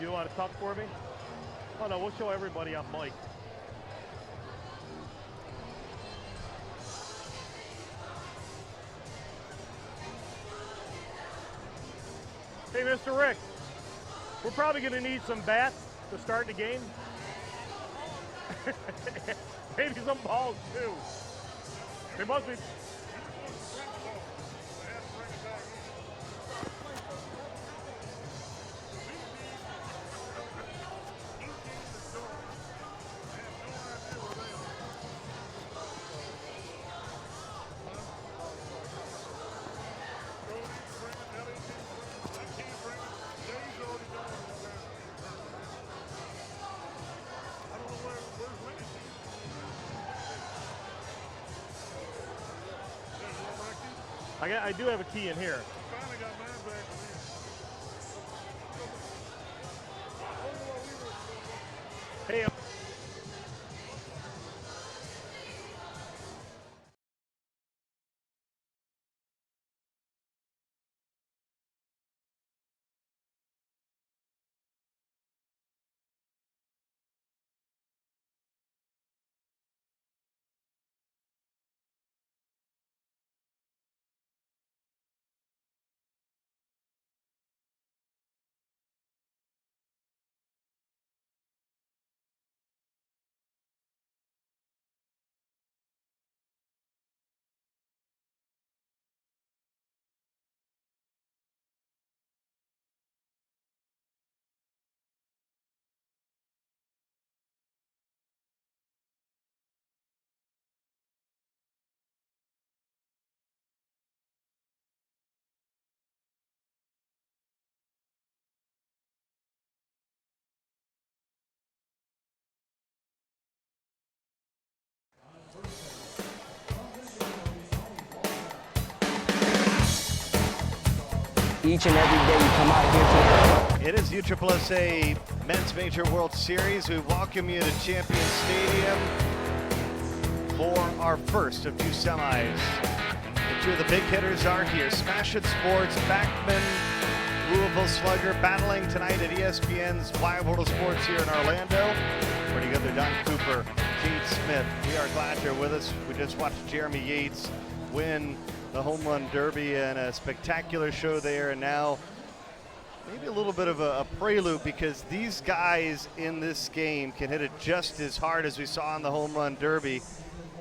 Do you want to tuck for me? Oh no, we'll show everybody on mic. Hey, Mr. Rick, we're probably going to need some bats to start the game. Maybe some balls too. They must be. I do have a key in here. Hey. Each and every day you come out here to It is USSSA Men's Major World Series. We welcome you to Champion Stadium for our first of two semis. The two of the big hitters are here. Smash It Sports, Backman, Louisville Slugger battling tonight at ESPN's Wide World of Sports here in Orlando. We're together, Don Cooper, Kate Smith. We are glad you're with us. We just watched Jeremy Yates win the Home Run Derby and a spectacular show there, and now maybe a little bit of a prelude, because these guys in this game can hit it just as hard as we saw in the Home Run Derby.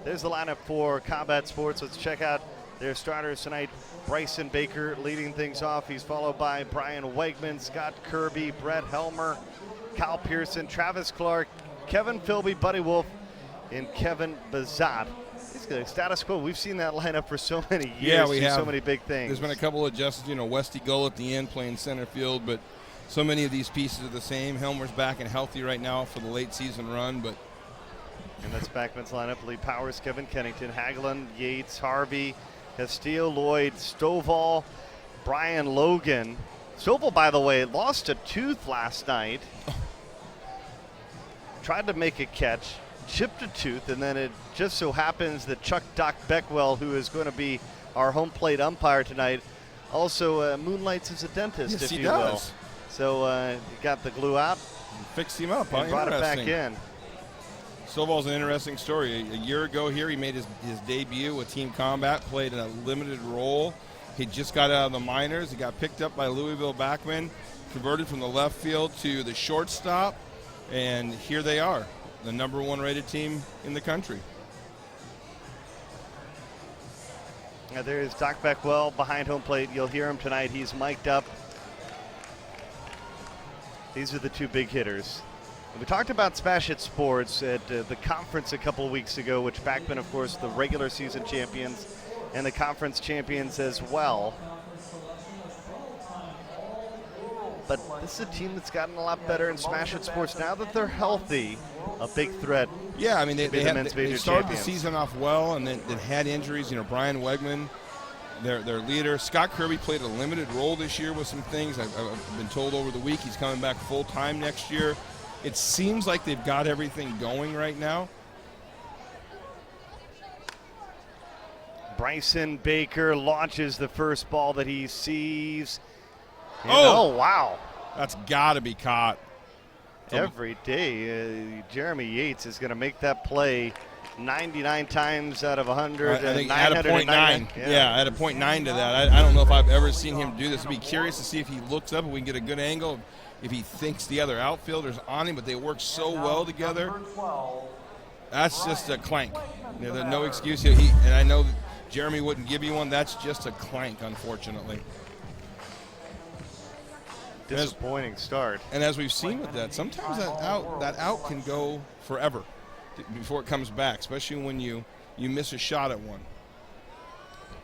There's the lineup for Combat Sports. Let's check out their starters tonight. Bryson Baker leading things off. He's followed by Brian Wegman, Scott Kirby, Brett Helmer, Kyle Pearson, Travis Clark, Kevin Philby, Buddy Wolf, and Kevin Bazat. Status quo. We've seen that lineup for so many years. Yeah, we have. So many big things. There's been a couple of adjustments. You know, Westy Gull at the end playing center field, but so many of these pieces are the same. Helmer's back and healthy right now for the late season run, but. And that's Backman's lineup. Lee Powers, Kevin Kennington, Hagelin, Yates, Harvey, Castillo, Lloyd, Stovall, Brian Logan. Stovall, by the way, lost a tooth last night. Tried to make a catch, chipped a tooth, and then it just so happens that Chuck Doc Beckwell, who is going to be our home plate umpire tonight, also moonlights as a dentist, yes, if he you does. will. So he got the glue out, fixed him up, and brought it back in. Stovall's an interesting story. A year ago here, he made his debut with Team Combat, played in a limited role. He just got out of the minors. He got picked up by Louisville Backman, converted from the left field to the shortstop, and here they are, the #1 rated team in the country. Now there's Doc Beckwell behind home plate. You'll hear him tonight. He's mic'd up. These are the two big hitters. We talked about Smash It Sports at the conference a couple of weeks ago, which Backman, of course, the regular season champions and the conference champions as well. But this is a team that's gotten a lot better in Smash It Sports now that they're healthy. A big threat. Yeah, I mean, they started the season off well and then had injuries. You know, Brian Wegman, their leader. Scott Kirby played a limited role this year with some things. I've been told over the week he's coming back full-time next year. It seems like they've got everything going right now. Bryson Baker launches the first ball that he sees. Oh, wow. That's got to be caught. every day. Jeremy Yates is going to make that play 99 times out of 100. I think add a .9. Yeah, add a .9 to that. I don't know if I've ever seen him do this. I'd be curious to see if he looks up and we can get a good angle, if he thinks the other outfielders on him, but they work so well together. That's just a clank. You know, there's no excuse here. And I know Jeremy wouldn't give you one. That's just a clank, unfortunately. Disappointing start. And as we've seen with that, sometimes that out can go forever before it comes back, especially when you miss a shot at one.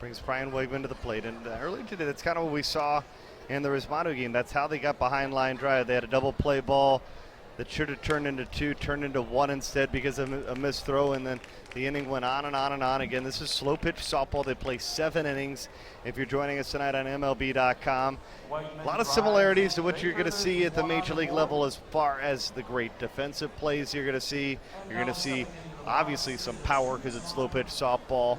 Brings Brian Wegman to the plate. And early today, that's kind of what we saw in the Rismano game. That's how they got behind line drive. They had a double play ball that should have turned into 2, turned into 1 instead because of a missed throw, and then the inning went on and on and on. Again, this is slow pitch softball. They play 7 innings. If you're joining us tonight on MLB.com, a lot of similarities to what you're going to see at the major league level as far as the great defensive plays you're going to see. You're going to see, obviously, some power because it's slow pitch softball.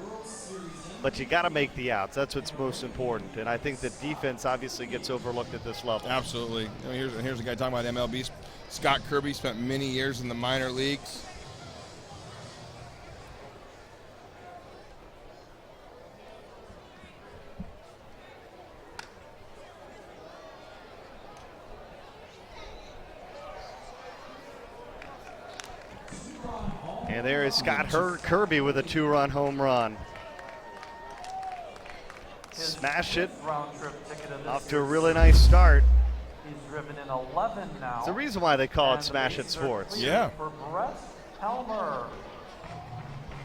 But you got to make the outs. That's what's most important. And I think the defense obviously gets overlooked at this level. Absolutely. You know, here's a guy talking about MLB. Scott Kirby spent many years in the minor leagues. And there is Scott Kirby with a 2-run home run. Smash it. Off to a really nice start. He's driven in 11 now. It's the reason why they call it Smash It Sports. Yeah. For Brett Helmer.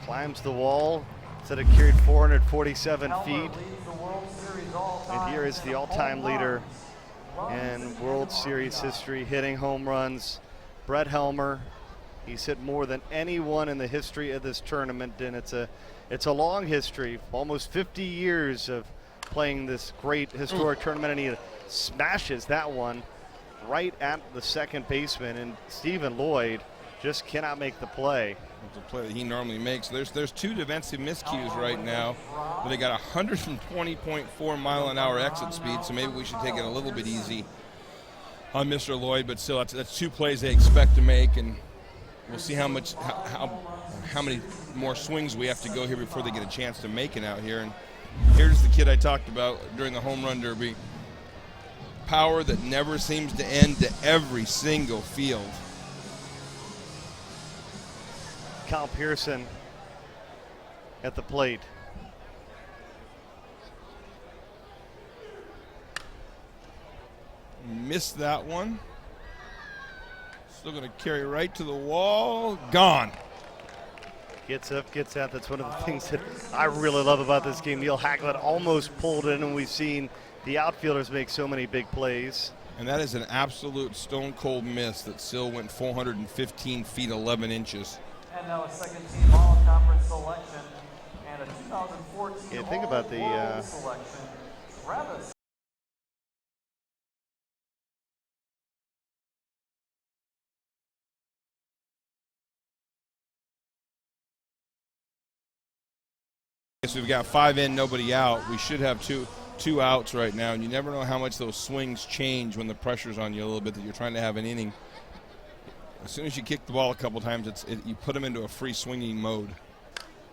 Climbs the wall. Said it carried 447 Helmer feet. leads the World Series all-time And here is the all-time leader in World Series history, hitting home runs. Brett Helmer. He's hit more than anyone in the history of this tournament, and it's a long history, almost 50 years of playing this great historic tournament, and he smashes that one right at the second baseman, and Stephen Lloyd just cannot make the play. It's a play that he normally makes. There's 2 defensive miscues right now, but they got 120.4 mile-an-hour exit speed, so maybe we should take it a little bit easy on Mr. Lloyd, but still, that's 2 plays they expect to make, and we'll see how many more swings we have to go here before they get a chance to make it out here. And here's the kid I talked about during the home run derby. Power that never seems to end to every single field. Kyle Pearson at the plate. Missed that one. Still going to carry right to the wall. Gone. Gets up, gets out. That's one of the things that I really love about this game. Neil Haglett almost pulled in, and we've seen the outfielders make so many big plays. And that is an absolute stone-cold miss that still went 415 feet, 11 inches. And now a second-team all-conference selection and a 2014 think about the All-World selection. Travis. So we've got 5 in, nobody out. We should have two outs right now, and you never know how much those swings change when the pressure's on you a little bit, that you're trying to have an inning. As soon as you kick the ball a couple times, you put them into a free swinging mode.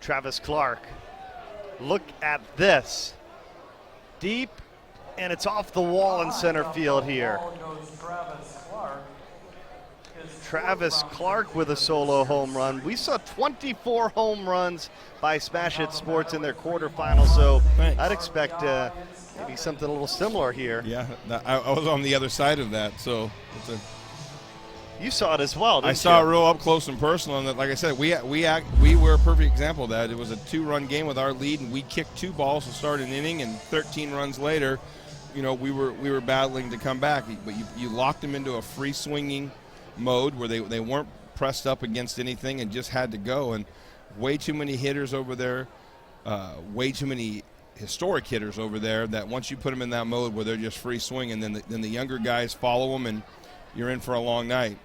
Travis Clark. Look at this. Deep, and it's off the wall in center field here. Travis Clark with a solo home run. We saw 24 home runs by Smash It Sports in their quarterfinal, so Thanks. I'd expect maybe something a little similar here. Yeah, I was on the other side of that, so You saw it as well, didn't you? I saw it real up close and personal, and like I said, we were a perfect example of that. It was a 2-run game with our lead, and we kicked 2 balls to start an inning, and 13 runs later, you know, we were battling to come back. But you locked them into a free swinging mode where they weren't pressed up against anything and just had to go. And way too many hitters over there, way too many historic hitters over there, that once you put them in that mode where they're just free swinging, then the younger guys follow them, and you're in for a long night.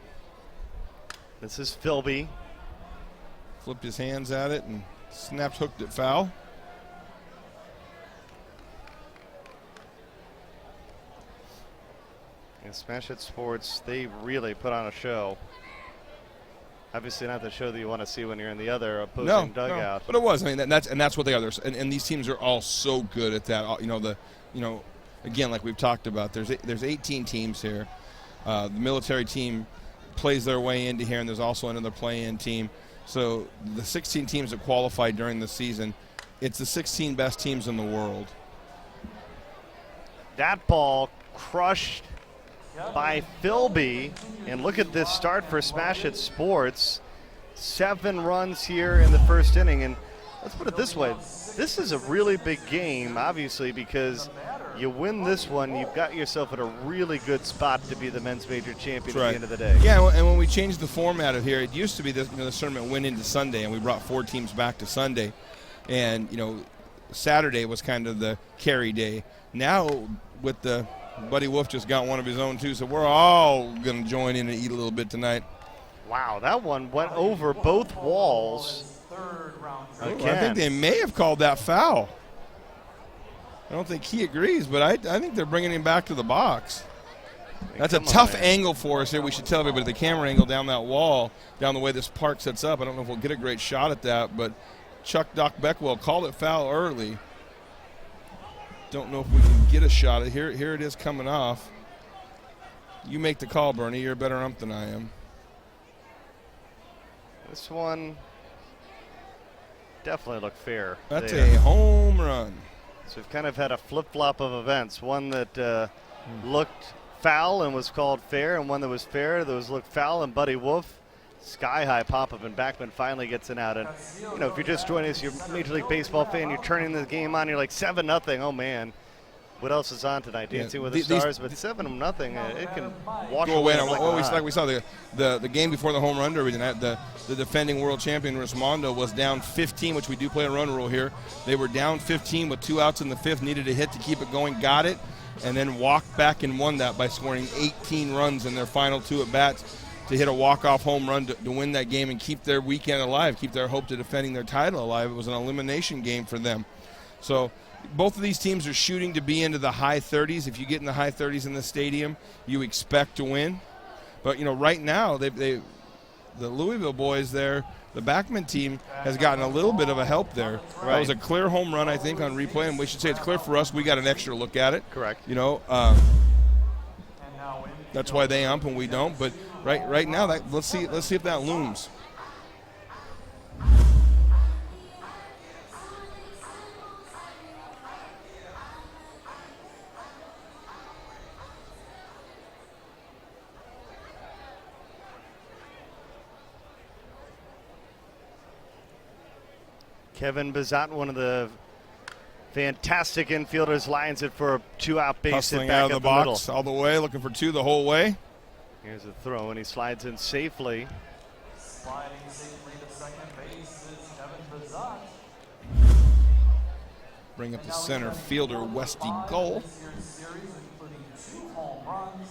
This is Philby. Flipped his hands at it and snapped, hooked it foul. And Smash It Sports, they really put on a show. Obviously not the show that you want to see when you're in the other opposing dugout. But it was. I mean, that's what they are. And these teams are all so good at that. Again, like we've talked about, there's 18 teams here. The military team plays their way into here, and there's also another play-in team. So the 16 teams that qualified during the season, it's the 16 best teams in the world. That ball crushed by Philby, and look at this start for Smash It Sports. 7 runs here in the first inning, and let's put it this way. This is a really big game, obviously, because you win this one, you've got yourself in a really good spot to be the men's major champion at the end of the day. Yeah, and when we changed the format of here, it used to be this, the tournament went into Sunday, and we brought 4 teams back to Sunday. And, Saturday was kind of the carry day. Now, with the Buddy Wolf just got one of his own, too, so we're all going to join in and eat a little bit tonight. Wow, that one went over both walls. I think they may have called that foul. I don't think he agrees, but I think they're bringing him back to the box. That's a tough angle for us here. We should tell everybody the camera angle down that wall, down the way this park sets up. I don't know if we'll get a great shot at that, but Chuck Doc Beckwell called it foul early. Don't know if we can get a shot at it. Here it is coming off. You make the call, Bernie. You're a better ump than I am. This one definitely looked fair. That's a home run. So we've kind of had a flip-flop of events. One that looked foul and was called fair, and one that was fair that was looked foul, and Buddy Wolf, sky-high pop-up, and Backman finally gets it out. And, if you're just joining us, you're a Major League Baseball fan, you're turning the game on, you're like 7-0. Oh, man. What else is on tonight? Dancing with the Stars, but 7-0, it can wash away. Like we saw the game before the home run derby tonight. The defending world champion Rismondo was down 15, which we do play a run rule here. They were down 15 with 2 outs in the 5th, needed a hit to keep it going, got it, and then walked back and won that by scoring 18 runs in their final 2 at bats to hit a walk-off home run to win that game and keep their weekend alive, keep their hope to defending their title alive. It was an elimination game for them. So both of these teams are shooting to be into the high 30s. If you get in the high 30s in the stadium, you expect to win. But, right now, the Louisville boys there, the Backman team has gotten a little bit of a help there. Right. That was a clear home run, I think, on replay, and we should say it's clear for us. We got an extra look at it. Correct. That's why they ump and we don't. But right now, let's see if that looms. Kevin Bazat, one of the fantastic infielders, lines it for a 2-out base Hustling hit back out of the box, middle. all the way, looking for 2 the whole way. Here's a throw, and he slides in safely. Sliding safely to second base is Kevin Bazat. Bring up the center fielder, Westy Gull. This year's series, including 2 home runs,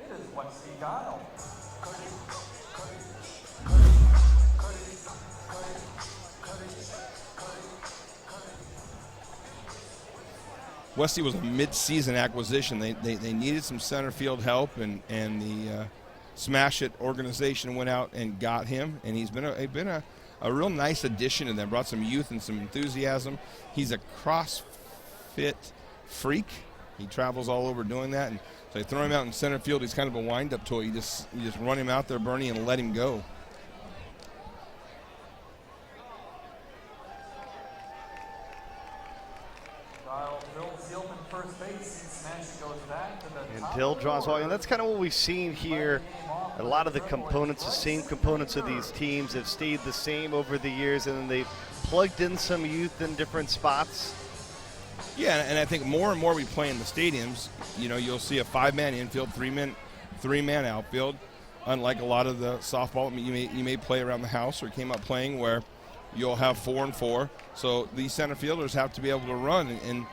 it is Westy Gull. Westy was a mid-season acquisition. They needed some center field help, and the Smash It organization went out and got him, and he's been a real nice addition to them. Brought some youth and some enthusiasm. He's a CrossFit freak. He travels all over doing that, and so they throw him out in center field. He's kind of a wind-up toy. You just run him out there, Bernie, and let him go. And Dill draws volume. That's kind of what we've seen here. A lot of the components, the same components of these teams have stayed the same over the years, and then they've plugged in some youth in different spots. Yeah, and I think more and more we play in the stadiums, you'll see a 5-man infield, 3-man outfield. Unlike a lot of the softball you may play around the house or came up playing where you'll have 4 and 4. So these center fielders have to be able to run, and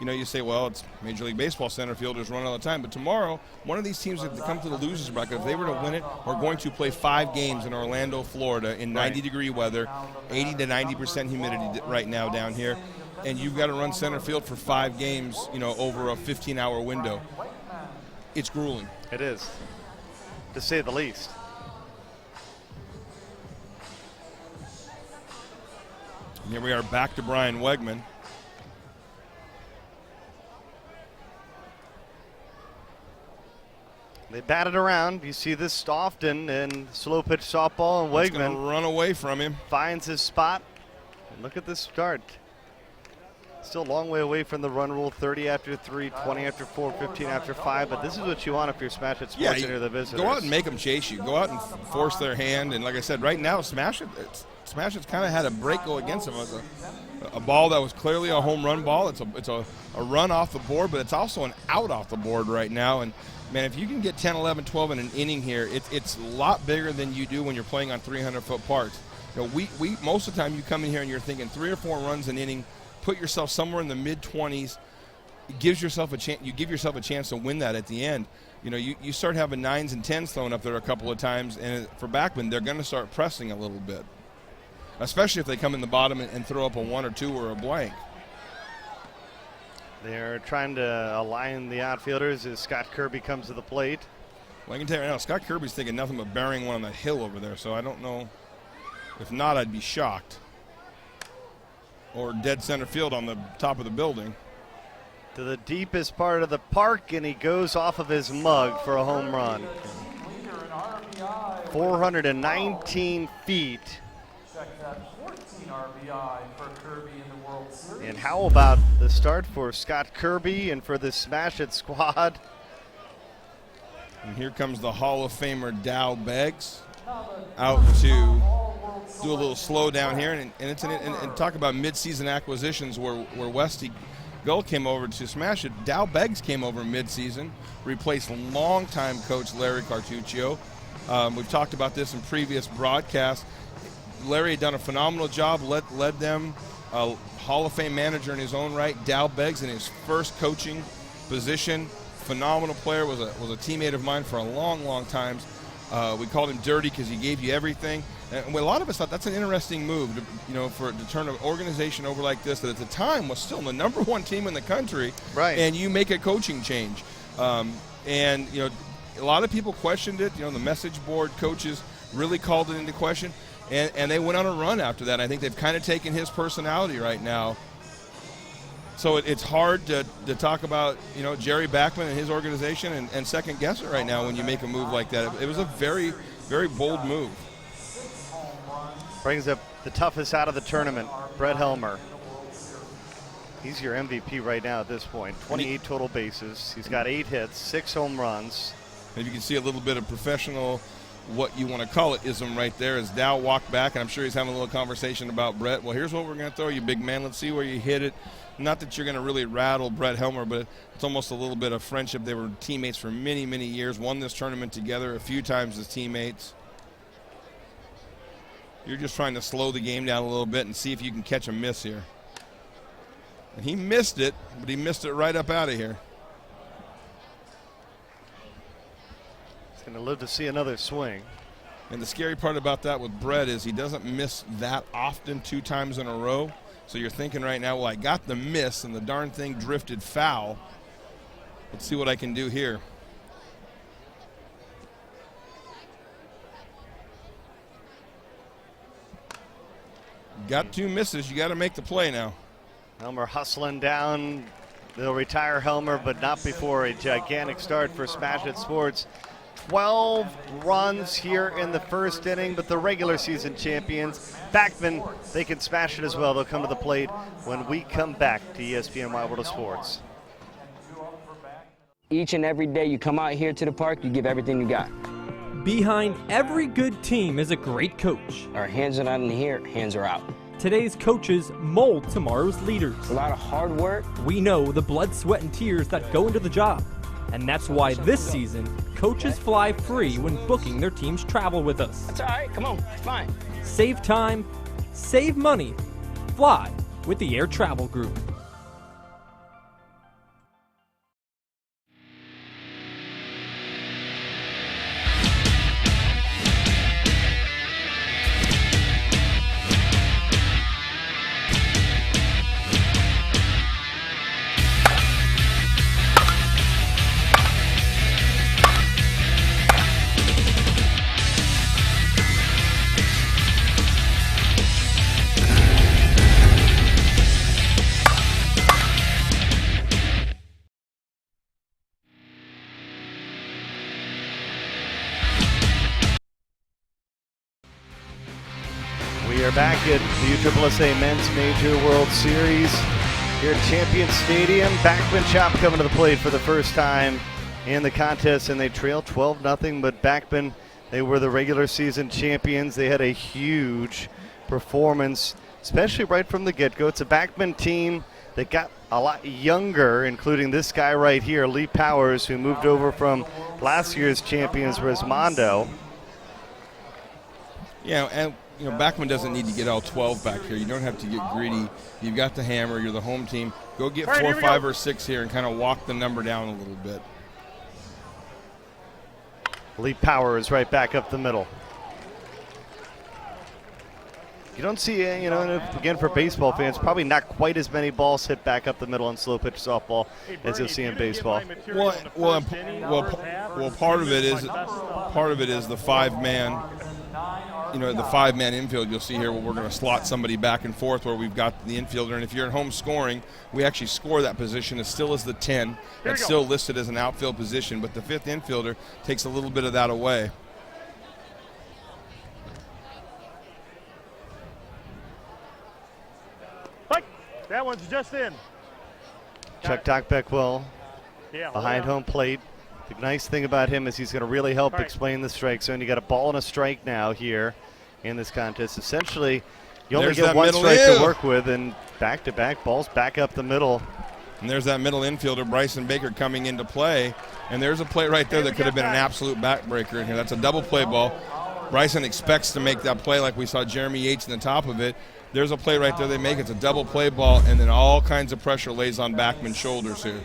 you say, well, it's Major League Baseball center fielders run all the time. But tomorrow, one of these teams that come to the losers bracket, if they were to win it, are going to play 5 games in Orlando, Florida in 90-degree weather, 80 to 90% humidity right now down here. And you've got to run center field for 5 games, over a 15-hour window. it's grueling. It is, to say the least. And here we are back to Brian Wegman. They bat it around. You see this often in slow pitch softball, and It's gonna Wegman run away from him. finds his spot. And look at this start. Still a long way away from the run rule, 30 after 3, 20 after 4, 15 after 5, but this is what you want if you're Smash It Sports and you're the visitors. Go out and make them chase you. Go out and force their hand. And like I said, right now, Smash It's kind of had a break go against them. It's a ball that was clearly a home run ball. It's a run off the board, but it's also an out off the board right now. And, man, if you can get 10, 11, 12 in an inning here, it's a lot bigger than you do when you're playing on 300-foot parks. You know, we most of the time you come in here and you're thinking 3 or 4 runs an inning, put yourself somewhere in the mid-20s. It gives yourself a chance. You give yourself a chance to win that at the end. You know, you start having 9s and 10s thrown up there a couple of times, and for Backman, they're going to start pressing a little bit, especially if they come in the bottom and throw up a 1 or 2 or a blank. They're trying to align the outfielders as Scott Kirby comes to the plate. Well, I can tell you right now, Scott Kirby's thinking nothing but burying one on that hill over there, so I don't know. If not, I'd be shocked. Or dead center field on the top of the building. To the deepest part of the park, and he goes off of his mug for a home run. 419 feet. Check that, 14 RBI for Kirby in the World Series. And how about the start for Scott Kirby and for the Smash It squad? And here comes the Hall of Famer Dow Beggs out to do a little slow down here, and talk about mid-season acquisitions where Westy Gull came over to Smash It. Dow Beggs came over mid-season, replaced longtime coach Larry Cartuccio. We've talked about this in previous broadcasts. Larry had done a phenomenal job, led them, a Hall of Fame manager in his own right. Dow Beggs in his first coaching position, phenomenal player, was a teammate of mine for a long time. We called him Dirty because he gave you everything. And a lot of us thought that's an interesting move, to turn an organization over like this that at the time was still the #1 team in the country, right? And you make a coaching change. And a lot of people questioned it. The message board coaches really called it into question, and they went on a run after that. I think they've kind of taken his personality right now. So it's hard to talk about Jerry Backman and his organization and second guess it right now when you make a move like that. It was a very, very bold move. Brings up the toughest out of the tournament, Brett Helmer. He's your MVP right now at this point. 28 total bases. He's got 8 hits, 6 home runs. And you can see a little bit of professional, what you want to call it, ism right there as Dow walked back, and I'm sure he's having a little conversation about Brett. Well, here's what we're going to throw you, big man. Let's see where you hit it. Not that you're going to really rattle Brett Helmer, but it's almost a little bit of friendship. They were teammates for many, many years, won this tournament together a few times as teammates. You're just trying to slow the game down a little bit and see if you can catch a miss here. And he missed it, but he missed it right up out of here. He's going to live to see another swing. And the scary part about that with Brett is he doesn't miss that often 2 times in a row. So you're thinking right now, well, I got the miss and the darn thing drifted foul. Let's see what I can do here. Got 2 misses. You got to make the play now. Helmer hustling down. They'll retire Helmer, but not before a gigantic start for Smash It Sports. 12 runs here in the first inning, but the regular season champions, Backman, they can smash it as well. They'll come to the plate when we come back to ESPN Wide World of Sports. Each and every day you come out here to the park, you give everything you got. Behind every good team is a great coach. Our hands are not in here, hands are out. Today's coaches mold tomorrow's leaders. A lot of hard work. We know the blood, sweat, and tears that go into the job. And that's why this season, coaches fly free when booking their team's travel with us. That's all right, come on, it's fine. Save time, save money, fly with the Air Travel Group. We are back at the USSSA Men's Major World Series here at Champion Stadium. Backman Chop coming to the plate for the first time in the contest, and they trail 12-0, but Backman, they were the regular season champions. They had a huge performance, especially right from the get-go. It's a Backman team that got a lot younger, including this guy right here, Lee Powers, who moved over from last year's champions, Resmondo. Yeah, and Backman doesn't need to get all 12 back here. You don't have to get greedy. You've got the hammer. You're the home team. Go get 4, 5, or 6 here and kind of walk the number down a little bit. Lee Powers right back up the middle. You don't see, again, for baseball fans, probably not quite as many balls hit back up the middle in slow pitch softball as you'll see in baseball. Well, part of it is the 5-man. The 5-man infield. You'll see here where we're going to slot somebody back and forth where we've got the infielder. And if you're at home scoring, we actually score that position. It's still as the 10. It's still listed as an outfield position, but the 5th infielder takes a little bit of that away. That one's just in. Chuck Dock-Beckwell behind home plate. The nice thing about him is he's going to really help explain the strike zone. You got a ball and a strike now here in this contest. Essentially, you only get one strike to work with, and back-to-back balls back up the middle. And there's that middle infielder, Bryson Baker, coming into play. And there's a play right there that could have been an absolute backbreaker in here. That's a double play ball. Bryson expects to make that play like we saw Jeremy Yates in the top of it. There's a play right there they make. It's a double play ball, and then all kinds of pressure lays on Backman's shoulders here.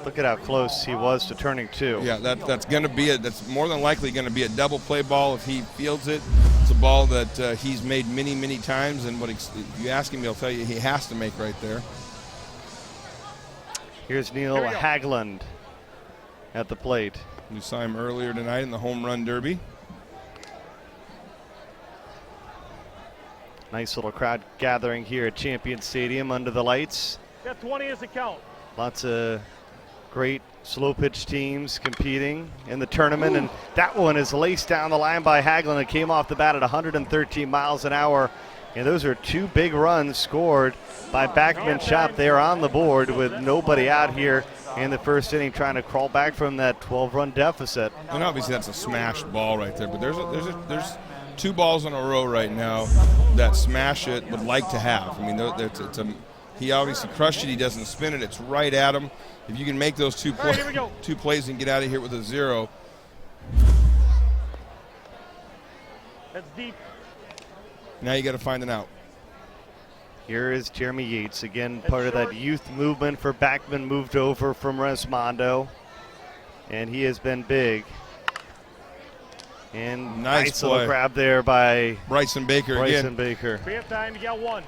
Look at how close he was to turning 2. Yeah, that's going to be that's more than likely going to be a double play ball if he fields it. It's a ball that he's made many, many times, and if you ask him, he'll tell you he has to make right there. Here's Neil Hagland at the plate. We saw him earlier tonight in the home run derby. Nice little crowd gathering here at Champion Stadium under the lights. That 20 is the count. Lots of great slow pitch teams competing in the tournament. And that one is laced down the line by Hagland. It came off the bat at 113 miles an hour. And those are 2 big runs scored by Backman Chop. They're on the board with nobody out here in the first inning trying to crawl back from that 12-run deficit. And obviously that's a smashed ball right there. But there's 2 balls in a row right now that Smash It would like to have. I mean, he obviously crushed it. He doesn't spin it. It's right at him. If you can make those 2 plays and get out of here with a 0. That's deep. Now you got to find an out. Here is Jeremy Yates, again, part of that youth movement for Backman, moved over from Resmondo, and he has been big. And nice little grab there by Bryson Baker again. Baker. We have time. You got 1.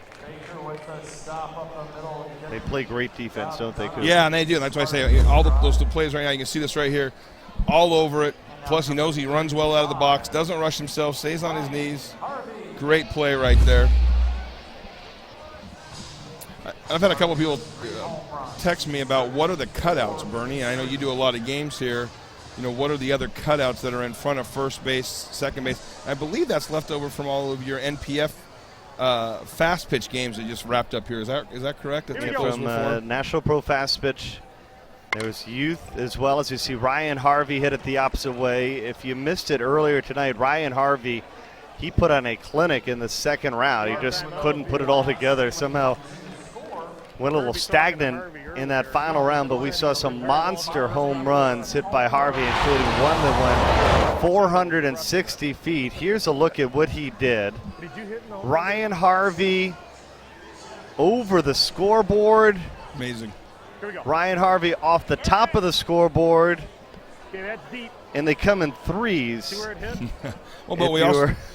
They play great defense, don't they, Coop? Yeah, and they do. And that's why I say all those 2 plays right now, you can see this right here, all over it. Plus he knows he runs well out of the box, doesn't rush himself, stays on his knees. Great play right there. I've had a couple of people text me about what are the cutouts, Bernie. And I know you do a lot of games here. What are the other cutouts that are in front of first base, second base? I believe that's left over from all of your NPF fast pitch games that just wrapped up here. Is that correct? From National Pro Fast Pitch. There was youth as well. As you see, Ryan Harvey hit it the opposite way. If you missed it earlier tonight, Ryan Harvey, he put on a clinic in the second round. He just couldn't put it all together. Somehow went a little stagnant in that final round, but we saw some monster home runs hit by Harvey, including one that went 460 feet. Here's a look at what he did. Ryan Harvey over the scoreboard. Amazing. Here we go. Ryan Harvey off the top of the scoreboard. Okay, that's deep. And they come in 3s. See where it hit? Well, but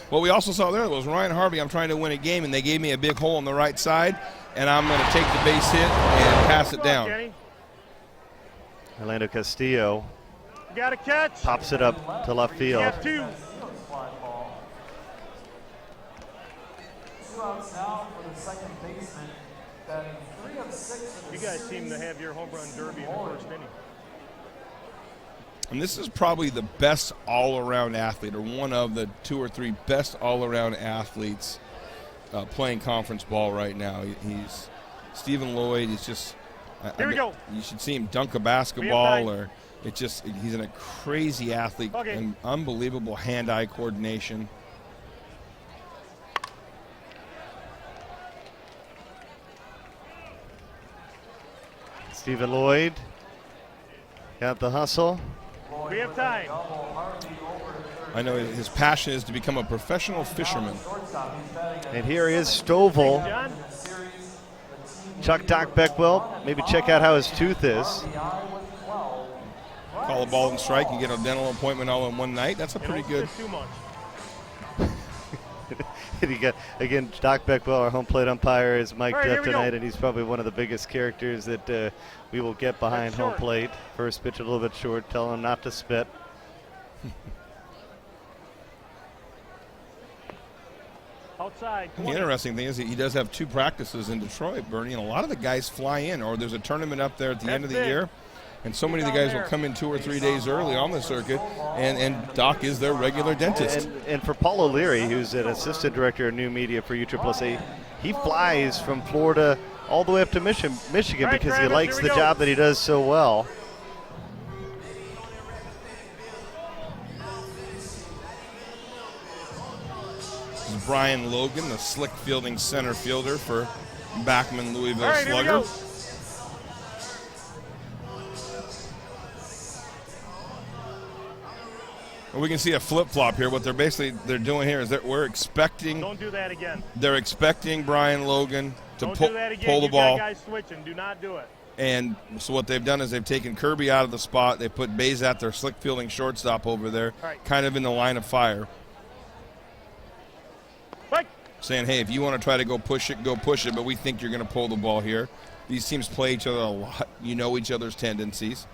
what we also saw there was Ryan Harvey. I'm trying to win a game, and they gave me a big hole on the right side, and I'm going to take the base hit and pass it down. Orlando Castillo got a catch. Pops it up to left field. Got 2. 2 outs now for the second baseman. Batting 3 of 6. You guys seem to have your home run derby in the first inning. And this is probably the best all-around athlete, or one of the 2 or 3 best all-around athletes playing conference ball right now. He's Stephen Lloyd. He's just. Here we go. You should see him dunk a basketball, or he's a crazy athlete and unbelievable hand-eye coordination. Stephen Lloyd got the hustle. We have time. I know his passion is to become a professional fisherman. And here is Stovall. John. Chuck Doc Beckwell. Maybe check out how his tooth is. Call a ball and strike and get a dental appointment all in one night. That's a pretty good. Too much. And you got, again, Doc Beckwell, our home plate umpire, is mic'd All right, up tonight, and he's probably one of the biggest characters that we will get behind home plate. First pitch a little bit short, tell him not to spit. Outside. The interesting thing is he does have 2 practices in Detroit, Bernie, and a lot of the guys fly in, or there's a tournament up there at the end of the year, and so many of the guys will come in 2 or 3 days early on the circuit, and Doc is their regular dentist. And for Paul O'Leary, who's an assistant director of new media for USSSA, he flies from Florida all the way up to Michigan Right, because he Travis, likes here we the go. job that he does so well. This is Brian Logan, the slick fielding center fielder for Backman Louisville All right, here we Slugger. go. And we can see a flip-flop here. What they're doing here is that we're expecting. Don't do that again. They're expecting Brian Logan to Don't pull do that again. the You've ball. got guys switching. Do not do it. And so what they've done is they've taken Kirby out of the spot. They put Bazat, their slick fielding shortstop, over there, Right. kind of in the line of fire, Right. saying, hey, if you want to try to go push it, but we think you're going to pull the ball here. These teams play each other a lot. You know each other's tendencies.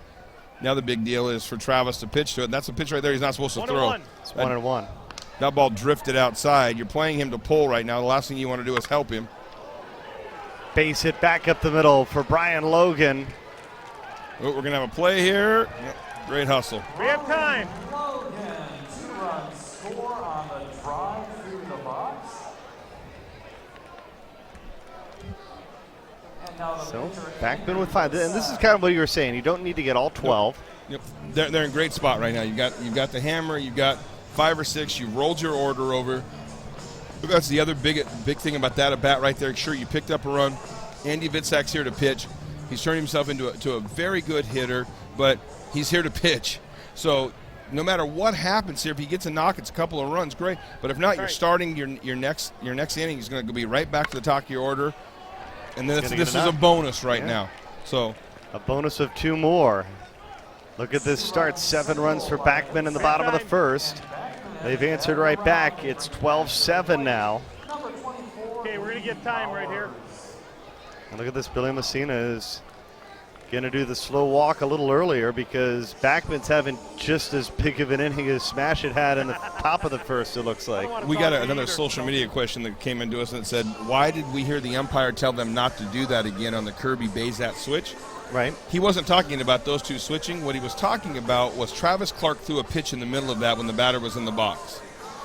Now the big deal is for Travis to pitch to it. And that's a pitch right there he's not supposed to throw. 1-1. It's 1-1. That ball drifted outside. You're playing him to pull right now. The last thing you want to do is help him. Base hit back up the middle for Brian Logan. Oh, we're going to have a play here. Yep. Great hustle. We have time. Logan, 2-run score on the drive through the box. And now the So pitcher Backman with 5. And this is kind of what you were saying. You don't need to get all 12. Yep. They're in great spot right now. You've got the hammer. You've got 5 or 6. You rolled your order over. That's the other big thing about that at bat right there. Sure, you picked up a run. Andy Vitzak's here to pitch. He's turned himself into a very good hitter, but he's here to pitch. So no matter what happens here, if he gets a knock, it's a couple of runs, great. But if not, you're starting your next inning is going to be right back to the top of your order, and then this is a bonus right now. So A bonus of 2 more. Look at this start. 7 runs for Backman in the bottom of the first. They've answered right back. It's 12-7 now. Okay, we're going to get time right here. And look at this. Billy Messina is going to do the slow walk a little earlier because Backman's having just as big of an inning as Smash it had in the top of the first, it looks like. we got another social media question that came into us and it said, why did we hear the umpire tell them not to do that again on the Kirby Bazat switch? Right. He wasn't talking about those 2 switching. What he was talking about was Travis Clark threw a pitch in the middle of that when the batter was in the box.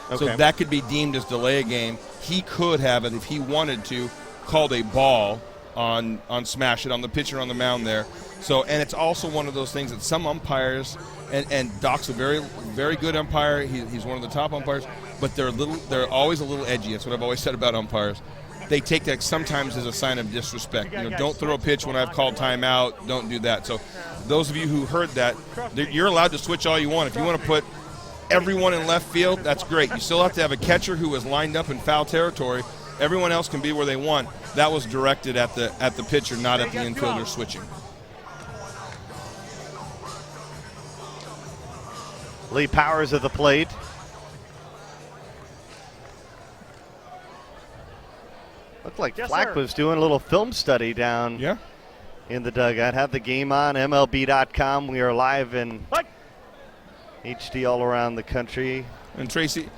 Okay. So that could be deemed as delay a game. He could have, if he wanted to, called a ball on Smash It, on the pitcher on the mound there. So, and it's also one of those things that some umpires, and Doc's a very, very good umpire. He's one of the top umpires, but they're always a little edgy. That's what I've always said about umpires. They take that sometimes as a sign of disrespect. Don't throw a pitch when I've called timeout. Don't do that. So those of you who heard that, you're allowed to switch all you want. If you want to put everyone in left field, that's great. You still have to have a catcher who is lined up in foul territory. Everyone else can be where they want. That was directed at the pitcher, not at the infielder switching. Lee Powers at the plate. Looked like Flack was doing a little film study down in the dugout. Have the game on, MLB.com. We are live in HD all around the country. And Tracy,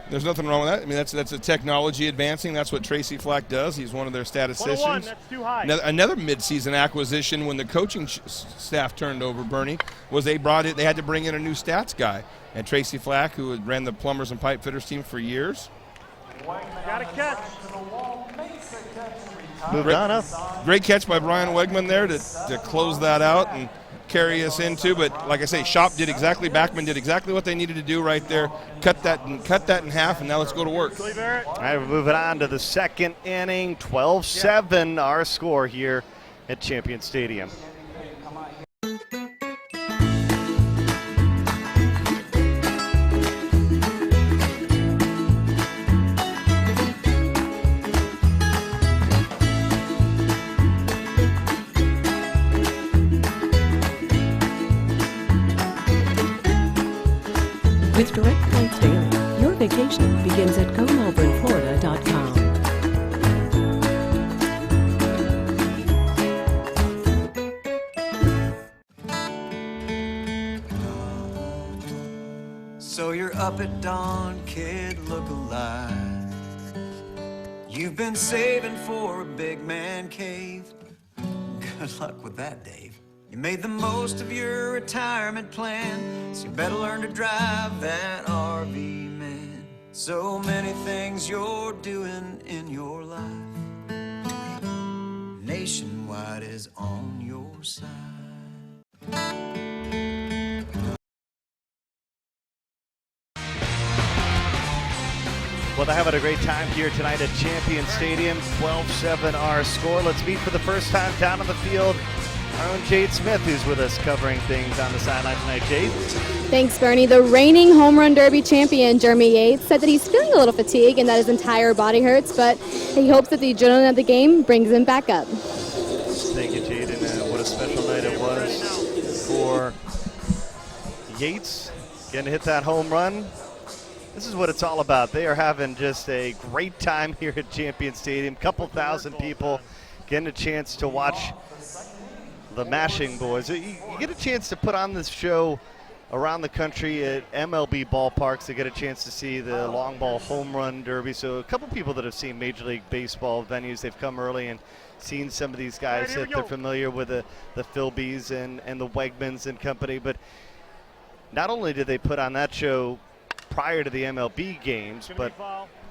there's nothing wrong with that. I mean, that's a technology advancing. That's what Tracy Flack does. He's one of their statisticians. 101, that's too high. Another midseason acquisition when the coaching staff turned over, Bernie, was they had to bring in a new stats guy. And Tracy Flack, who ran the plumbers and pipe fitters team for years, Got a catch. Moved on up. Great catch by Brian Wegman there to close that out and carry us into. But like I say, Backman did exactly what they needed to do right there. Cut that in half, and now let's go to work. All right, we're moving on to the second inning. 12-7 our score here at Champion Stadium. With Direct Points Daily, your vacation begins at GoMelbourneFlorida.com. So you're up at dawn, kid, look alive. You've been saving for a big man cave. Good luck with that, Dave. You made the most of your retirement plan, so you better learn to drive that RV, man. So many things you're doing in your life. Nationwide is on your side. Well, they're having a great time here tonight at Champion Stadium. 12-7 our score. Let's meet for the first time down on the field our own Jade Smith, who's with us covering things on the sideline tonight. Jade? Thanks, Bernie. The reigning home run derby champion, Jeremy Yates, said that he's feeling a little fatigued and that his entire body hurts, but he hopes that the adrenaline of the game brings him back up. Thank you, Jade, and what a special night it was for Yates getting to hit that home run. This is what it's all about. They are having just a great time here at Champion Stadium. Couple thousand people getting a chance to watch the Mashing Boys. You get a chance to put on this show around the country at MLB ballparks to get a chance to see the long ball home run derby. So a couple people that have seen Major League Baseball venues, they've come early and seen some of these guys that they're familiar with, the Philbys and the Wegmans and company. But not only did they put on that show prior to the MLB games, but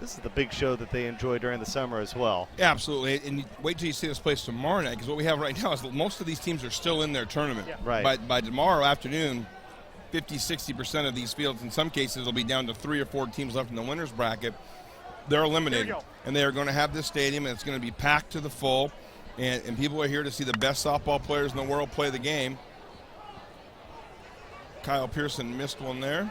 this is the big show that they enjoy during the summer as well. Yeah, absolutely. And wait till you see this place tomorrow night, because what we have right now is most of these teams are still in their tournament. Yeah. Right. By tomorrow afternoon, 50-60% of these fields, in some cases, will be down to 3 or 4 teams left in the winner's bracket. They're eliminated. And they are going to have this stadium, and it's going to be packed to the full. And people are here to see the best softball players in the world play the game. Kyle Pearson missed one there.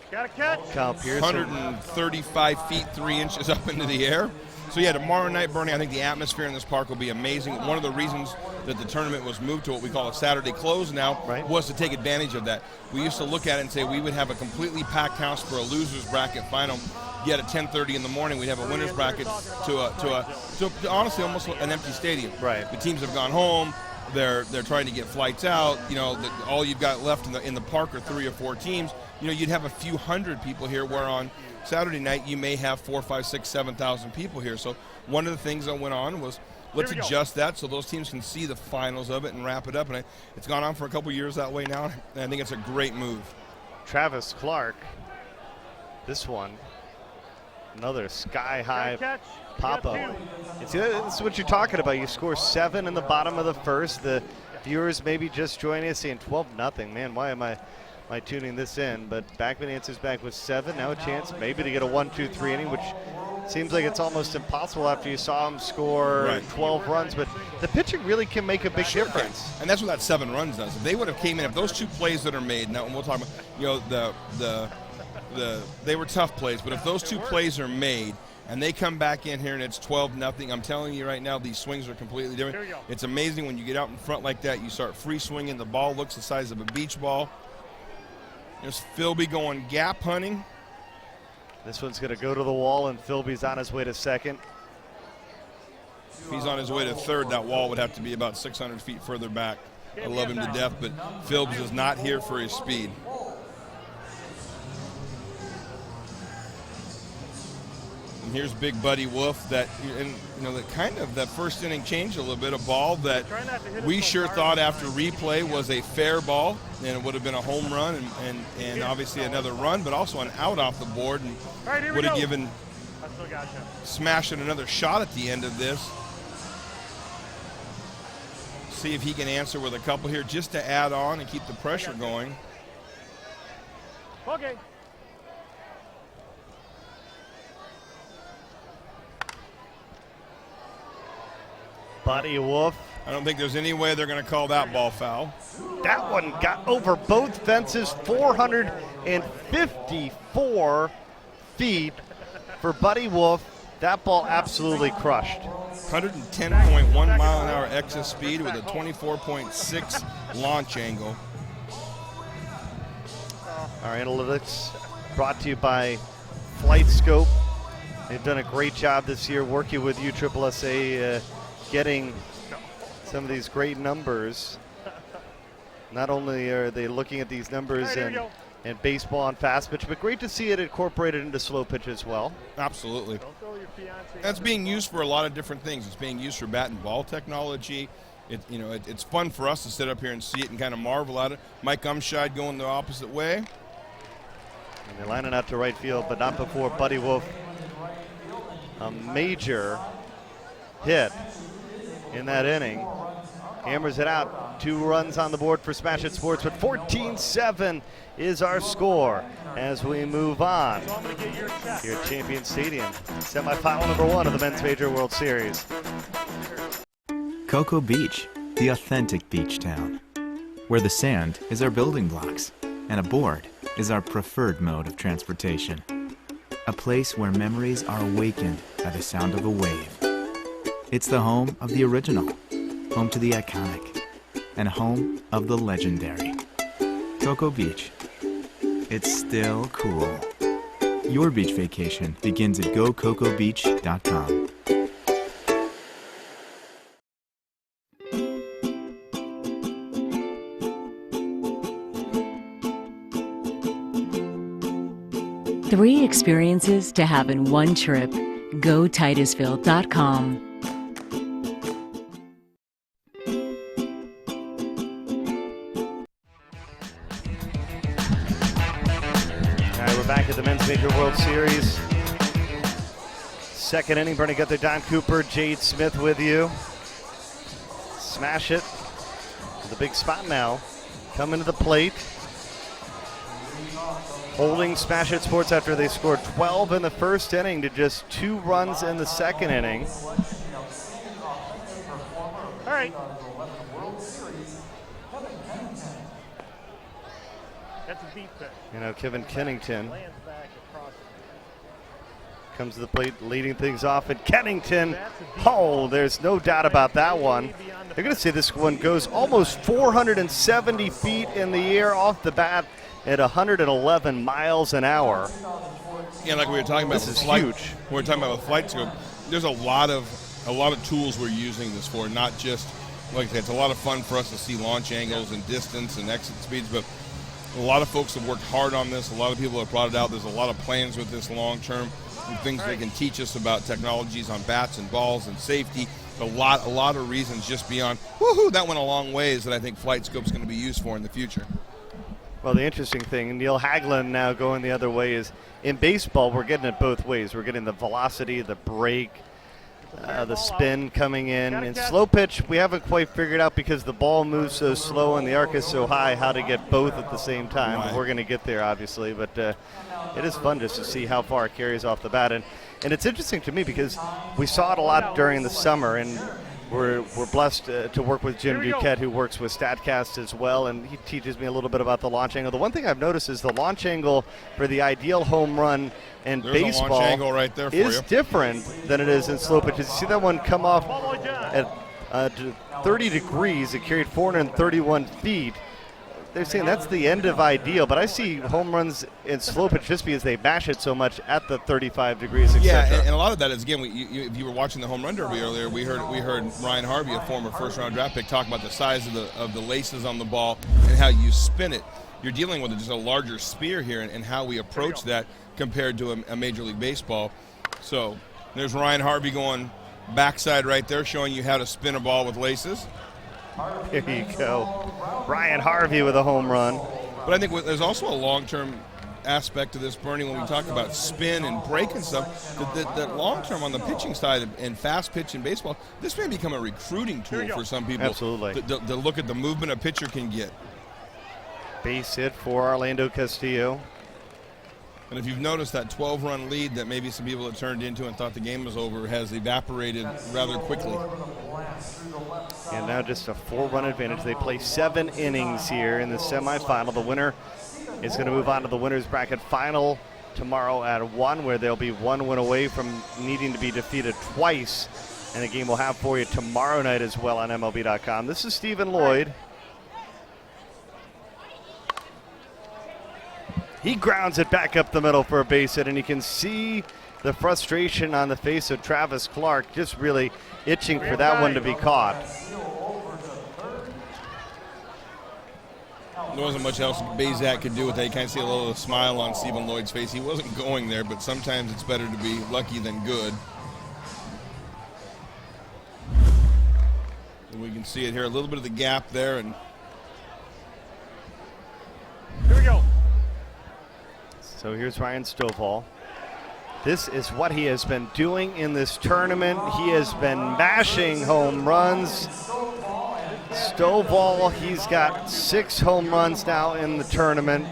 Got a catch. Kyle Pearson. 135 feet, 3 inches up into the air. So, yeah, tomorrow night, Bernie, I think the atmosphere in this park will be amazing. One of the reasons that the tournament was moved to what we call a Saturday close now was to take advantage of that. We used to look at it and say we would have a completely packed house for a loser's bracket final. Yet at 10:30 in the morning, we'd have a winner's bracket to honestly almost an empty stadium. Right. The teams have gone home. They're trying to get flights out. You know, all you've got left in the park are 3 or 4 teams. You know, you'd have a few hundred people here, where on Saturday night you may have 4, 5, 6, 7,000 people here. So one of the things that went on was let's adjust that so those teams can see the finals of it and wrap it up. And it's gone on for a couple years that way now, and I think it's a great move. Travis Clark, this one, another sky-high pop-up. This is what you're talking about. You score 7 in the bottom of the first. The viewers maybe just joining us saying 12-0. Man, why am I tuning this in? But Backman answers back with 7. Now a chance maybe to get a 1-2-3 inning, which seems like it's almost impossible after you saw him score 12 runs. But the pitching really can make a big difference. And that's what that 7 runs does. If they would have came in, if those 2 plays that are made, now we'll talk about, you know, they were tough plays, but if those 2 plays are made and they come back in here and it's 12-0, I'm telling you right now, these swings are completely different. It's amazing when you get out in front like that, you start free swinging, the ball looks the size of a beach ball. There's Philby going gap hunting. This one's going to go to the wall, and Philby's on his way to second. If he's on his way to third, that wall would have to be about 600 feet further back. I love him to death, but Philbs is not here for his speed. And here's big Buddy Wolf that, and that kind of that first inning changed a little bit. A ball that we sure thought after replay was a fair ball, and it would have been a home run and obviously another run, but also an out off the board, and would have given Smashing another shot at the end of this. See if he can answer with a couple here just to add on and keep the pressure going. Okay. Buddy Wolf. I don't think there's any way they're going to call that ball foul. That one got over both fences, 454 feet for Buddy Wolf. That ball absolutely crushed. 110.1 mile an hour exit speed with a 24.6 launch angle. Our analytics brought to you by Flight Scope. They've done a great job this year working with USSSA, getting some of these great numbers. Not only are they looking at these numbers in baseball and fast pitch, but great to see it incorporated into slow pitch as well. Absolutely. That's being used for a lot of different things. It's being used for bat and ball technology. It's fun for us to sit up here and see it and kind of marvel at it. Mike Umscheid going the opposite way. And they're lining out to right field, but not before Buddy Wolf. A major hit in that inning. Hammers it out. 2 runs on the board for Smash It Sports, but 14-7 is our score as we move on here at Champion Stadium. Semifinal number 1 of the Men's Major World Series. Cocoa Beach, the authentic beach town, where the sand is our building blocks and a board is our preferred mode of transportation. A place where memories are awakened by the sound of a wave. It's the home of the original, home to the iconic, and home of the legendary. Cocoa Beach. It's still cool. Your beach vacation begins at gococobeach.com. Three experiences to have in one trip. GoTitusville.com. Back at the Men's Major World Series. Second inning, Bernie Gunther, Don Cooper, Jade Smith with you. Smash It. The big spot now. Coming to the plate. Holding Smash It Sports after they scored 12 in the first inning to just 2 runs in the second inning. All right. That's a deep pitch. Kevin Kennington comes to the plate, leading things off. And Kennington, there's no doubt about that one. They're going to say this one goes almost 470 feet in the air off the bat at 111 miles an hour. Yeah, like we were talking about. This is huge. We were talking about with Flight Scope. There's a lot of tools we're using this for. Not just, like I said, it's a lot of fun for us to see launch angles and distance and exit speeds, but a lot of folks have worked hard on this. A lot of people have brought it out. There's a lot of plans with this long term and things they can teach us about technologies on bats and balls and safety. A lot of reasons just beyond, woohoo, that went a long ways that I think Flight Scope's going to be used for in the future. Well, the interesting thing, Neil Haglund now going the other way, is in baseball we're getting it both ways. We're getting the velocity, the break, the spin coming in. In slow pitch, we haven't quite figured out because the ball moves so slow and the arc is so high how to get both at the same time. Right. We're going to get there, obviously, but it is fun just to see how far it carries off the bat. And it's interesting to me because we saw it a lot during the summer, and we're blessed to work with Jim Duquette, who works with StatCast as well, and he teaches me a little bit about the launch angle. The one thing I've noticed is the launch angle for the ideal home run in baseball launch angle right there for is you. Different than it is in slow pitches. You see that one come off at 30 degrees. It carried 431 feet. They're saying that's the end of ideal, but I see home runs in slow pitch just because they mash it so much at the 35 degrees, etc. Yeah, and a lot of that is, again, if you were watching the home run derby earlier, we heard Ryan Harvey, a former first-round draft pick, talk about the size of the laces on the ball and how you spin it. You're dealing with just a larger sphere here and how we approach that compared to a Major League Baseball. So there's Ryan Harvey going backside right there, showing you how to spin a ball with laces. There you go. Ryan Harvey with a home run. But I think there's also a long-term aspect to this, Bernie, when we talk about spin and break and stuff, that long-term on the pitching side and fast pitch in baseball, this may become a recruiting tool for some people. Absolutely. To look at the movement a pitcher can get. Base hit for Orlando Castillo. And if you've noticed, that 12-run lead that maybe some people had turned into and thought the game was over has evaporated rather quickly. And now just a 4-run advantage. They play 7 innings here in the semifinal. The winner is going to move on to the winner's bracket final tomorrow at 1, where they'll be 1 win away from needing to be defeated twice. And the game we'll have for you tomorrow night as well on MLB.com. This is Stephen Lloyd. He grounds it back up the middle for a base hit, and you can see the frustration on the face of Travis Clark, just really itching for that one to be caught. There wasn't much else Bazak could do with that. You kind of see a little smile on Stephen Lloyd's face. He wasn't going there, but sometimes it's better to be lucky than good. And we can see it here, a little bit of the gap there. And here we go. So here's Ryan Stovall. This is what he has been doing in this tournament. He has been mashing home runs. Stovall, he's got 6 home runs now in the tournament.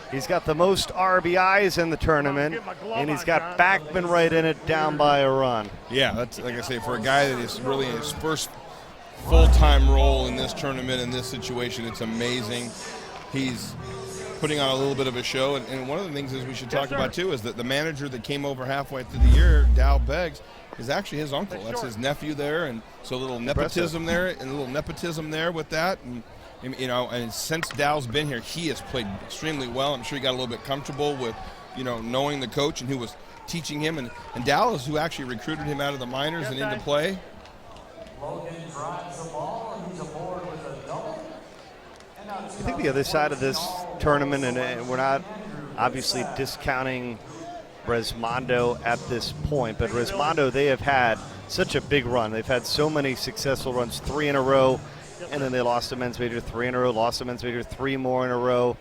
He's got the most RBIs in the tournament, and he's got Backman right in it, down by a run. Yeah, that's, like I say, for a guy that is really in his first full-time role in this tournament, in this situation, it's amazing. He's putting on a little bit of a show, and one of the things is we should talk about too is that the manager that came over halfway through the year, Dow Beggs, is actually his uncle. That's his nephew there, and so a little nepotism there, and a little nepotism there with that, and you know, and since Dow's been here, he has played extremely well. I'm sure he got a little bit comfortable with, you know, knowing the coach and who was teaching him, and Dow is who actually recruited him out of the minors and into play. Logan drives the ball, and he's aboard with a double. I think the other side of this tournament, and we're not obviously discounting Resmondo at this point, but Resmondo, they have had such a big run. They've had so many successful runs, 3 in a row, and then they lost a men's major 3 in a row, lost a men's major 3 more in a row,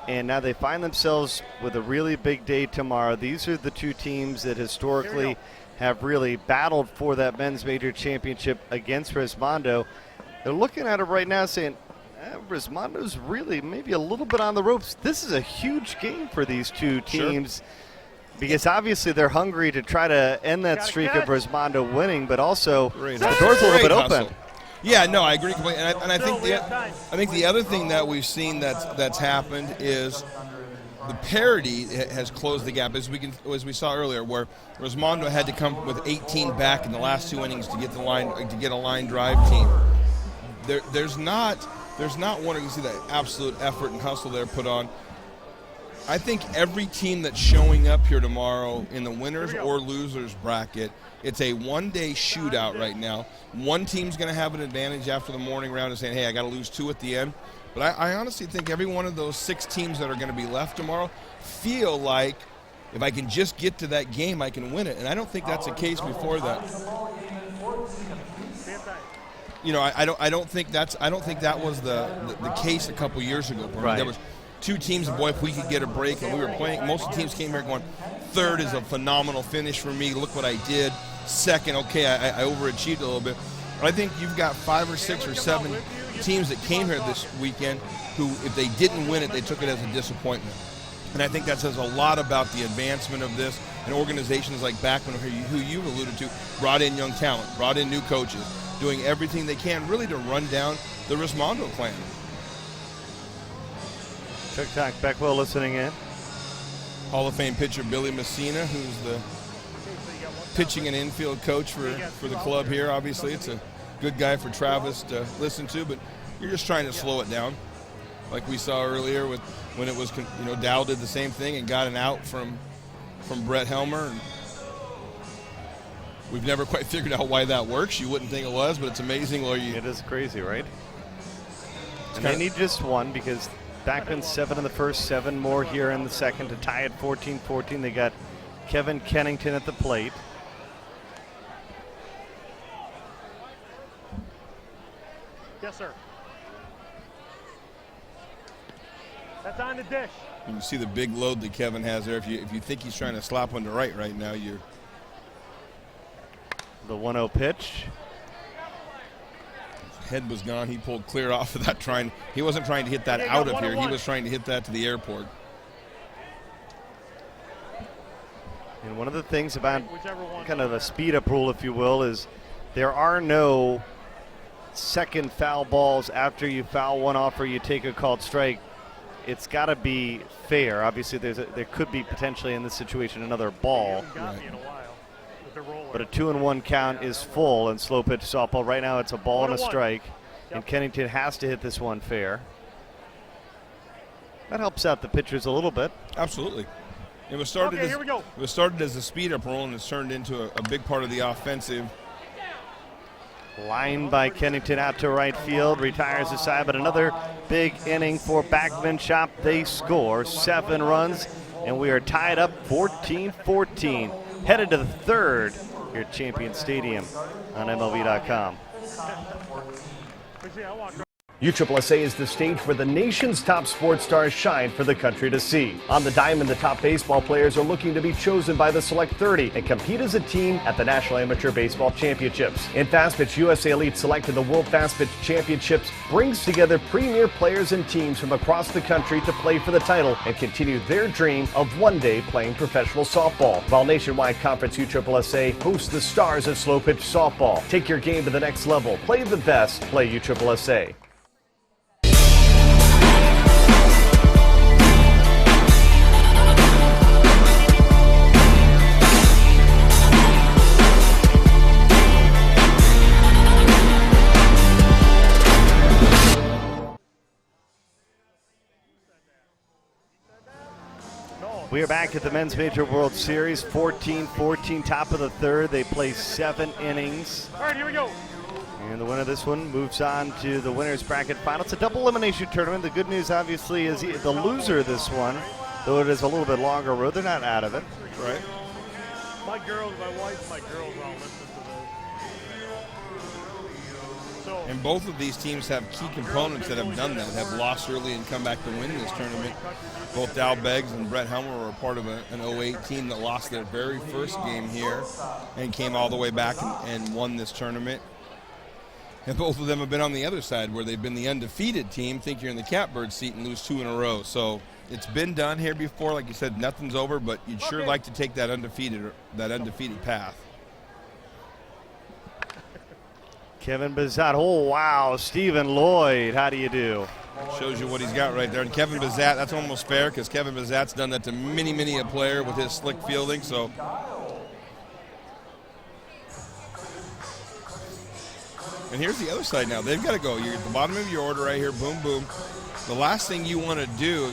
and now they find themselves with a really big day tomorrow. These are the 2 teams that historically have really battled for that men's major championship against Resmondo. They're looking at it right now saying, Resmondo's really maybe a little bit on the ropes. This is a huge game for these 2 teams, because obviously they're hungry to try to end that streak of Resmondo winning, but also the door's a little bit open. Yeah, no, I agree completely. And I think the other thing that we've seen that's happened is the parity has closed the gap, as we saw earlier, where Resmondo had to come with 18 back in the last 2 innings to get the line, to get a line drive team. There's not one where you see that absolute effort and hustle they're put on. I think every team that's showing up here tomorrow in the winners or losers bracket, it's a one-day shootout right now. One team's going to have an advantage after the morning round and saying, hey, I got to lose 2 at the end. But I honestly think every one of those 6 teams that are going to be left tomorrow feel like if I can just get to that game, I can win it. And I don't think that's the case before that. You know, I don't think that was the case a couple years ago. Right. There was 2 teams, and boy, if we could get a break, and we were playing. Most of the teams came here going, 3rd is a phenomenal finish for me. Look what I did. 2nd, okay, I overachieved a little bit. But I think you've got 5 or 6 or 7 teams that came here this weekend who, if they didn't win it, they took it as a disappointment. And I think that says a lot about the advancement of this. And organizations like Backman, who you alluded to, brought in young talent, brought in new coaches, doing everything they can really to run down the Resmondo clan. Chuck Talk, Beckwell listening in. Hall of Fame pitcher Billy Messina, who's the pitching and infield coach for the club here. Obviously, it's a good guy for Travis to listen to, but you're just trying to slow it down. Like we saw earlier with when it was, you know, Dow did the same thing and got an out from Brett Helmer. And we've never quite figured out why that works. You wouldn't think it was, but it's amazing. It is crazy, right? And they need just 1 because Backman 7 in the first, 7 more here in the second to tie at 14-14. They got Kevin Kennington at the plate. Yes, sir. That's on the dish. You can see the big load that Kevin has there. If you think he's trying to slap one to right now, you're. The 1-0 pitch. His head was gone. He pulled clear off of that he wasn't trying to hit that out of here. He was trying to hit that to the airport. And one of the things about kind of a speed up rule, if you will, is there are no second foul balls after you foul one off or you take a called strike. It's got to be fair. Obviously, there could be potentially in this situation another ball. But a 2-1 count is full in slow pitch softball. Right now it's a ball and a strike. And Kennington has to hit this one fair. That helps out the pitchers a little bit. Absolutely. It was started as a speed up role, and it's turned into a big part of the offensive. Line by Kennington out to right field, retires aside, but another big inning for Backman Shop. They score 7 runs, and we are tied up 14-14. Headed to the third here at Champion Stadium on MLB.com. USSSA is the stage where the nation's top sports stars shine for the country to see. On the diamond, the top baseball players are looking to be chosen by the Select 30 and compete as a team at the National Amateur Baseball Championships. In Fast Pitch, USA Elite Select and the World Fast Pitch Championships brings together premier players and teams from across the country to play for the title and continue their dream of one day playing professional softball. While Nationwide Conference USSSA hosts the stars of slow pitch softball. Take your game to the next level. Play the best. Play USSSA. We are back at the Men's Major World Series, 14-14, top of the third. They play 7 innings. All right, here we go. And the winner of this one moves on to the winner's bracket final. It's a double elimination tournament. The good news, obviously, is the loser of this one, though it is a little bit longer road, they're not out of it. Right. My girls, my wife, my girls all listen to this. So, and both of these teams have key components that have done that, have lost early and come back to win this tournament. Both Dow Beggs and Brett Helmer were a part of an 08 team that lost their very first game here and came all the way back and won this tournament. And both of them have been on the other side where they've been the undefeated team, think you're in the catbird seat and lose 2 in a row. So it's been done here before. Like you said, nothing's over, but you'd sure like to take that undefeated path. Kevin Bazat, oh wow, Stephen Lloyd, how do you do? Shows you what he's got right there. And Kevin Bazat, that's almost fair because Kevin Bazat's done that to many a player with his slick fielding. So and here's the other side now. They've got to go. You're at the bottom of your order right here, boom, boom. The last thing you want to do,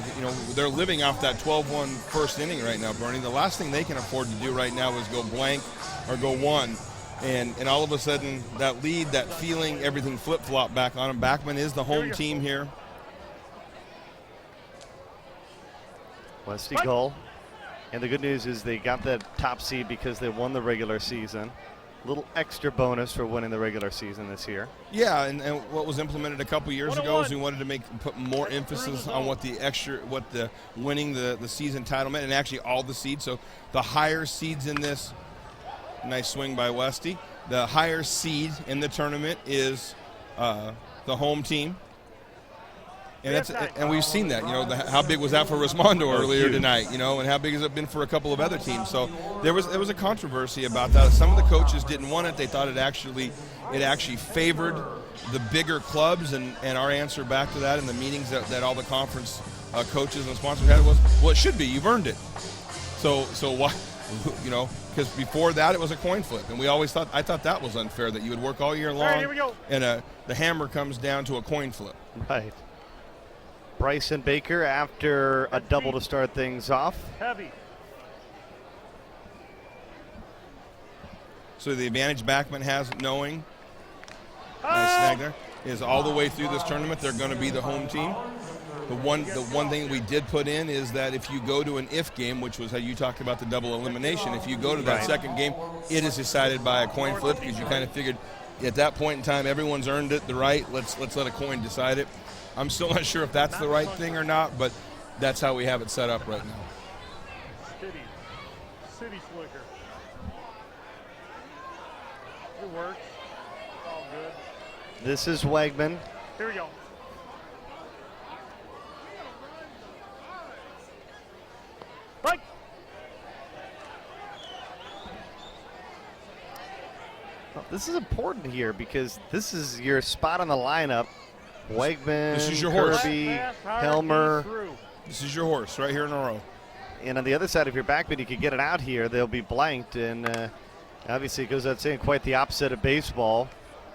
they're living off that 12-1 first inning right now, Bernie. The last thing they can afford to do right now is go blank or go 1. And all of a sudden, that lead, that feeling, everything flip-flop back on them. Backman is the home team here. Westy goal. And the good news is they got that top seed because they won the regular season. A little extra bonus for winning the regular season this year. Yeah, and what was implemented a couple years ago is we wanted to put more emphasis on what the winning the season title meant, and actually all the seeds. So the higher seeds in this, nice swing by Westy. The higher seed in the tournament is the home team. And we've seen that, how big was that for Rismondo earlier tonight, and how big has it been for a couple of other teams. So there was a controversy about that. Some of the coaches didn't want it. They thought it actually favored the bigger clubs, and our answer back to that in the meetings that all the conference coaches and sponsors had was, well, it should be. You've earned it. So why, because before that it was a coin flip, and I thought that was unfair, that you would work all year long, here we go. And the hammer comes down to a coin flip. Right. Bryson Baker after a double to start things off. Heavy. So the advantage Backman has, knowing, nice snag there, is all the way through this tournament they're going to be the home team. The one thing we did put in is that if you go to an if game, which was how you talked about the double elimination, if you go to that second game, it is decided by a coin flip, because you kind of figured at that point in time, everyone's earned it the right. Let's let a coin decide it. I'm still not sure if that's the right thing or not, but that's how we have it set up right now. City slicker. It works. All good. This is Wegman. Here we go. Right. Well, this is important here because this is your spot on the lineup. Wegman, This is your horse. Kirby, Helmer. This is your horse right here in a row. And on the other side, if you're Backman, you can get it out here. They'll be blanked, and obviously it goes without saying quite the opposite of baseball.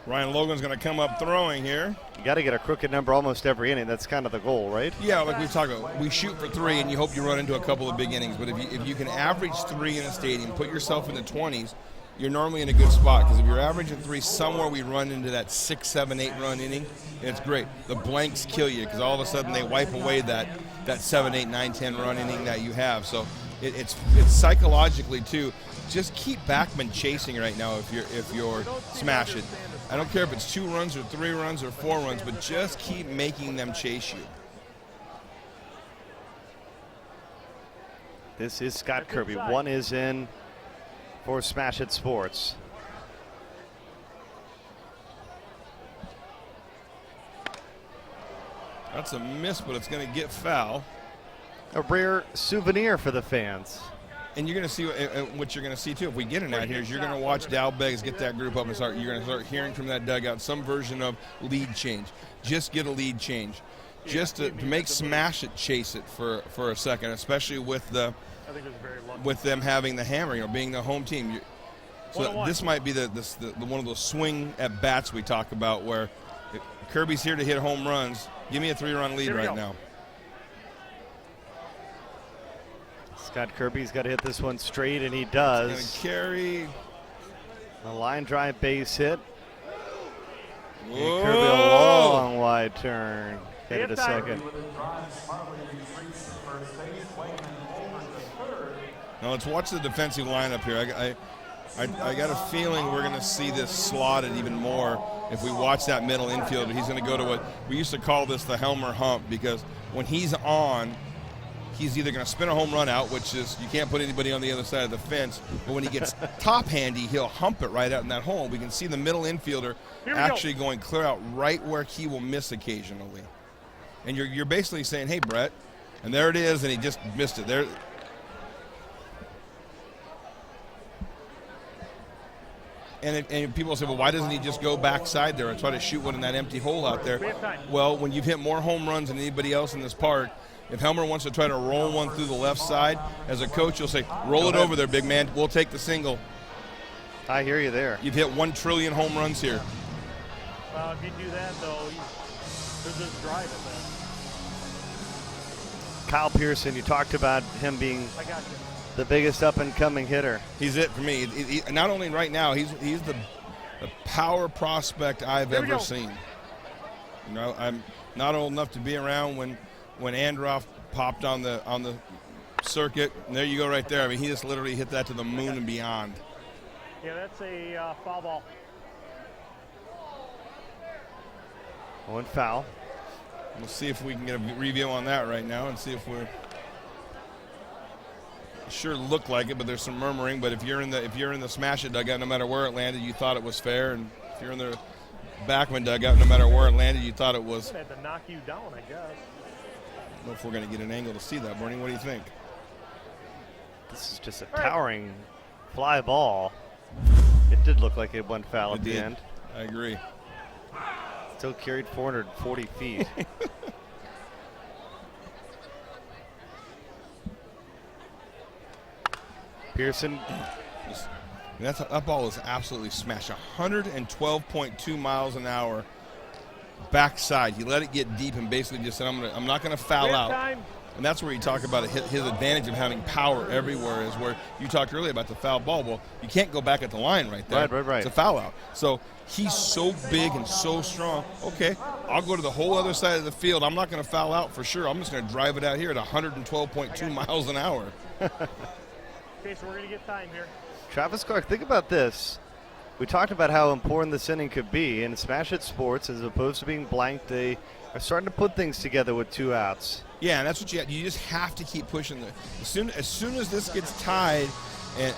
Ryan Logan's going to come up throwing here. You got to get a crooked number almost every inning. That's kind of the goal, right? Yeah, like we talked about, we shoot for 3, and you hope you run into a couple of big innings. But if you can average 3 in a stadium, put yourself in the 20s, you're normally in a good spot. Because if you're averaging 3, somewhere we run into that 6, 7, 8 run inning, and it's great. The blanks kill you because all of a sudden they wipe away that 7, 8, 9, 10 run inning that you have. So it's psychologically too. Just keep Backman chasing right now if you're smash it. I don't care if it's 2 runs or 3 runs or 4 runs, but just keep making them chase you. This is Scott Kirby. 1 is in for Smash It Sports. That's a miss, but it's going to get foul. A rare souvenir for the fans. And you're going to see what you're going to see too. If we get it out here, is you're going to watch Dow Beggs get that group up and you're going to start hearing from that dugout some version of lead change. Just get a lead change, just to make Smash It chase it for a second, especially with them having the hammer, being the home team. So this might be the one of those swing at bats we talk about where Kirby's here to hit home runs. Give me a 3-run lead right now. Scott Kirby's got to hit this one straight, and he does. He's going to carry. A line drive base hit. And Kirby a long wide turn. Hit it a second. Now let's watch the defensive lineup here. I got a feeling we're going to see this slotted even more if we watch that middle infielder. He's going to go to what we used to call this the Helmer hump, because when he's on, he's either going to spin a home run out, which is you can't put anybody on the other side of the fence, but when he gets top handy, he'll hump it right out in that hole. We can see the middle infielder actually going clear out right where he will miss occasionally. And you're basically saying, hey, Brett, and there it is, and he just missed it. There. And people say, well, why doesn't he just go backside there and try to shoot one in that empty hole out there? Well, when you've hit more home runs than anybody else in this park, if Helmer wants to try to roll one through the left side, as a coach, you'll say, roll it over there, big man. We'll take the single. I hear you there. You've hit 1 trillion home runs here. Well, if you do that, though, there's this drive in there. Kyle Pearson, you talked about him being the biggest up-and-coming hitter. He's it for me. Not only right now, he's the power prospect I've ever seen. I'm not old enough to be around when Androff popped on the circuit. And there you go right there. I mean, he just literally hit that to the moon and beyond. Yeah, that's a foul ball. 1 foul. We'll see if we can get a review on that right now and see if we're sure look like it, but there's some murmuring. But if you're in the Smash It dugout, no matter where it landed, you thought it was fair, and if you're in the Backman dugout, no matter where it landed, you thought it was. It had to knock you down, I guess. I don't know if we're going to get an angle to see that, Bernie. What do you think? This is just a towering fly ball. It did look like it went foul at the end. I agree. Still carried 440 feet. Pearson. That ball is absolutely smashed. 112.2 miles an hour backside. He let it get deep and basically just said, I'm not going to foul out. And that's where you talk about his advantage of having power everywhere, is where you talked earlier about the foul ball. Well, you can't go back at the line right there. Right. It's a foul out. So he's so big and so strong. Okay, I'll go to the whole other side of the field. I'm not going to foul out for sure. I'm just going to drive it out here at 112.2 miles an hour. Okay, so we're going to get time here. Travis Clark, think about this. We talked about how important this inning could be, and Smash It Sports, as opposed to being blanked, they are starting to put things together with 2 outs. Yeah, and that's what you just have to keep pushing. As soon as this gets tied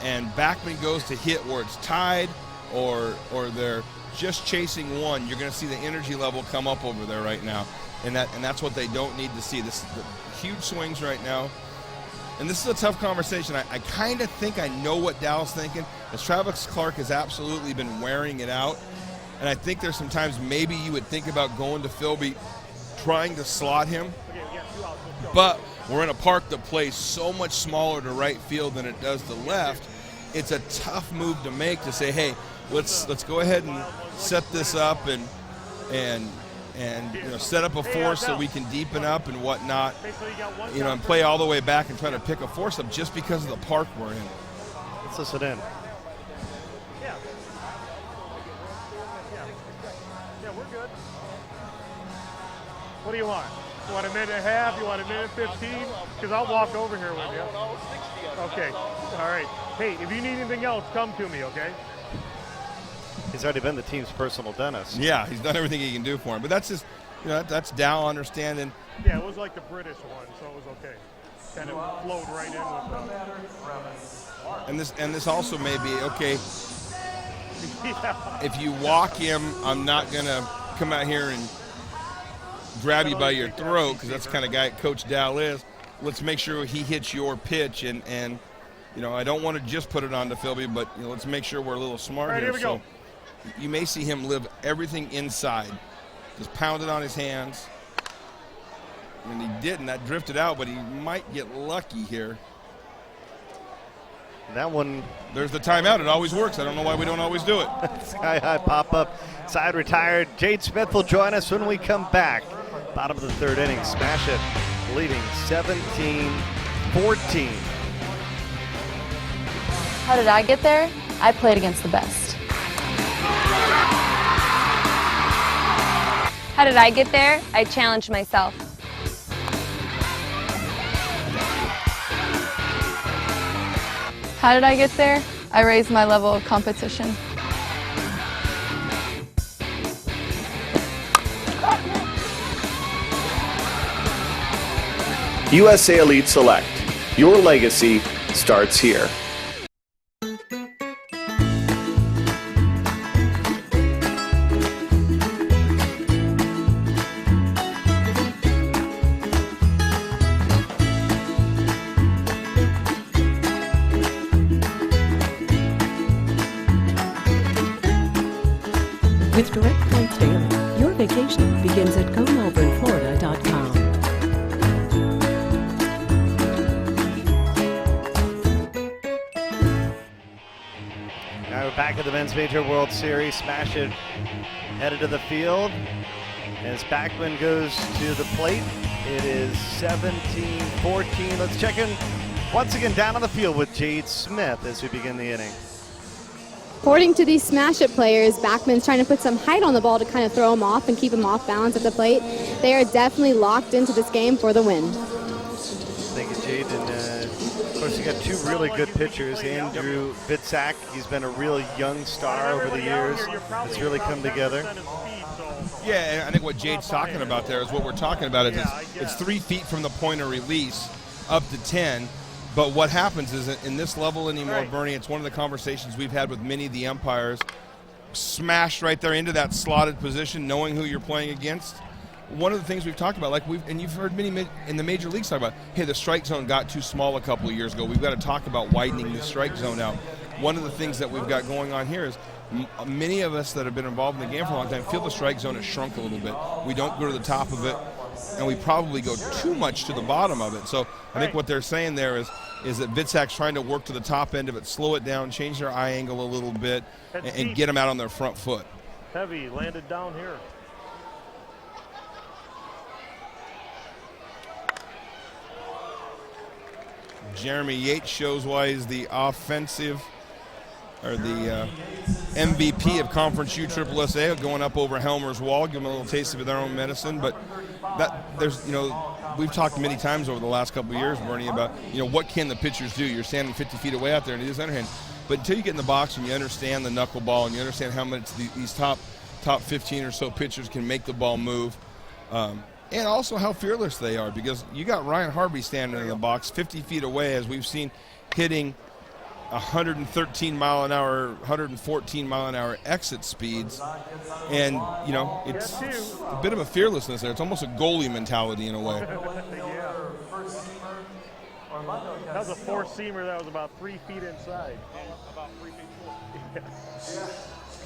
and Backman goes to hit where it's tied or they're just chasing one, you're going to see the energy level come up over there right now. And that's what they don't need to see. The huge swings right now. And this is a tough conversation. I kind of think I know what Dow's thinking, as Travis Clark has absolutely been wearing it out. And I think there's some times maybe you would think about going to Philby, trying to slot him. But we're in a park that plays so much smaller to right field than it does to left. It's a tough move to make to say, hey, let's go ahead and set this up and set up a force so we can deepen up and whatnot, and play all the way back and try to pick a force up just because of the park we're in. Let's listen in. Yeah, we're good. What do you want? You want a minute and a half? You want a minute 15? Because I'll walk over here with you. Okay. All right. Hey, if you need anything else, come to me, okay? He's already been the team's personal dentist. Yeah, he's done everything he can do for him. But that's just, that's Dow understanding. Yeah, it was like the British one, so it was okay. Kind of flowed right in with them. And this also may be, okay, if you walk him, I'm not going to come out here and grab you by your throat, because that's the kind of guy Coach Dow is. Let's make sure he hits your pitch, and I don't want to just put it on to Philby, but let's make sure we're a little smart here. Here we go. You may see him live everything inside. Just pound it on his hands. And he didn't. That drifted out, but he might get lucky here. That one. There's the timeout. It always works. I don't know why we don't always do it. Sky high pop up. Side retired. Jade Smith will join us when we come back. Bottom of the 3rd inning. Smash It leading 17-14. How did I get there? I played against the best. How did I get there? I challenged myself. How did I get there? I raised my level of competition. USA Elite Select. Your legacy starts here. With Direct Flights Daily, your vacation begins at GoMelbourneFlorida.com. Now we're back at the Men's Major World Series. Smash It headed to the field as Backman goes to the plate. It is 17-14. Let's check in once again down on the field with Jade Smith as we begin the inning. According to these Smash It players, Backman's trying to put some height on the ball to kind of throw him off and keep him off balance at the plate. They are definitely locked into this game for the win. Thank you, Jade. And of course, you got 2 really good pitchers. Andrew Vitzak, he's been a real young star over the years. It's really come together. Yeah, and I think what Jade's talking about there is what we're talking about. It's 3 feet from the point of release up to 10. But what happens is in this level anymore, Bernie, it's one of the conversations we've had with many of the umpires. Smashed right there into that slotted position, knowing who you're playing against. One of the things we've talked about, and you've heard many in the major leagues talk about, hey, the strike zone got too small a couple of years ago. We've got to talk about widening the strike zone out. One of the things that we've got going on here is many of us that have been involved in the game for a long time feel the strike zone has shrunk a little bit. We don't go to the top of it, and we probably go too much to the bottom of it. So I think what they're saying there is that Vitzak's trying to work to the top end of it, slow it down, change their eye angle a little bit, and get them out on their front foot. Heavy, landed down here. Jeremy Yates shows why he's the offensive, or the MVP of Conference USSSA, going up over Helmer's wall, give them a little taste of their own medicine. But we've talked many times over the last couple of years, Bernie, about what can the pitchers do. You're standing 50 feet away out there, and on the other hand, But until you get in the box and you understand the knuckleball and you understand how much these top 15 or so pitchers can make the ball move, and also how fearless they are, because you got Ryan Harvey standing in the box 50 feet away, as we've seen, hitting 113 mile an hour, 114 mile an hour exit speeds, and you know, it's a bit of a fearlessness there. It's almost a goalie mentality in a way. That was a four-seamer that was about 3 feet inside. About 3 feet.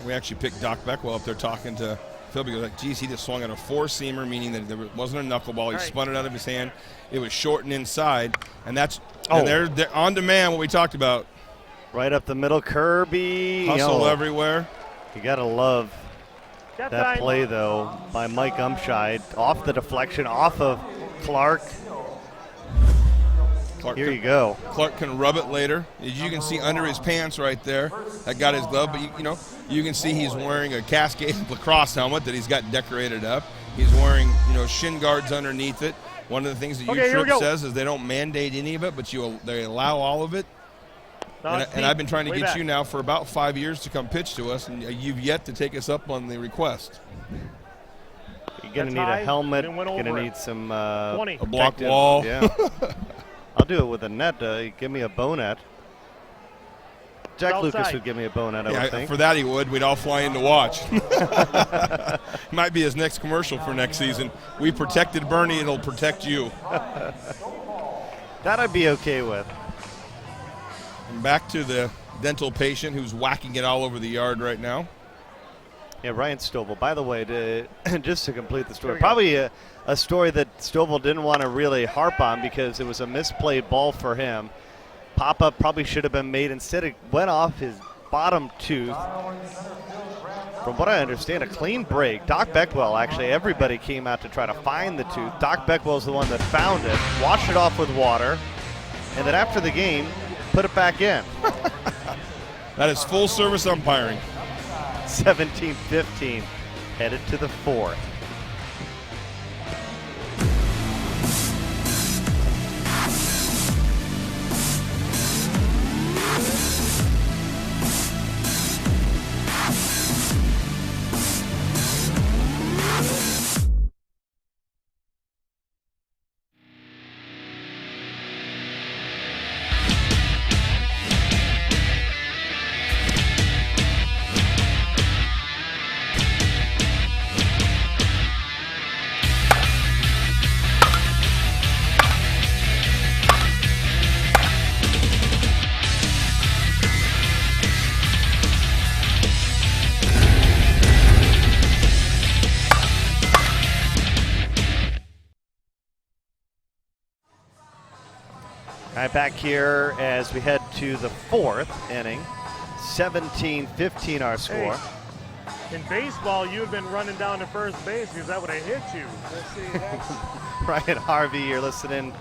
We actually picked Doc Beckwell up there talking to Phil, because like, geez, he just swung at a four-seamer, meaning that there wasn't a knuckleball. He spun it out of his hand. It was short and inside, and that's and they're on demand. What we talked about, right up the middle, Kirby. Hustle everywhere. You gotta love that play though by Mike Umpire, off the deflection, off of Clark. Here you go. Clark can rub it later. As you can see under his pants right there, that got his glove. But you can see he's wearing a Cascade lacrosse helmet that he's got decorated up. He's wearing shin guards underneath it. One of the things that UTRIP says is they don't mandate any of it, but they allow all of it. And I've been trying to get you now for about 5 years to come pitch to us, and you've yet to take us up on the request. You're going to need a helmet. You're going to need some a block wall. Yeah. I'll do it with a net. Give me a bow net. Jack Lucas would give me a bow net, I would think. For that he would. We'd all fly in to watch. Might be his next commercial for next season. We protected Bernie, it'll protect you. That I'd be okay with. And back to the dental patient who's whacking it all over the yard right now. Yeah, Ryan Stovall. By the way, just to complete the story, probably a story that Stovall didn't want to really harp on because it was a misplayed ball for him. Pop-up probably should have been made. Instead, it went off his bottom tooth. From what I understand, a clean break. Doc Beckwell, actually, everybody came out to try to find the tooth. Doc Beckwell's the one that found it, washed it off with water, and then after the game, put it back in. That is full-service umpiring. 17-15, headed to the fourth. Back here as we head to the fourth inning. 17-15 our score. Hey, in baseball, you have been running down to first base because that would have hit you. Ryan Harvey, you're listening,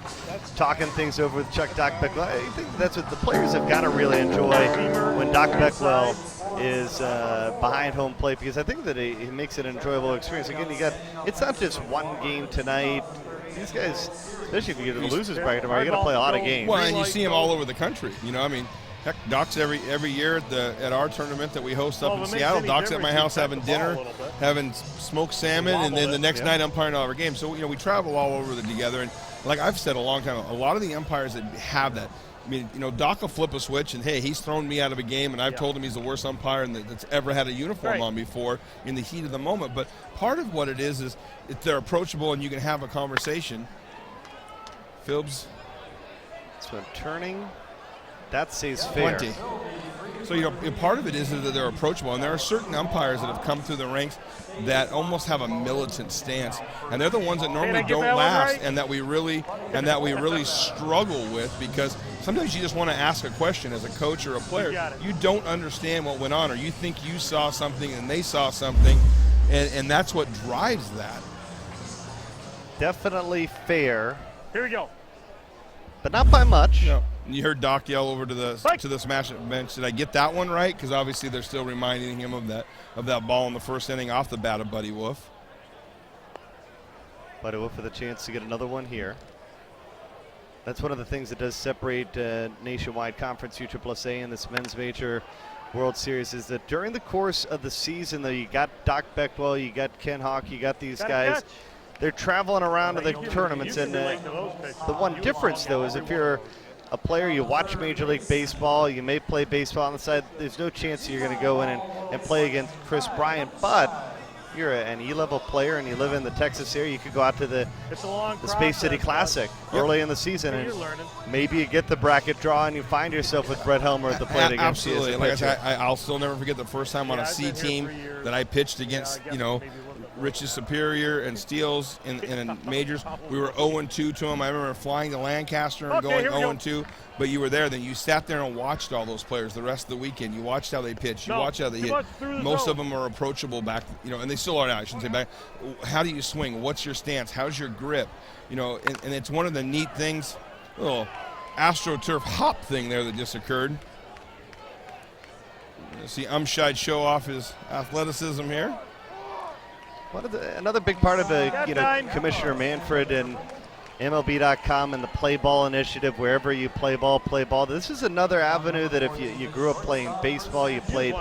talking things over with Chuck Doc Beckwell. I think that's what the players have got to really enjoy when Doc Beckwell is behind home plate, because I think that he makes it an enjoyable experience. Again, it's not just one game tonight. These guys, especially if you get to the losers bracket tomorrow, you're going to play a lot of games. Well, and you see them all over the country. Heck, Doc's every year at our tournament that we host up in Seattle. Doc's at my house having dinner, having smoked salmon, and then the next night umpiring all of our games. So we travel all over together. And like I've said a long time, a lot of the umpires that have that. Doc will flip a switch, and hey, he's thrown me out of a game, and I've told him he's the worst umpire that's ever had a uniform on before in the heat of the moment. But part of what it is if they're approachable and you can have a conversation. Philbs. So turning, that says fair. 20. So, part of it is that they're approachable, and there are certain umpires that have come through the ranks that almost have a militant stance, and they're the ones that normally don't last, and that we really struggle with, because sometimes you just want to ask a question as a coach or a player. You don't understand what went on, or you think you saw something and they saw something, and that's what drives that. Definitely fair. Here we go. But not by much. No. You heard Doc yell over to the smash bench. Did I get that one right? Because obviously they're still reminding him of that ball in the first inning off the bat of Buddy Wolf. Buddy Wolf with a chance to get another one here. That's one of the things that does separate Nationwide Conference USSSA and this men's major World Series is that during the course of the season, though, you got Doc Beckwell, you got Ken Hawk, you got these guys. They're traveling around to the tournaments, and the one difference, though, is if you're a player, you watch Major League Baseball, you may play baseball on the side, there's no chance you're going to go in and play against Chris Bryant, but you're an E-level player and you live in the Texas area, you could go out to the Space City Classic early in the season, and maybe you get the bracket draw and you find yourself with Brett Helmer at the plate against you. Absolutely. Like I said, I'll still never forget the first time on a C team that I pitched against, Rich's Superior and Steels in majors. We were 0-2 to them. I remember flying to Lancaster and going 0-2. But you were there. Then you sat there and watched all those players the rest of the weekend. You watched how they pitch. You watched how they hit. Most of them are approachable back, and they still are now. I shouldn't say back. How do you swing? What's your stance? How's your grip? And it's one of the neat things, little AstroTurf hop thing there that just occurred. You see Umshide show off his athleticism here. Another big part of Commissioner Manfred and MLB.com and the Play Ball initiative, wherever you play ball. This is another avenue that if you grew up playing baseball, you played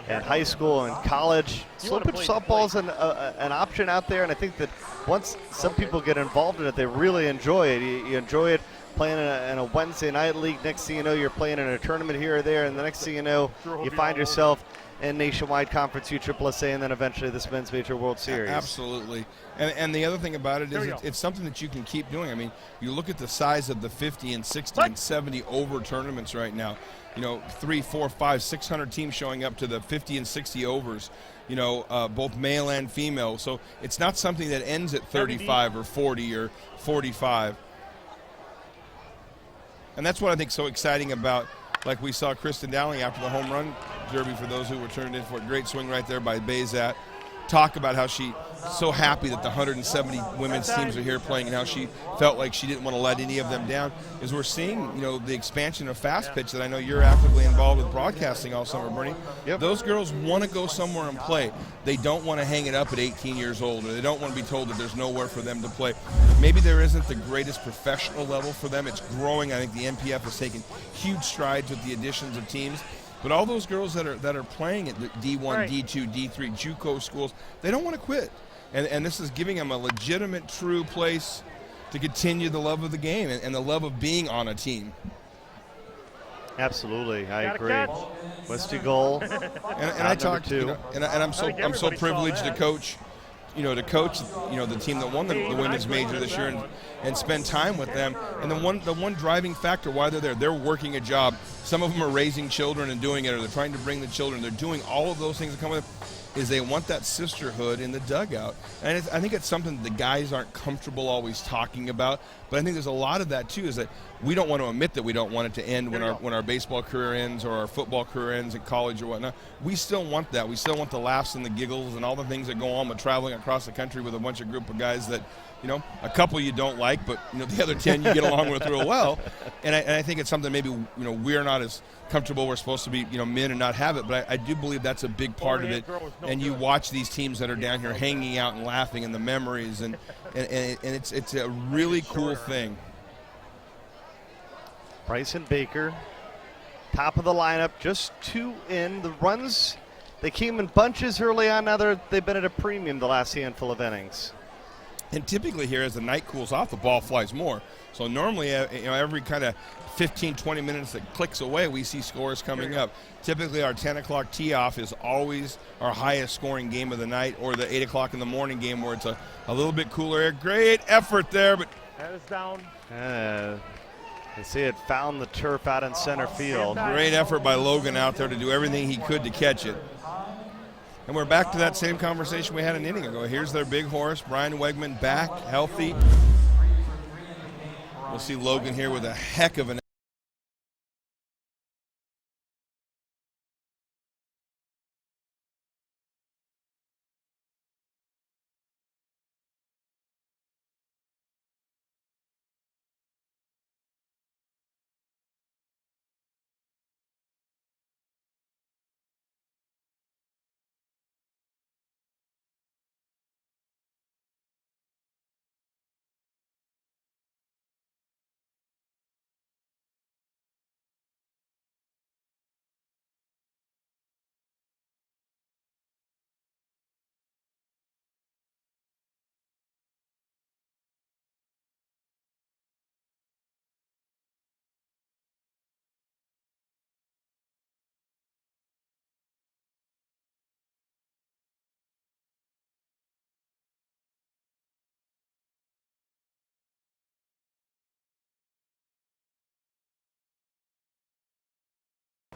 at high school and college, slow pitch softball is an option out there, and I think that once some people get involved in it, they really enjoy it. You enjoy it playing in a Wednesday night league. Next thing you know, you're playing in a tournament here or there, and the next thing you know, you find yourself in Nationwide Conference USSSA, and then eventually this Men's Major World Series. Absolutely. And the other thing about it is it's something that you can keep doing. I mean, you look at the size of the 50 and 60 and 70 over tournaments right now. 300, 400, 500, 600 teams showing up to the 50 and 60 overs, both male and female. So it's not something that ends at 35 or 40 or 45. And that's what I think is so exciting about, like we saw Kristen Dowling after the home run derby, for those who were turned in for a great swing right there by Bazat. Talk about how she's so happy that the 170 women's teams are here playing, and how she felt like she didn't want to let any of them down. As we're seeing, the expansion of fast pitch that I know you're actively involved with broadcasting all summer, Bernie. Yep. Those girls want to go somewhere and play. They don't want to hang it up at 18 years old, or they don't want to be told that there's nowhere for them to play. Maybe there isn't the greatest professional level for them. It's growing. I think the NPF has taken huge strides with the additions of teams. But all those girls that are playing at the D1, D2, D3, JUCO schools, they don't want to quit. And this is giving them a legitimate, true place to continue the love of the game and the love of being on a team. Absolutely, I agree. Westy goal. and I talked to, and I'm so privileged to coach. The team that won the women's major this year and spend time with them. And the one driving factor why they're working a job. Some of them are raising children and doing it, or they're trying to bring the children. They're doing all of those things that come with it, is they want that sisterhood in the dugout. And I think it's something the guys aren't comfortable always talking about. But I think there's a lot of that, too, is that we don't want to admit that we don't want it to end when our baseball career ends or our football career ends at college or whatnot. We still want that. We still want the laughs and the giggles and all the things that go on with traveling across the country with a bunch of group of guys that, a couple you don't like, but, the other 10 you get along with real well. And I think it's something maybe, we're not as comfortable. We're supposed to be, men and not have it. But I do believe that's a big part of it. And you watch these teams that are down here hanging out and laughing and the memories. And it's a really cool thing. Bryson Baker, top of the lineup, just 2 in. The runs, they came in bunches early on. Now they've been at a premium the last handful of innings. And typically here, as the night cools off, the ball flies more. So normally, every kind of 15, 20 minutes that clicks away, we see scores coming up. Typically, our 10 o'clock tee-off is always our highest scoring game of the night, or the 8 o'clock in the morning game where it's a little bit cooler air. Great effort there, but that is down. They say it found the turf out in center field. Great effort by Logan out there to do everything he could to catch it. And we're back to that same conversation we had an inning ago. Here's their big horse, Brian Wegman, back, healthy. We'll see Logan here with a heck of an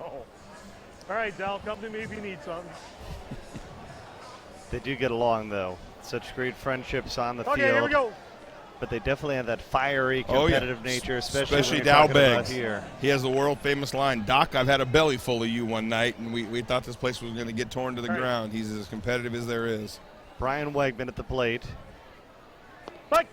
All right, Dal, come to me if you need something. They do get along, though. Such great friendships on the field. Okay, here we go. But they definitely have that fiery, competitive nature, especially when Dow you're talking about Beggs. here. He has the world-famous line, "Doc, I've had a belly full of you one night," and we thought this place was going to get torn to the ground. He's as competitive as there is. Brian Wegman at the plate. Mike.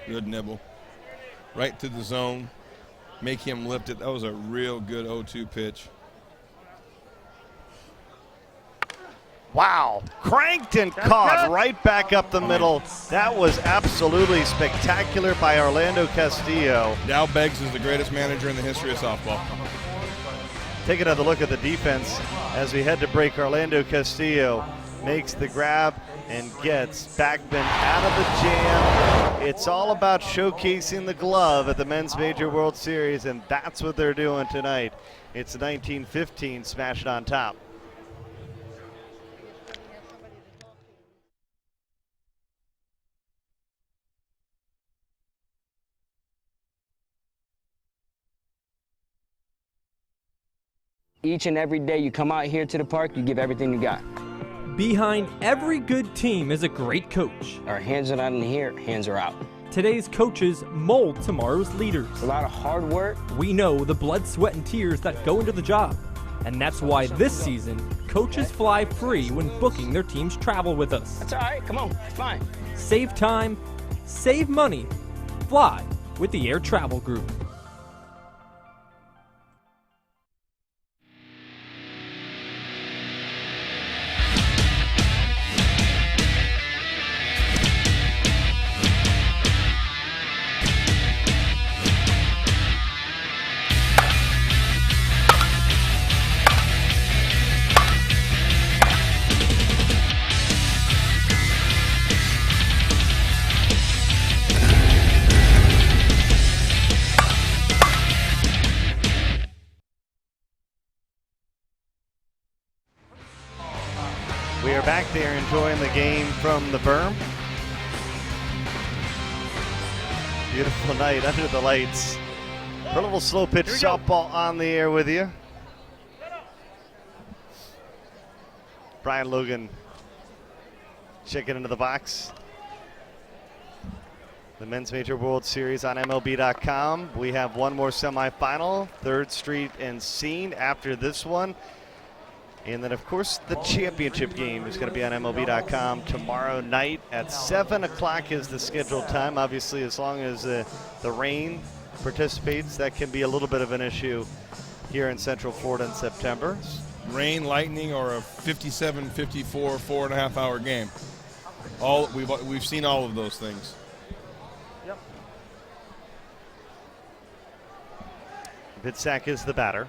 Good nibble. Right to the zone. Make him lift it. That was a real good 0-2 pitch. Wow. Cranked and caught right back up the middle. That was absolutely spectacular by Orlando Castillo. Dow Beggs is the greatest manager in the history of softball. Take another look at the defense as we head to break. Orlando Castillo makes the grab and gets Backman out of the jam. It's all about showcasing the glove at the Men's Major World Series, and that's what they're doing tonight. It's 19-15, smash it on top. Each and every day you come out here to the park, you give everything you got. Behind every good team is a great coach. Our hands are not in here, hands are out. Today's coaches mold tomorrow's leaders. It's a lot of hard work. We know the blood, sweat, and tears that go into the job. And that's why this season, coaches fly free when booking their team's travel with us. That's all right, come on, it's fine. Save time, save money, fly with the Air Travel Group. We are back there enjoying the game from the berm. Beautiful night under the lights. For a little slow pitch softball on the air with you. Brian Logan checking into the box. The Men's Major World Series on MLB.com. We have one more semifinal, 3rd Street and Scene after this one. And then, of course, the championship game is going to be on MLB.com tomorrow night at 7 o'clock is the scheduled time. Obviously, as long as the rain participates, that can be a little bit of an issue here in Central Florida in September. Rain, lightning, or a 57-54 4.5-hour game. We've seen all of those things. Yep. Vidsak is the batter.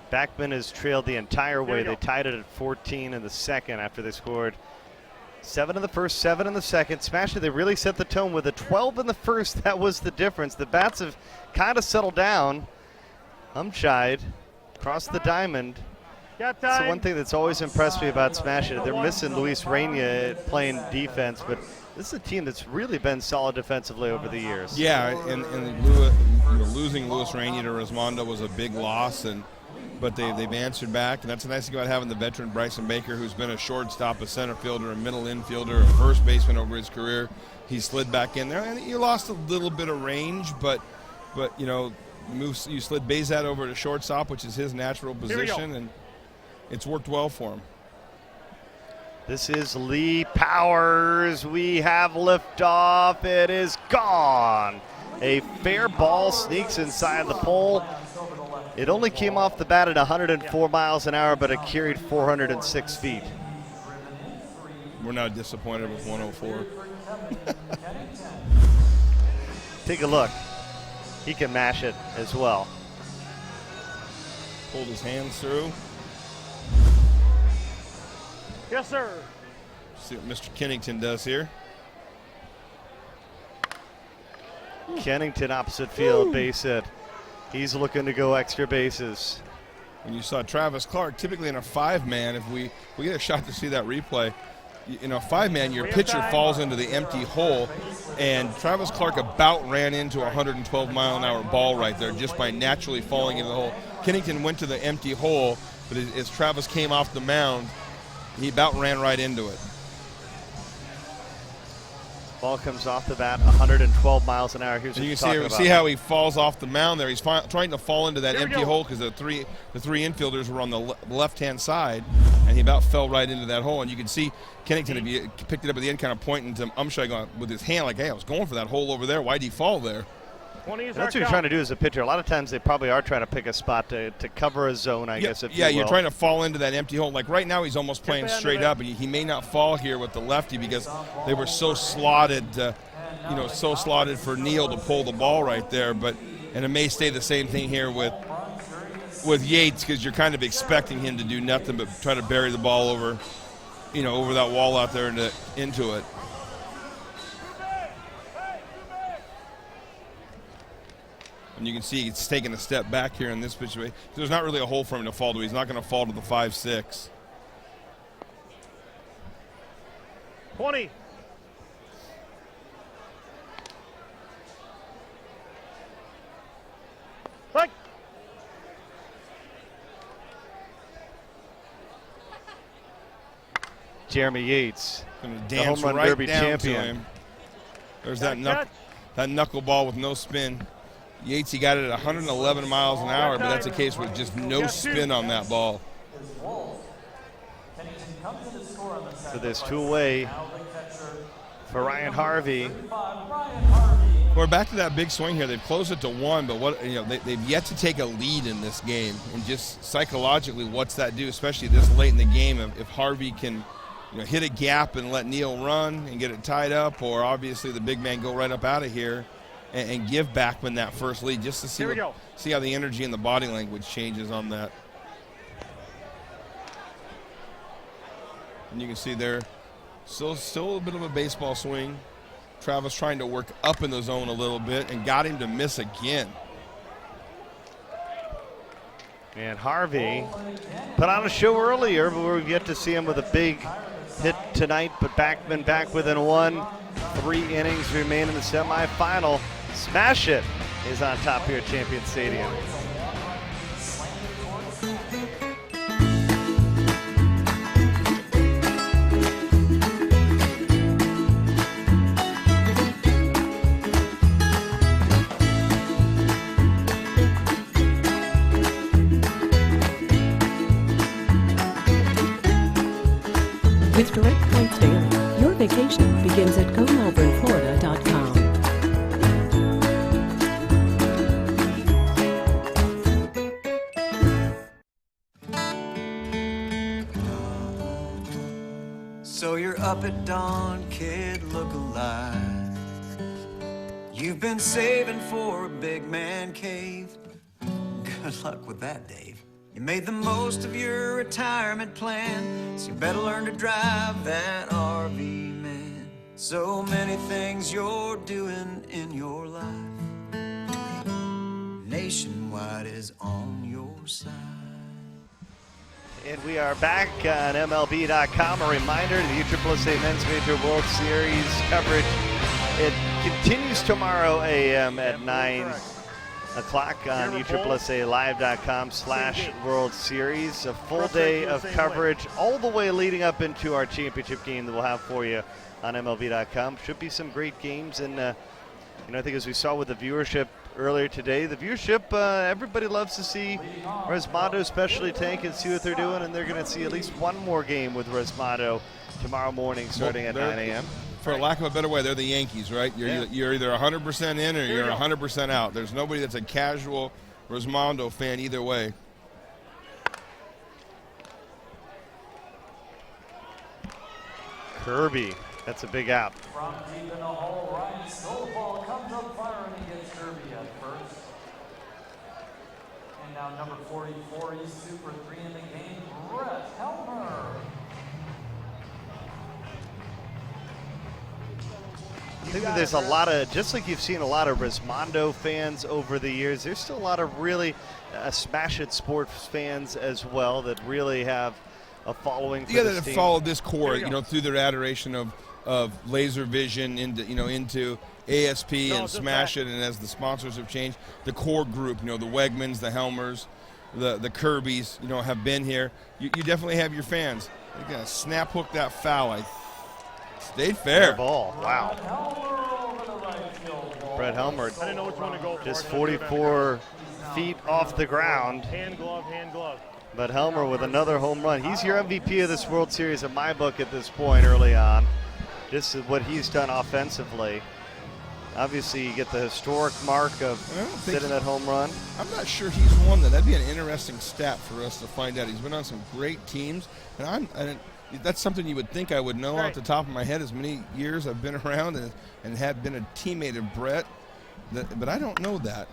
Backman has trailed the entire way. They tied it at 14 in the second after they scored 7 in the first, 7 in the second. Smash it, they really set the tone with a 12 in the first. That was the difference. The bats have kind of settled down. Umchide across the diamond. That's the one thing that's always impressed me about Smash It. They're missing Luis Reina playing defense, but this is a team that's really been solid defensively over the years. Yeah, and losing Luis Reina to Rosmondo was a big loss, but they've answered back, and that's the nice thing about having the veteran Bryson Baker, who's been a shortstop, a center fielder, a middle infielder, a first baseman over his career. He slid back in there, and you lost a little bit of range, but you slid Bezat over to shortstop, which is his natural position, and it's worked well for him. This is Lee Powers. We have liftoff. It is gone. A fair ball sneaks inside the pole. It only came off the bat at 104 miles an hour, but it carried 406 feet. We're not disappointed with 104. Take a look. He can mash it as well. Pulled his hands through. Yes, sir. See what Mr. Kennington does here. Kennington opposite field, base hit. He's looking to go extra bases. And you saw Travis Clark, typically in a 5-man. If we get a shot to see that replay, in a 5-man, your pitcher falls into the empty hole, and Travis Clark about ran into a 112-mile-an-hour ball right there just by naturally falling into the hole. Kennington went to the empty hole, but as Travis came off the mound, he about ran right into it. Ball comes off the bat, 112 miles an hour. Here's what you you're can talking about. see how he falls off the mound there. He's trying to fall into that empty hole because the three infielders were on the left-hand side, and he about fell right into that hole. And you can see Kennington, if you picked it up at the end, kind of pointing to Umpire going with his hand like, hey, I was going for that hole over there. Why'd he fall there? That's what you're trying to do as a pitcher. A lot of times they probably are trying to pick a spot to cover a zone, I guess. Yeah, you're trying to fall into that empty hole. Like right now he's almost playing straight up. He may not fall here with the lefty because they were so slotted, so slotted for Neal to pull the ball right there. And it may stay the same thing here with Yates because you're kind of expecting him to do nothing but try to bury the ball over that wall out there and into it. And you can see he's taking a step back here in this situation. There's not really a hole for him to fall to. He's not going to fall to the 5-6. 20. Like. Jeremy Yates, the home run derby champion. There's that knuckleball with no spin. Yates, he got it at 111 miles an hour, but that's a case with just no spin on that ball. So there's two away for Ryan Harvey. We're back to that big swing here. They've closed it to 1, but they've yet to take a lead in this game. And just psychologically, what's that do, especially this late in the game? If Harvey can hit a gap and let Neal run and get it tied up, or obviously the big man go right up out of here and give Backman that first lead just to see how the energy and the body language changes on that. And you can see there still a bit of a baseball swing. Travis trying to work up in the zone a little bit and got him to miss again. And Harvey put on a show earlier, but we've yet to see him with a big hit tonight. But Backman back within 1. 3 innings remain in the semifinal. Smash It is on top here at Champion Stadium. With Direct Points Daily, your vacation begins at GoMelbourneFlorida.com. So you're up at dawn, kid, look alive. You've been saving for a big man cave. Good luck with that, Dave. You made the most of your retirement plan, so you better learn to drive that RV, man. So many things you're doing in your life. Nationwide is on your side. And we are back on MLB.com. A reminder, the USSSA Men's Major World Series coverage. It continues tomorrow a.m. at 9 o'clock on USSSAlive.com/World Series. A full day of coverage all the way leading up into our championship game that we'll have for you on MLB.com. Should be some great games. And, I think as we saw with the viewership earlier today, the viewership, everybody loves to see Resmado especially tank and see what they're doing. And they're going to see at least one more game with Resmado tomorrow morning starting at 9 a.m. For lack of a better way, they're the Yankees, right? You're either 100% in or you're 100% out. There's nobody that's a casual Resmado fan either way. Kirby, that's a big out. From deep in the hole, Ryan Stovall comes up firing and gets Kirby at first. And now number 44, he's Super 3 in the game, Brett Helmer. I think that there's a lot of, just like you've seen a lot of Resmado fans over the years, there's still a lot of really Smash It sports fans as well that really have a following for Yeah, this that team. have followed this core, through their adoration of laser vision into ASP and Smash It, and as the sponsors have changed, the core group, the Wegmans, the Helmers, the Kirbys, have been here. You definitely have your fans. They're gonna snap hook that foul. Stayed fair. Ball. Wow. Brett Helmer, I didn't know which one to go for. just 44 feet off the ground. Hand glove, hand glove. But Helmer with another home run. He's your MVP of this World Series in my book at this point early on. This is what he's done offensively. Obviously, you get the historic mark of hitting that home run. I'm not sure he's won that. That'd be an interesting stat for us to find out. He's been on some great teams, and that's something you would think I would know off the top of my head as many years I've been around and have been a teammate of Brett, but I don't know that.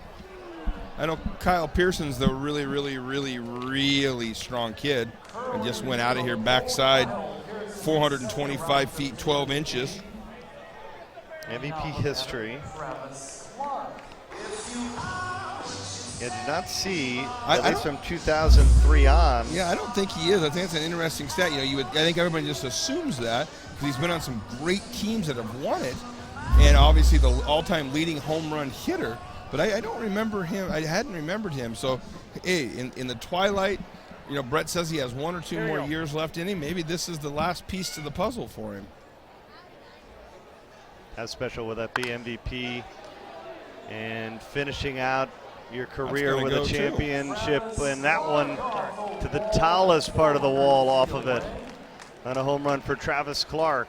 I know Kyle Pearson's the really, really, really, really strong kid and just went out of here backside 425 feet, 12 inches. MVP history. I did not see, at least from 2003 on. Yeah, I don't think he is. I think that's an interesting stat. I think everybody just assumes that because he's been on some great teams that have won it, and obviously the all-time leading home run hitter. But I don't remember him. I hadn't remembered him. So, hey, in the twilight, Brett says he has 1 or 2 more years left in him. Maybe this is the last piece to the puzzle for him. How special would that be, MVP? And finishing out your career with a championship, and that one to the tallest part of the wall off of it on a home run for Travis Clark.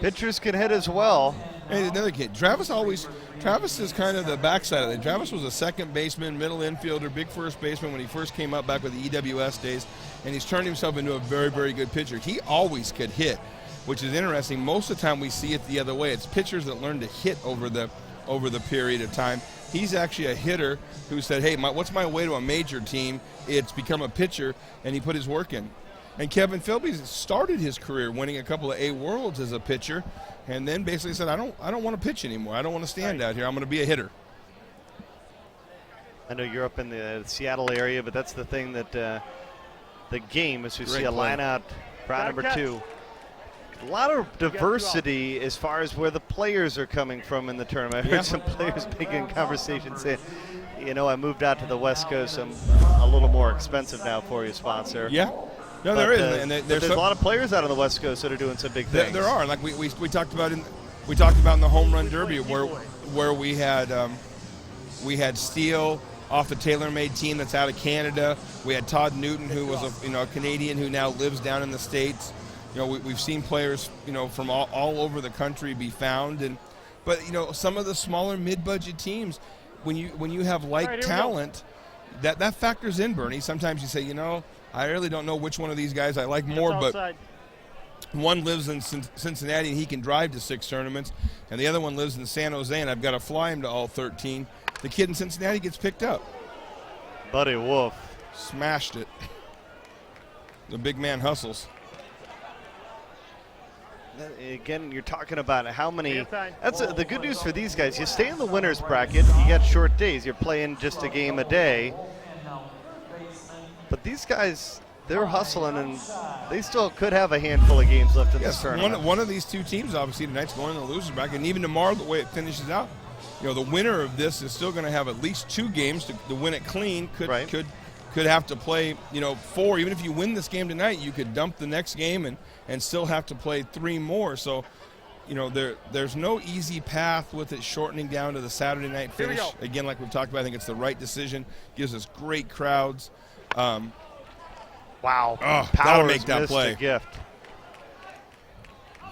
Pitchers can hit as well. Hey, another kid. Travis is kind of the backside of it. Travis was a second baseman, middle infielder, big first baseman when he first came up back with the EWS days, and he's turned himself into a very, very good pitcher. He always could hit, which is interesting. Most of the time we see it the other way. It's pitchers that learn to hit over the period of time. He's actually a hitter who said, hey, what's my way to a major team? It's become a pitcher, and he put his work in. And Kevin Philby started his career winning a couple of Worlds as a pitcher, and then basically said, I don't want to pitch anymore. I don't want to stand out here. I'm going to be a hitter. I know you're up in the Seattle area, but that's the thing that the game, as we see a line out for number 2. A lot of diversity as far as where the players are coming from in the tournament. I heard some players making conversation saying, I moved out to the West Coast. I'm a little more expensive now for you, sponsor. Yeah. No, there is. And there's a lot of players out on the West Coast that are doing some big things. There are. Like we talked about in the home run derby where we had Steele off the TaylorMade team that's out of Canada. We had Todd Newton, who was a Canadian who now lives down in the States. We've seen players, from all over the country be found, but some of the smaller mid-budget teams, when you have talent, that factors in, Bernie. Sometimes you say, I really don't know which one of these guys I like more, but one lives in Cincinnati and he can drive to 6 tournaments, and the other one lives in San Jose and I've got to fly him to all 13. The kid in Cincinnati gets picked up. Buddy Wolf smashed it. The big man hustles. Again, you're talking about how many. That's the good news for these guys. You stay in the winner's bracket, you got short days. You're playing just a game a day. But these guys, they're hustling, and they still could have a handful of games left in this tournament. One of these 2 teams, obviously, tonight's going in the loser's bracket, and even tomorrow, the way it finishes out, the winner of this is still going to have at least 2 games to win it clean. Could have to play, 4. Even if you win this game tonight, you could dump the next game and still have to play 3 more. So, there's no easy path with it shortening down to the Saturday night finish. Again, like we've talked about, I think it's the right decision. Gives us great crowds. Wow. Gotta make that missed play. A gift.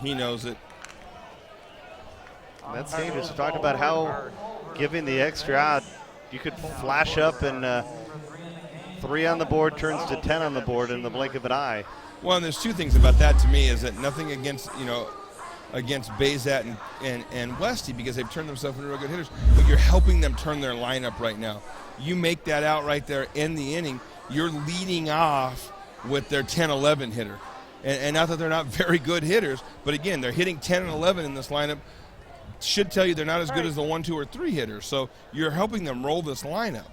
He knows it. And that's dangerous. We talked about how giving the extra out, you could flash up and 3 on the board turns to 10 on the board in the blink of an eye. Well, and there's 2 things about that to me, is that nothing against Bayzat and Westy, because they've turned themselves into real good hitters, but you're helping them turn their lineup right now. You make that out right there in the inning, you're leading off with their 10-11 hitter. And not that they're not very good hitters, but again, they're hitting 10 and 11 in this lineup. Should tell you they're not as good as the 1, 2, or 3 hitters. So you're helping them roll this lineup.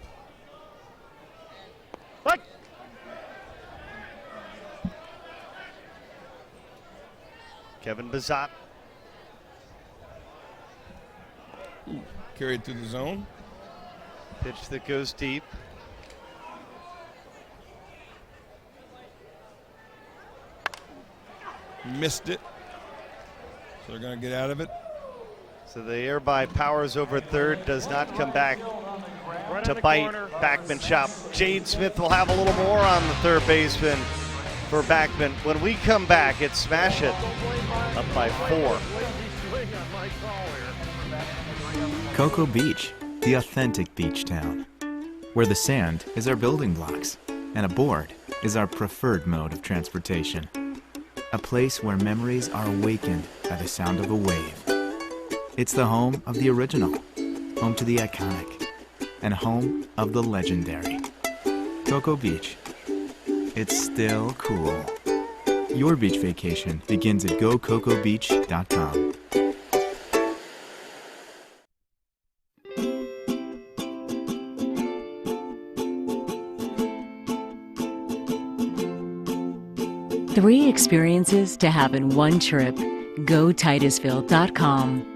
Kevin Bazat. Carried through the zone. Pitch that goes deep. Missed it. So they're going to get out of it. So the air by Powers over third does not come back to bite. Backman chop. Jade Smith will have a little more on the third baseman for Backman. When we come back, it's Smash It up by 4. Cocoa Beach, the authentic beach town, where the sand is our building blocks and a board is our preferred mode of transportation. A place where memories are awakened by the sound of a wave. It's the home of the original, home to the iconic, and home of the legendary. Cocoa Beach. It's still cool. Your beach vacation begins at gococobeach.com. Three experiences to have in one trip. Go Titusville.com.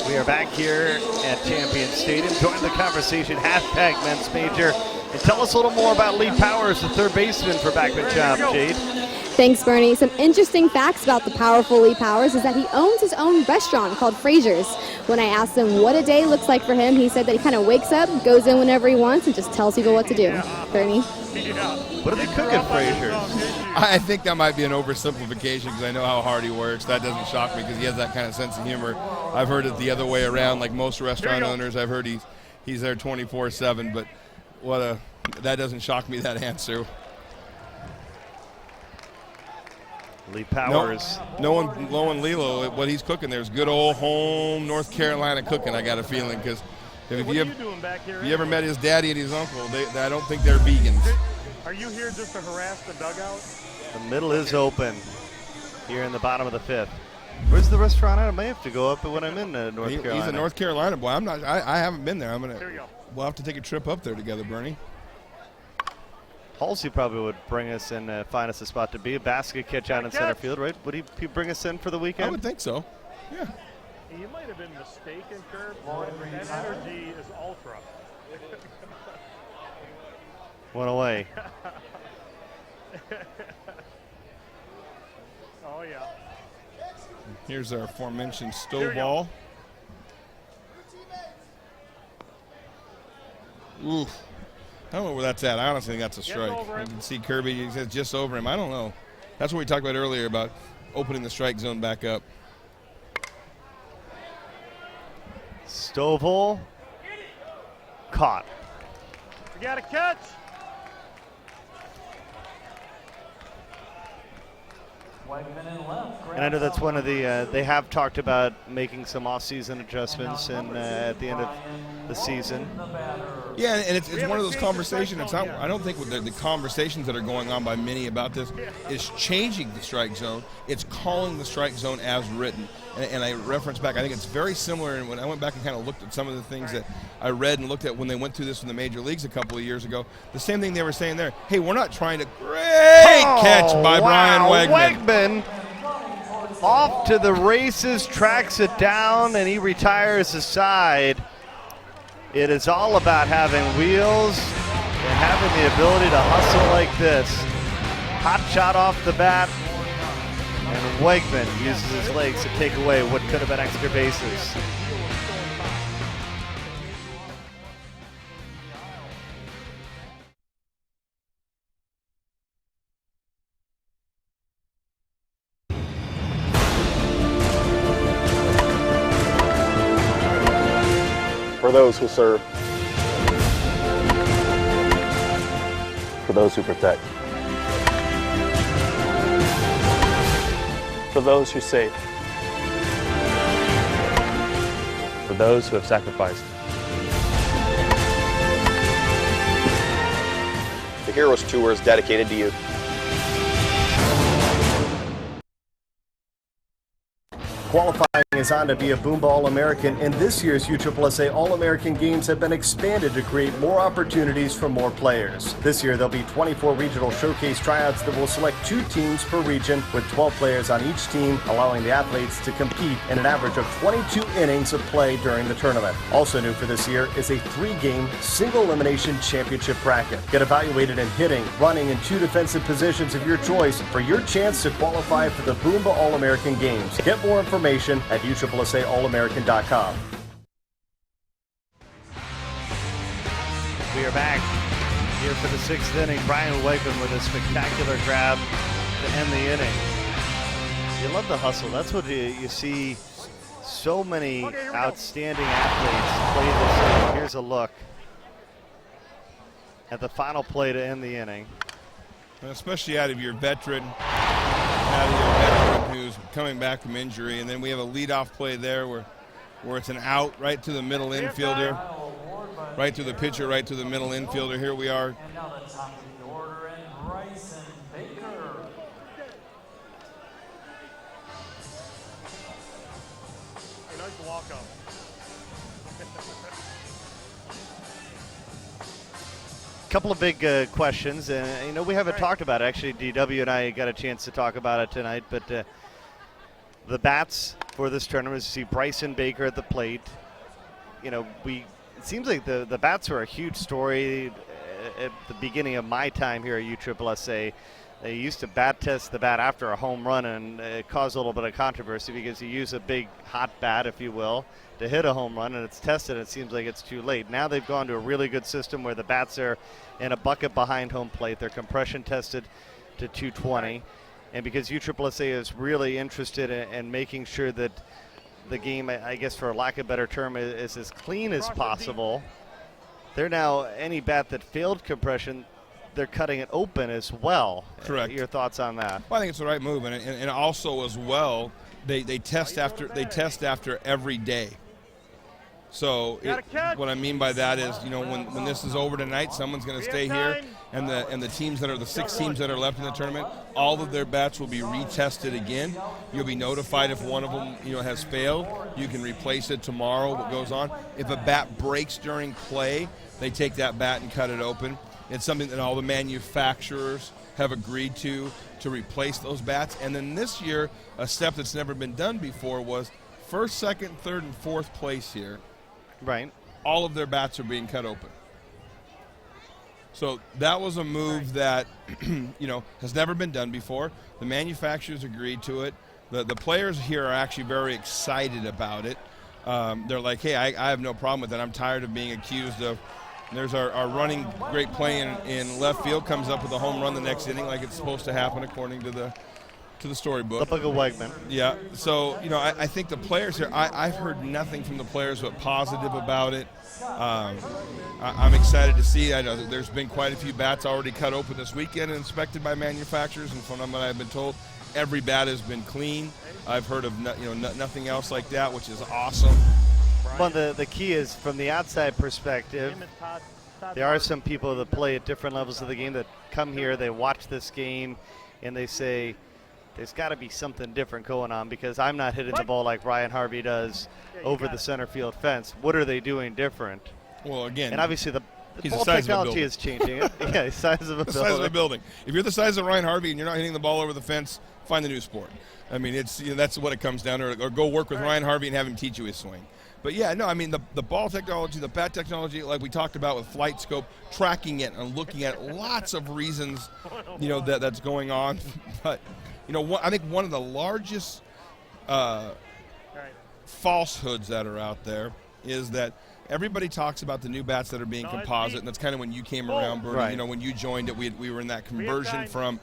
We are back here at Champion Stadium. Join the conversation, hashtag Men's Major. And tell us a little more about Lee Powers, the third baseman for Backman Chop, Jade. Thanks, Bernie. Some interesting facts about the powerful Lee Powers is that he owns his own restaurant called Fraser's. When I asked him what a day looks like for him, he said that he kind of wakes up, goes in whenever he wants, and just tells people what to do. Bernie? What are they cooking, Fraser's? I think that might be an oversimplification because I know how hard he works. That doesn't shock me because he has that kind of sense of humor. I've heard it the other way around, like most restaurant owners. I've heard he's there 24/7, but that doesn't shock me, that answer. Lee Powers. No one blowing Lilo. What he's cooking there is good old home North Carolina cooking, I got a feeling, because if you ever met his daddy and his uncle, I don't think they're vegans. Are you here just to harass the dugout? The middle is open here in the bottom of the 5th. Where's the restaurant at? I may have to go up when I'm in North Carolina. He's a North Carolina boy. I haven't been there. We'll have to take a trip up there together, Bernie. Halsey probably would bring us in, find us a spot to be. A basket catch out in center field, right? Would he bring us in for the weekend? I would think so. Yeah. You might have been mistaken, Kurt. That energy is ultra. One away. Oh, yeah. Here's our aforementioned Stovall. Oof. I don't know where that's at. I honestly think that's a strike. You can see Kirby, he says just over him. I don't know. That's what we talked about earlier about opening the strike zone back up. Stovall caught. We got a catch. And I know that's one of the, they have talked about making some off-season adjustments at the end of the season. Yeah, and it's one of those conversations. It's not. I don't think with the conversations that are going on by many about this is changing the strike zone. It's calling the strike zone as written. And I reference back. I think it's very similar. And when I went back and kind of looked at some of the things that I read and looked at when they went through this in the major leagues a couple of years ago, the same thing they were saying there. Hey, we're not trying to. Great catch by Brian Wegman. Off to the races, tracks it down, and he retires aside. It is all about having wheels and having the ability to hustle like this. Hot shot off the bat, and Wegman uses his legs to take away what could have been extra bases. For those who serve, for those who protect, for those who save, for those who have sacrificed. The Heroes Tour is dedicated to you. Qualifying is on to be a Boomba All-American, and this year's USSSA All-American Games have been expanded to create more opportunities for more players. This year, there'll be 24 regional showcase tryouts that will select 2 teams per region, with 12 players on each team, allowing the athletes to compete in an average of 22 innings of play during the tournament. Also new for this year is a 3-game single-elimination championship bracket. Get evaluated in hitting, running, and 2 defensive positions of your choice for your chance to qualify for the Boomba All-American Games. Get more information at USSSAAllamerican.com. We are back here for the 6th inning. Brian Wegman with a spectacular grab to end the inning. You love the hustle. That's what you see so many outstanding athletes play this inning. Here's a look at the final play to end the inning. And especially out of your veteran who's coming back from injury. And then we have a leadoff play there where it's an out right to the middle infielder, right to the pitcher, right to the middle infielder. Here we are. And now the top of the order, and Bryson Baker. A nice walk-up. Couple of big questions, and we haven't talked about it. Actually, DW and I got a chance to talk about it tonight, but the bats for this tournament, you see Bryson Baker at the plate. It seems like the bats were a huge story at the beginning of my time here at USSSA. They used to bat test the bat after a home run, and it caused a little bit of controversy because you use a big hot bat, if you will, to hit a home run, and it's tested, and it seems like it's too late. Now they've gone to a really good system where the bats are in a bucket behind home plate. They're compression tested to 220, and because USSSA is really interested in making sure that the game, I guess for lack of a better term, is as clean as possible, they're now, any bat that failed compression, they're cutting it open as well. Correct. Your thoughts on that? Well, I think it's the right move, and also as well, they test after every day. So what I mean by that is, when this is over tonight, someone's going to stay here, and the teams that are the 6 teams that are left in the tournament, all of their bats will be retested again. You'll be notified if one of them has failed. You can replace it tomorrow. What goes on? If a bat breaks during play, they take that bat and cut it open. It's something that all the manufacturers have agreed to replace those bats. And then this year, a step that's never been done before was 1st, 2nd, 3rd, and 4th place here. Right. All of their bats are being cut open. So that was a move that, has never been done before. The manufacturers agreed to it. The players here are actually very excited about it. They're like, hey, I have no problem with that. I'm tired of being accused of. There's our running great play in left field, comes up with a home run the next inning like it's supposed to happen according to the storybook. The book of Wegman. Yeah. So, I think the players here, I've heard nothing from the players but positive about it. I'm excited to see. I know that there's been quite a few bats already cut open this weekend and inspected by manufacturers, and from what I've been told, every bat has been clean. I've heard of nothing else like that, which is awesome. Well, the key is, from the outside perspective, there are some people that play at different levels of the game that come here, they watch this game, and they say, there's got to be something different going on because I'm not hitting the ball like Ryan Harvey does over the center field fence. What are they doing different? Well, again, and obviously the ball technology is changing. Yeah, the size of a building. Size of a building. If you're the size of Ryan Harvey and you're not hitting the ball over the fence, find the new sport. I mean, it's that's what it comes down to. Or go work with Ryan Harvey and have him teach you his swing. But yeah, no, I mean the ball technology, the bat technology, like we talked about with Flight Scope, tracking it and looking at lots of reasons, that's going on. But I think one of the largest falsehoods that are out there is that everybody talks about the new bats that are being composite, and that's kind of when you came around, Bernie. Right. When you joined it, we were in that conversion from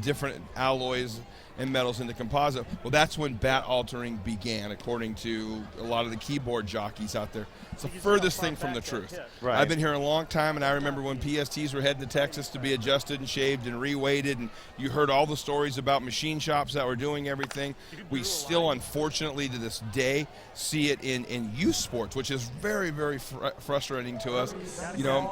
different alloys and metals into composite. Well, that's when bat altering began, according to a lot of the keyboard jockeys out there. It's the furthest thing from the truth. Right. I've been here a long time, and I remember when PSTs were heading to Texas to be adjusted and shaved and reweighted, and you heard all the stories about machine shops that were doing everything. We still, unfortunately, to this day, see it in youth sports, which is very, very frustrating to us.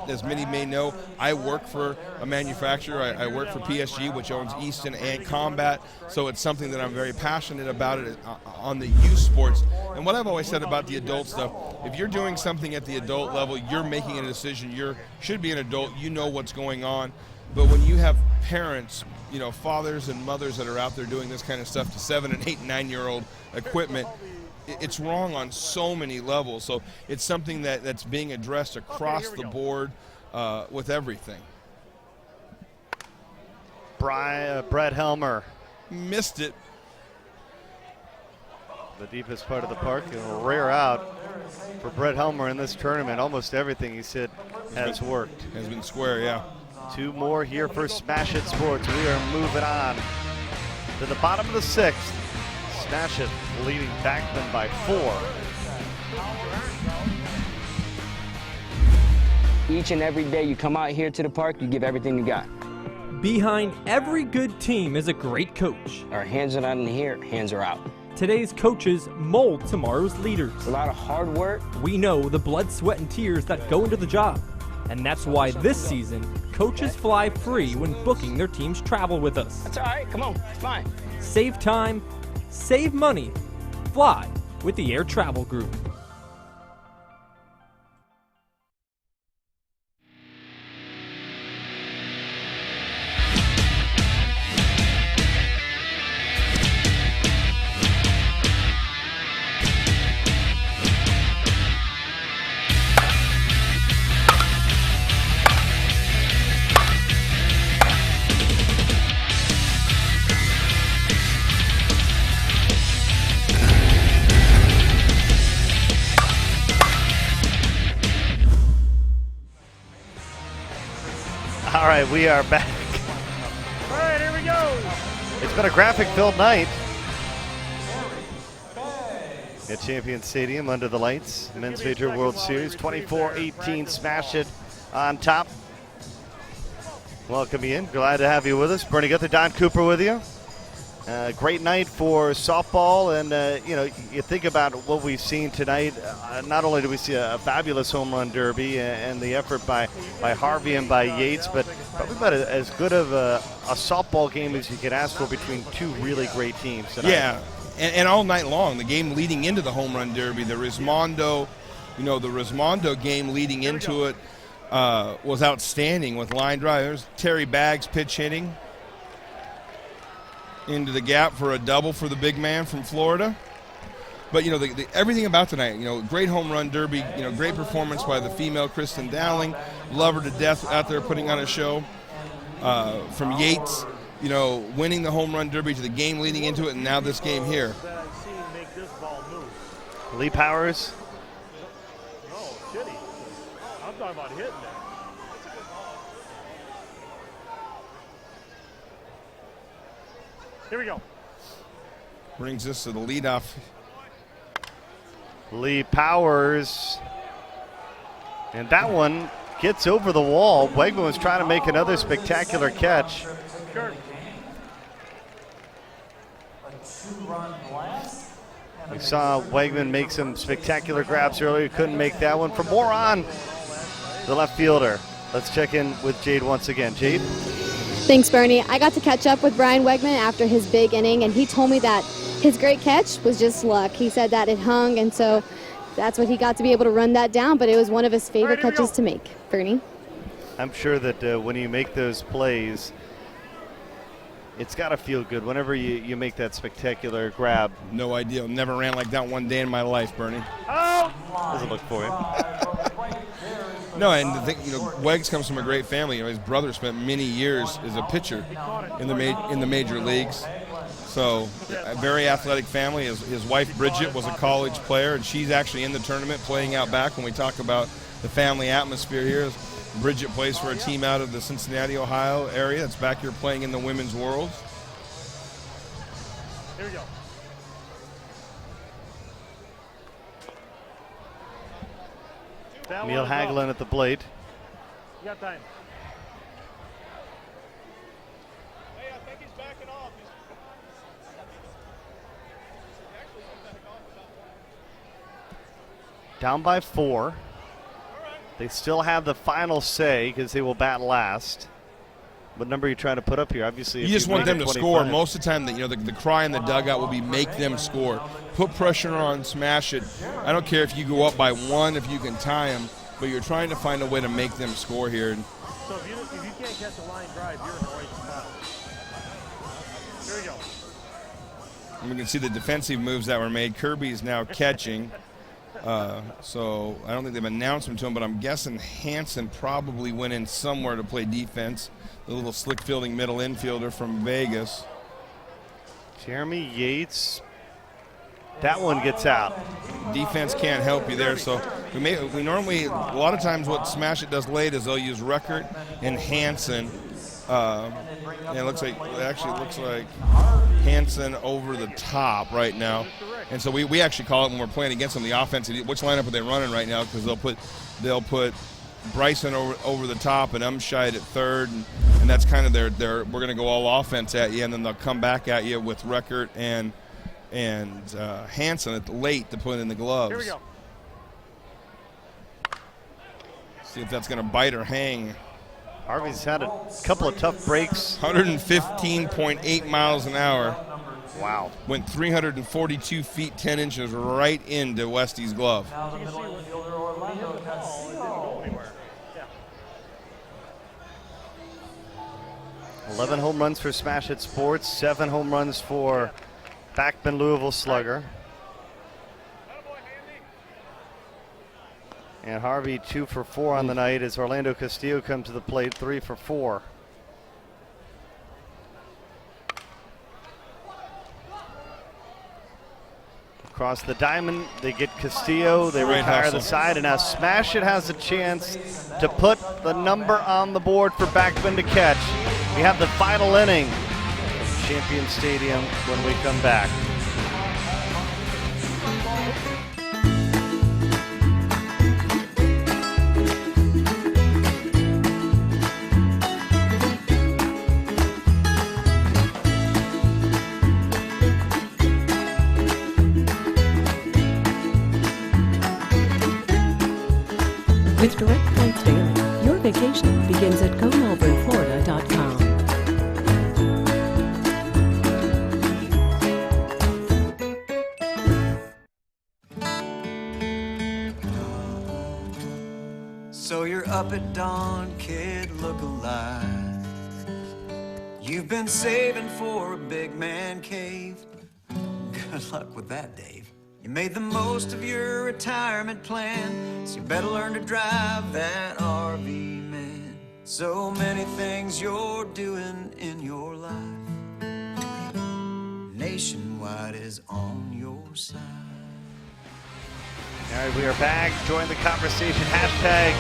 As many may know, I work for a manufacturer. I work for PSG, which owns Easton and Combat. So it's something that I'm very passionate about it on the youth sports. And what I've always said about the adult stuff, if you're doing something at the adult level, you're making a decision. You should be an adult. You know what's going on. But when you have parents, you know, fathers and mothers that are out there doing this kind of stuff to 7 and 8 and 9-year-old equipment, it's wrong on so many levels. So it's something that's being addressed across the board with everything. Brett Helmer missed it. The deepest part of the park, and a rare out for Brett Helmer in this tournament. Almost everything he said has worked. Has been square, yeah. 2 more here for Smash It Sports. We are moving on to the bottom of the 6th. Smash It leading Backman by 4. Each and every day you come out here to the park, you give everything you got. Behind every good team is a great coach. Our hands are not in here, hands are out. Today's coaches mold tomorrow's leaders. A lot of hard work. We know the blood, sweat, and tears that go into the job. And that's why this season, coaches fly free when booking their team's travel with us. That's all right, come on, it's fine. Save time, save money, fly with the Air Travel Group. All right, we are back. All right, here we go. It's been a graphic-filled night at Champion Stadium under the lights. Men's Major World Series, 24-18, Smash It on top. Welcome you in. Glad to have you with us. Bernie Gunther, Don Cooper with you. Great night for softball, and you know, you think about what we've seen tonight. Not only do we see a fabulous home run derby and the effort by Harvey and by Yates, but probably about as good of a softball game as you could ask for between 2 really great teams tonight. Yeah, and all night long, the game leading into the home run derby, the Rismondo game leading into it was outstanding with line drive. There's Terry Baggs pitch hitting into the gap for a double for the big man from Florida. But, you know, everything about tonight, you know, great home run derby, you know, great performance by the female Kristen Dowling. Love her to death out there putting on a show. From Yates, you know, winning the home run derby to the game leading into it, and now this game here. Lee Powers. Oh, shitty. I'm talking about hitting it. Here we go. Brings us to the leadoff. Lee Powers. And that one gets over the wall. Wegman was trying to make another spectacular catch. We saw Wegman make some spectacular grabs earlier. Couldn't make that one. For more on the left fielder, let's check in with Jade once again. Jade? Thanks, Bernie. I got to catch up with Brian Wegman after his big inning, and he told me that his great catch was just luck. He said that it hung, and so that's what he got to be able to run that down, but it was one of his favorite catches to make. Bernie? I'm sure that when you make those plays, it's got to feel good whenever you make that spectacular grab. No idea. Never ran like that one day in my life, Bernie. Oh! Doesn't look for you. No, and the thing, you know, Wegs comes from a great family. You know, his brother spent many years as a pitcher in the major leagues. So, a very athletic family. His wife Bridget was a college player, and she's actually in the tournament playing out back. When we talk about the family atmosphere here, Bridget plays for a team out of the Cincinnati, Ohio area that's back here playing in the Women's Worlds. Here we go. Neil Hagelin at the plate. You got time. Hey, I think he's backing off. Down by 4. They still have the final say because they will bat last. What number are you trying to put up here? Obviously, you just want them to score. Most of the time, the cry in the dugout will be make them score. Put pressure on, smash it. I don't care if you go up by 1, if you can tie them, but you're trying to find a way to make them score here. So if you can't catch a line drive, you're in the right spot. Here we go. And we can see the defensive moves that were made. Kirby is now catching. So I don't think they've announced him to him, but I'm guessing Hansen probably went in somewhere to play defense. The little slick fielding middle infielder from Vegas. Jeremy Yates. That one gets out. Defense can't help you there. So we normally, a lot of times what Smash It does late is they'll use Reckert and Hansen. It looks like Hansen over the top right now. And so we actually call it when we're playing against them the offense. Which lineup are they running right now? Because they'll put Bryson over the top and Umshide at third, and that's kind of their we're going to go all offense at you, and then they'll come back at you with Reckert and Hansen at the late to put in the gloves. Here we go. See if that's going to bite or hang. Harvey's had a couple of tough breaks. 115.8 miles an hour. Wow. Went 342 feet 10 inches right into Westy's glove. Now the middle infielder Orlando Castillo. 11 home runs for Smash It Sports, 7 home runs for Backman Louisville slugger. And Harvey 2 for 4 on the night as Orlando Castillo comes to the plate, 3 for 4. Across the diamond, they get Castillo, they retire the side, and now Smash It has a chance to put the number on the board for Backman to catch. We have the final inning of Champion Stadium when we come back. With Direct Points Daily, your vacation begins at GoMelbourneFlorida.com. So you're up at dawn, kid, look alive. You've been saving for a big man cave. Good luck with that, Dave. You made the most of your retirement plan, so you better learn to drive that RV, man. So many things you're doing in your life. Nationwide is on your side. All right, we are back. Join the conversation. Hashtag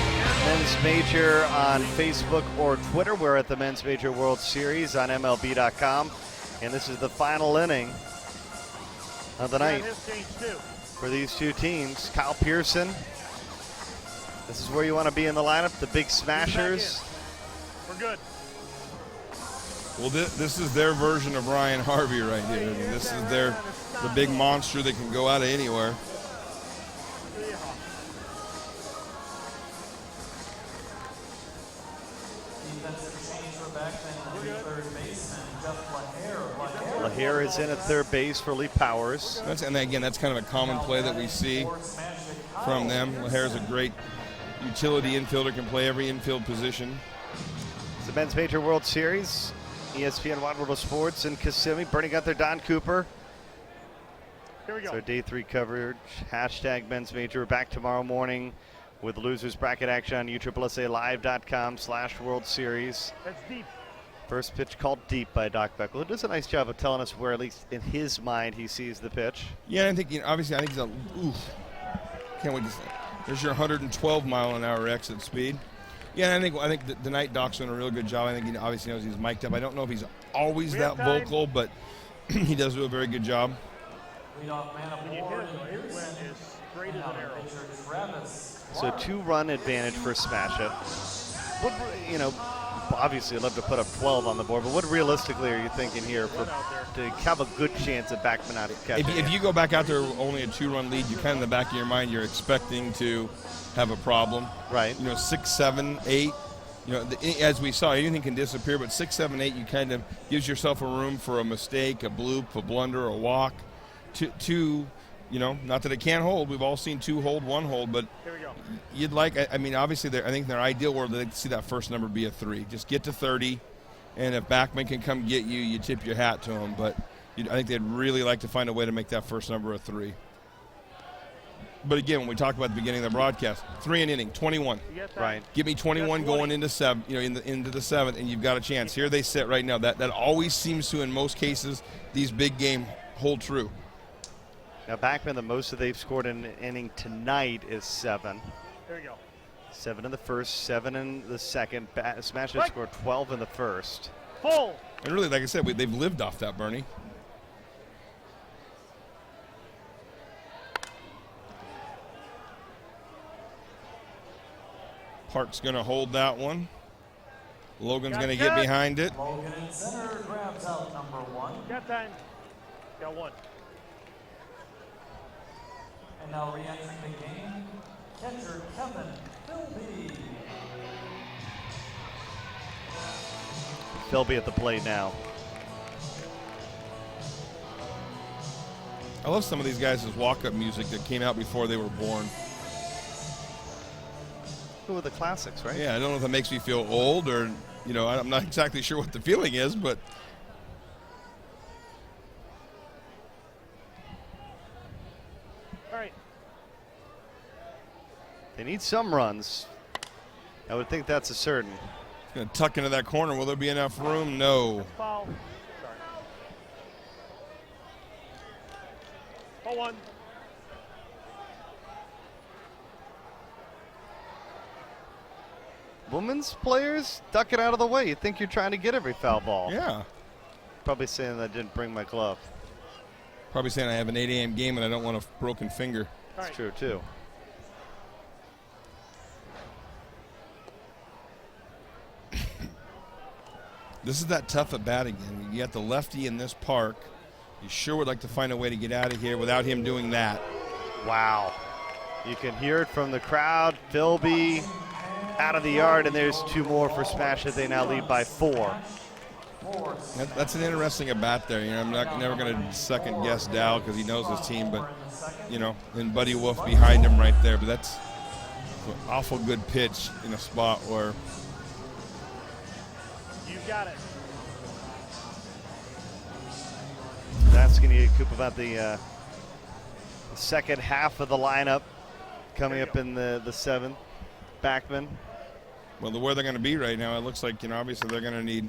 Men's Major on Facebook or Twitter. We're at the Men's Major World Series on MLB.com. And this is the final inning of the night for these two teams. Kyle Pearson, this is where you want to be in the lineup, the big smashers. We're good. Well, this is their version of Ryan Harvey right here. I mean, this is the big monster that can go out of anywhere. LaHare is in at third base for Lee Powers. And again, that's kind of a common play that we see from them. LaHare is a great utility infielder, can play every infield position. It's the Men's Major World Series. ESPN Wide World of Sports in Kissimmee. Bernie Gunther, Don Cooper. Here we go. It's our day 3 coverage. Hashtag Men's Major. We're back tomorrow morning with losers bracket action on USSSAlive.com/World Series. That's deep. First pitch called deep by Doc Beckel. Who does a nice job of telling us where, at least in his mind, he sees the pitch. Yeah, I think, obviously, I think he's a, oof. Can't wait to see. There's your 112-mile-an-hour exit speed. Yeah, and I think tonight Doc's doing a real good job. I think he obviously knows he's mic'd up. I don't know if he's always that vocal, but he does do a very good job. So 2-run advantage for Smash It. What, obviously I'd love to put up 12 on the board, but what realistically are you thinking here to have a good chance at Backman out of catching? If you go back out there with only a 2-run lead, you kind of in the back of your mind, you're expecting to have a problem. Right. 6, 7, 8, You know, as we saw, anything can disappear, but 6, 7, 8, you kind of gives yourself a room for a mistake, a bloop, a blunder, a walk. Two, you know, not that it can't hold. We've all seen 2 hold, 1 hold, but you'd like, I mean, obviously, I think in their ideal world, they'd like to see that first number be a 3. Just get to 30, and if Backman can come get you, you tip your hat to him. But I think they'd really like to find a way to make that first number a 3. But again, when we talked about the beginning of the broadcast, 3 an inning, 21. Right. Give me 21 going into 7, you know, into the 7th, and you've got a chance. Here they sit right now. That always seems to, in most cases, these big game hold true. Now Backman, the most that they've scored in an inning tonight is 7. There you go. 7 in the first, 7 in the second. Smash has scored 12 in the first. Full. And really, like I said, they've lived off that, Bernie. Park's going to hold that one. Logan's going to get behind it. Logan in center grabs out number 1. Got time. Got 1. And now re-entering the game, catcher Kevin Philby. Philby at the plate now. I love some of these guys' walk-up music that came out before they were born. Who are the classics, right? Yeah, I don't know if that makes me feel old or, you know, I'm not exactly sure what the feeling is, but. All right. They need some runs. I would think that's a certain. It's going to tuck into that corner. Will there be enough room? No. Foul. Sorry. Ball 1. Women's players duck it out of the way. You think you're trying to get every foul ball. Yeah. Probably saying I didn't bring my glove. Probably saying I have an 8 a.m. game and I don't want a broken finger. That's true, too. This is that tough at bat again. You got the lefty in this park. You sure would like to find a way to get out of here without him doing that. Wow. You can hear it from the crowd. Philby out of the yard, and there's 2 more for Smash as they now lead by 4. That's an interesting at bat there. You know, I'm never going to second guess Dow because he knows his team, but you know, and Buddy Wolf behind him right there. But that's an awful good pitch in a spot where. You got it. Asking you, Coop, about the second half of the lineup coming up in the 7th. Backman. Well, where they're going to be right now, it looks like, you know, obviously they're going to need.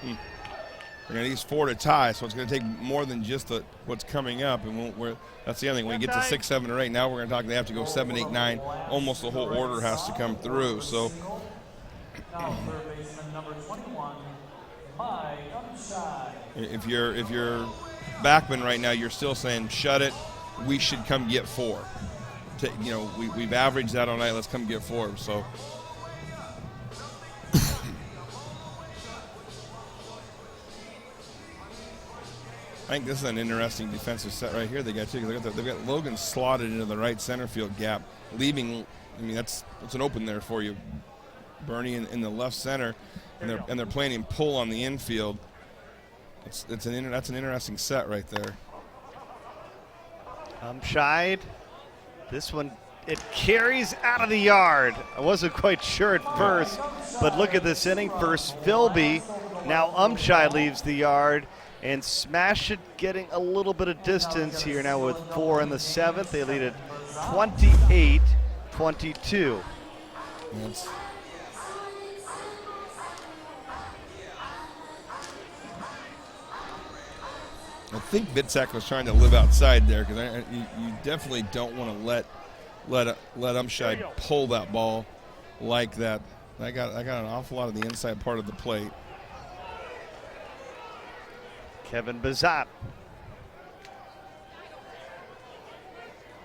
They're going to need 4 to tie, so it's going to take more than just what's coming up. And that's the other thing. When you get to 6, 7, or 8, now we're going to talk. They have to go 7, 8, 9. Almost the whole order has to come through. So. Now third baseman number 21, Mike Umpire. If you're Backman right now, you're still saying shut it. We should come get 4. You know, we've averaged that all night. Let's come get 4. So. I think this is an interesting defensive set right here. They got too. They've got Logan slotted into the right center field gap, leaving. I mean, that's an open there for you, Bernie, in the left center, and they're playing him pull on the infield. That's an interesting set right there. Shied. This one, it carries out of the yard. I wasn't quite sure at first, but look at this inning. First Philby, now Umpire leaves the yard, and Smash It getting a little bit of distance here now with 4 in the 7th. They lead at 28-22. Yes. I think Bitsack was trying to live outside there because you definitely don't want to let Umpire pull that ball like that. I got an awful lot of the inside part of the plate. Kevin Bazat.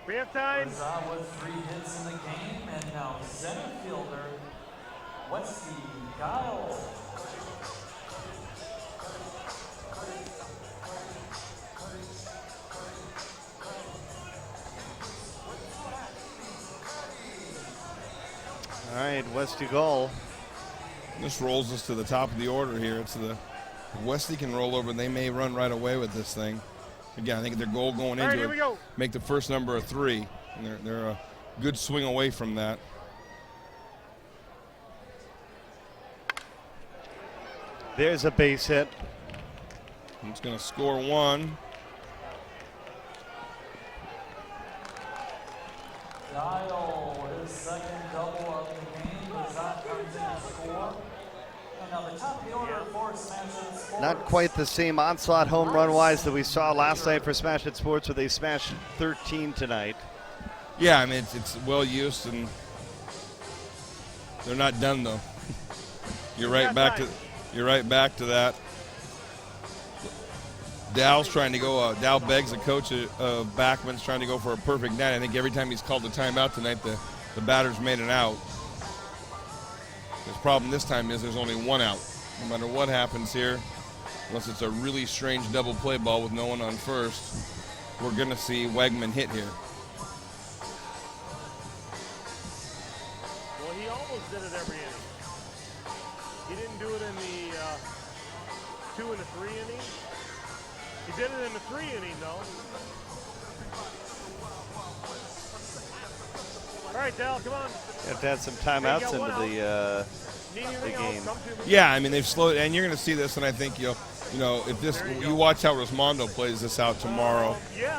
We have time. Bazat with 3 hits in the game, and now center fielder Westy Kyle. All right, Westy goal. This rolls us to the top of the order here. It's the Wesley can roll over. They may run right away with this thing. Again, I think their goal going into it, make the first number a 3. And they're a good swing away from that. There's a base hit. He's going to score 1. Dial, his second double of the game, as that comes in to score. And now the top of the order for Smash Hit Sports. Not quite the same onslaught home run wise that we saw last night for Smash Hit Sports, where they smashed 13 tonight. Yeah, I mean, it's well used, and they're not done though. You're right back to that. Dow's trying to go. Dow Beggs, the coach of Backman's trying to go for a perfect night. I think every time he's called the timeout tonight, the batter's made an out. His problem this time is there's only 1 out. No matter what happens here, unless it's a really strange double play ball with no one on first, we're going to see Wegman hit here. Well, he almost did it every inning. He didn't do it in the 2 and the 3 innings. He did it in the 3 inning, though. All right, Dal, come on. You have to add some timeouts into the game. Yeah, I mean, they've slowed, and you're going to see this, and I think if you watch how Rosmondo plays this out tomorrow,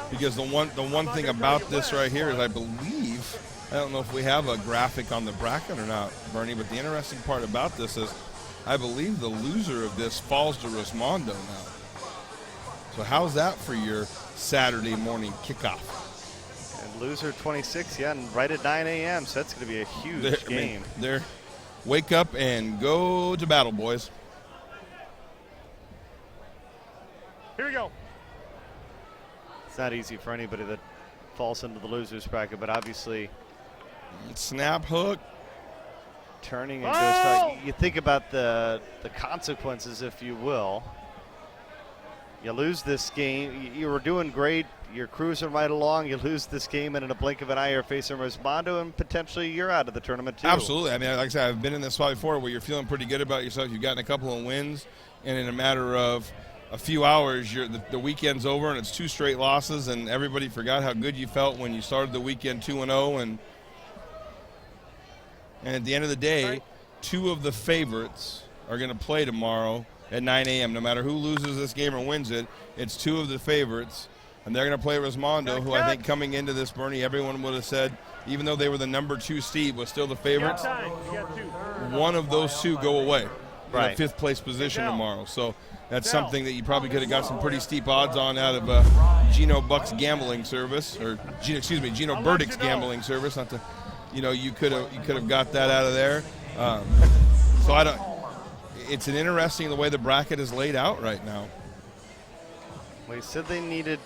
because the one thing about this right here is I don't know if we have a graphic on the bracket or not, Bernie, but the interesting part about this is I believe the loser of this falls to Rosmondo now. So how's that for your Saturday morning kickoff? And loser 26, yeah, and right at 9 a.m., so that's going to be a huge game. I mean, wake up and go to battle, boys. Here we go. It's not easy for anybody that falls into the loser's bracket, but obviously snap hook. Turning and goes. You think about the consequences, if you will. You lose this game. You were doing great. You're cruising right along. You lose this game, and in a blink of an eye, you're facing Rosmondo, and potentially you're out of the tournament too. Absolutely. I mean, like I said, I've been in this spot before where you're feeling pretty good about yourself. You've gotten a couple of wins, and in a matter of a few hours, the weekend's over, and it's 2 straight losses, and everybody forgot how good you felt when you started the weekend 2-0, and at the end of the day, 2 of the favorites are going to play tomorrow at 9 a.m. No matter who loses this game or wins it, it's 2 of the favorites, and they're going to play Rosmondo, who I think coming into this, Bernie, everyone would have said, even though they were the number 2 seed, was still the favorites. One of those 2 go away in a 5th place position tomorrow. So that's something that you probably could have got some pretty steep odds on out of Gino Buck's gambling service, or Gino Burdick's gambling service. Not to, you could have got that out of there. So I don't. It's an interesting the way the bracket is laid out right now. Well, he said they needed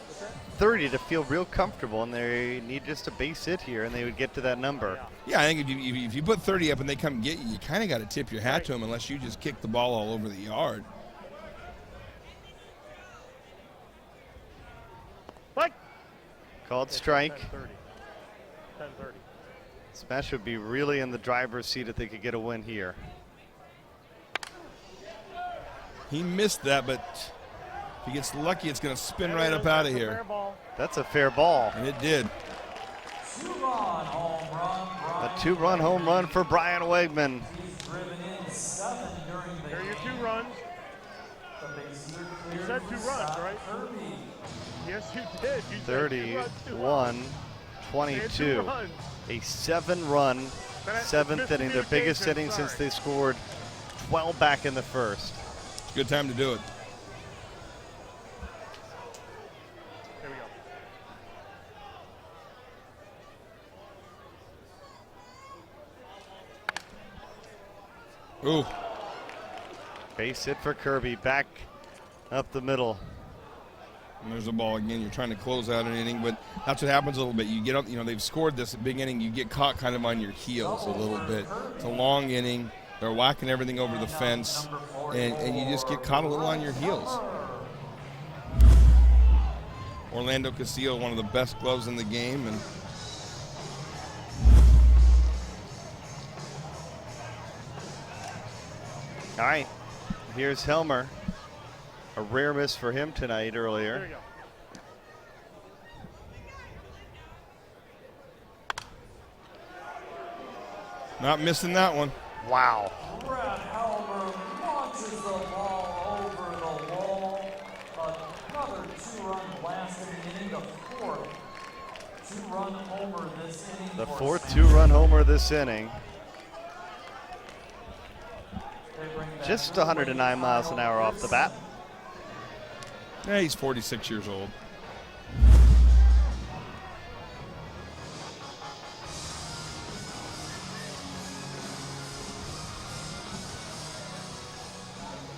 30 to feel real comfortable, and they need just a base hit here, and they would get to that number. Yeah, I think if you put 30 up and they come get you, you kind of got to tip your hat to them unless you just kick the ball all over the yard. Called strike. 10:30. Smash would be really in the driver's seat if they could get a win here. He missed that, but if he gets lucky, it's going to spin right up out of here. That's a fair ball. And it did. A 2-run home run for Brian Wegman. Here are your 2 runs. You said 2 runs, right? Yes, you did. You 31-22. A 7-run, 7th inning, their biggest inning since they scored 12 back in the first. Good time to do it. Here we go. Ooh. Base hit for Kirby, back up the middle. And there's a ball again. You're trying to close out an inning, but that's what happens a little bit. You get up, they've scored this big inning. You get caught kind of on your heels a little bit. It's a long inning. They're whacking everything over the fence, and you just get caught a little on your heels. Orlando Castillo, one of the best gloves in the game, and All right, here's Helmer. A rare miss for him tonight earlier. Here we go. Not missing that one. Wow. Brad Helmer launches the ball over the wall. Another 2-run blast in the inning, the fourth 2-run homer this inning. The for fourth Sanders. 2-run homer this inning. Just 109 miles an hour off the bat. Yeah, he's 46 years old.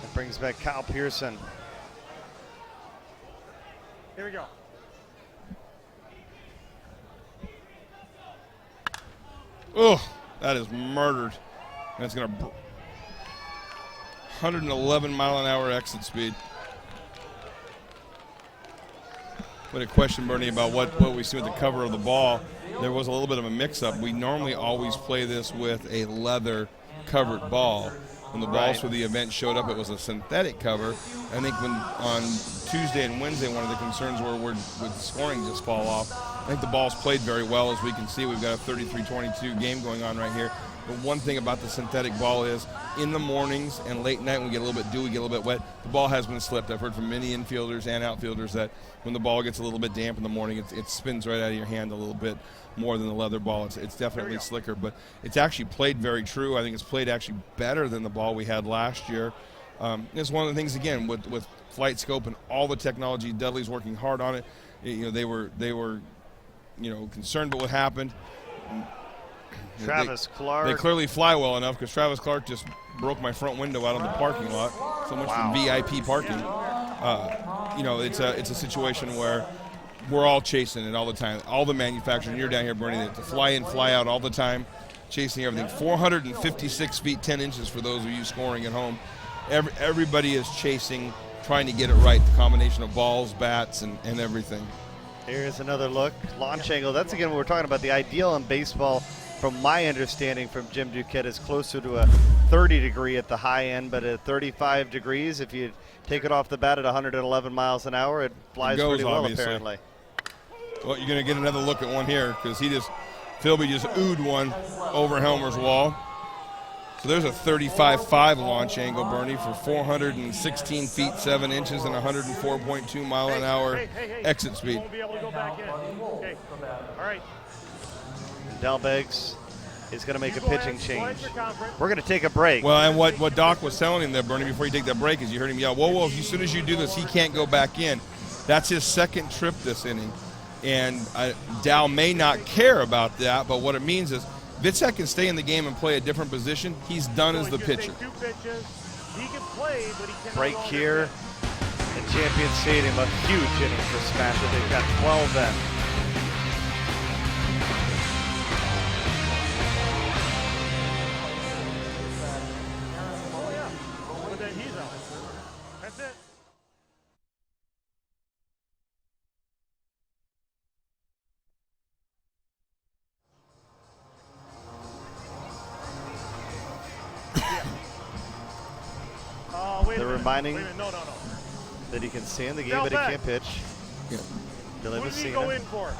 That brings back Kyle Pearson. Here we go. Oh, that is murdered. And it's going to 111 mile an hour exit speed. But a question, Bernie, about what we see with the cover of the ball. There was a little bit of a mix-up. We normally always play this with a leather covered ball. When the balls for the event showed up, it was a synthetic cover. I think when on Tuesday and Wednesday, one of the concerns were would scoring just fall off. I think the ball's played very well. As we can see, we've got a 33-22 game going on right here. But one thing about the synthetic ball is in the mornings and late night when we get a little bit dewy, get a little bit wet, the ball has been slipped. I've heard from many infielders and outfielders that when the ball gets a little bit damp in the morning, it spins right out of your hand a little bit more than the leather ball. It's definitely slicker, but it's actually played very true. I think it's played actually better than the ball we had last year. It's one of the things, again, with flight scope and all the technology. Dudley's working hard on it. They were concerned about what happened. Travis Clark. They clearly fly well enough because Travis Clark just broke my front window out of the parking lot. So much for VIP parking. It's a situation where we're all chasing it all the time. All the manufacturers, you're down here, Bernie, to fly in, fly out all the time, chasing everything. 456 feet, 10 inches for those of you scoring at home. Everybody is chasing, trying to get it right, the combination of balls, bats, and everything. Here's another look. Launch angle. That's, again, what we're talking about. The ideal in baseball, from my understanding from Jim Duquette, is closer to a 30 degree at the high end, but at 35 degrees, if you take it off the bat at 111 miles an hour, it flies pretty well, obviously. apparently. Well, you're going to get another look at one here because Philby just oohed one over Helmer's wall. So there's a 35.5 launch angle, Bernie, for 416 feet, 7 inches and 104.2 mile an hour exit speed. Won't be able to go back in. Okay. All right. Del Beggs is going to make a pitching change. We're going to take a break. Well, and what Doc was telling him there, Bernie, before you take that break, is you heard him yell, whoa, as soon as you do this, he can't go back in. That's his second trip this inning. And Dow may not care about that, but what it means is Vitzek can stay in the game and play a different position. He's done as the pitcher. Break here at Champion Stadium. A huge inning for Smasher. They've got 12 then. That's it. They're reminding that he can stay in the game, but he can't pitch. Yeah. Billy What did he go in for?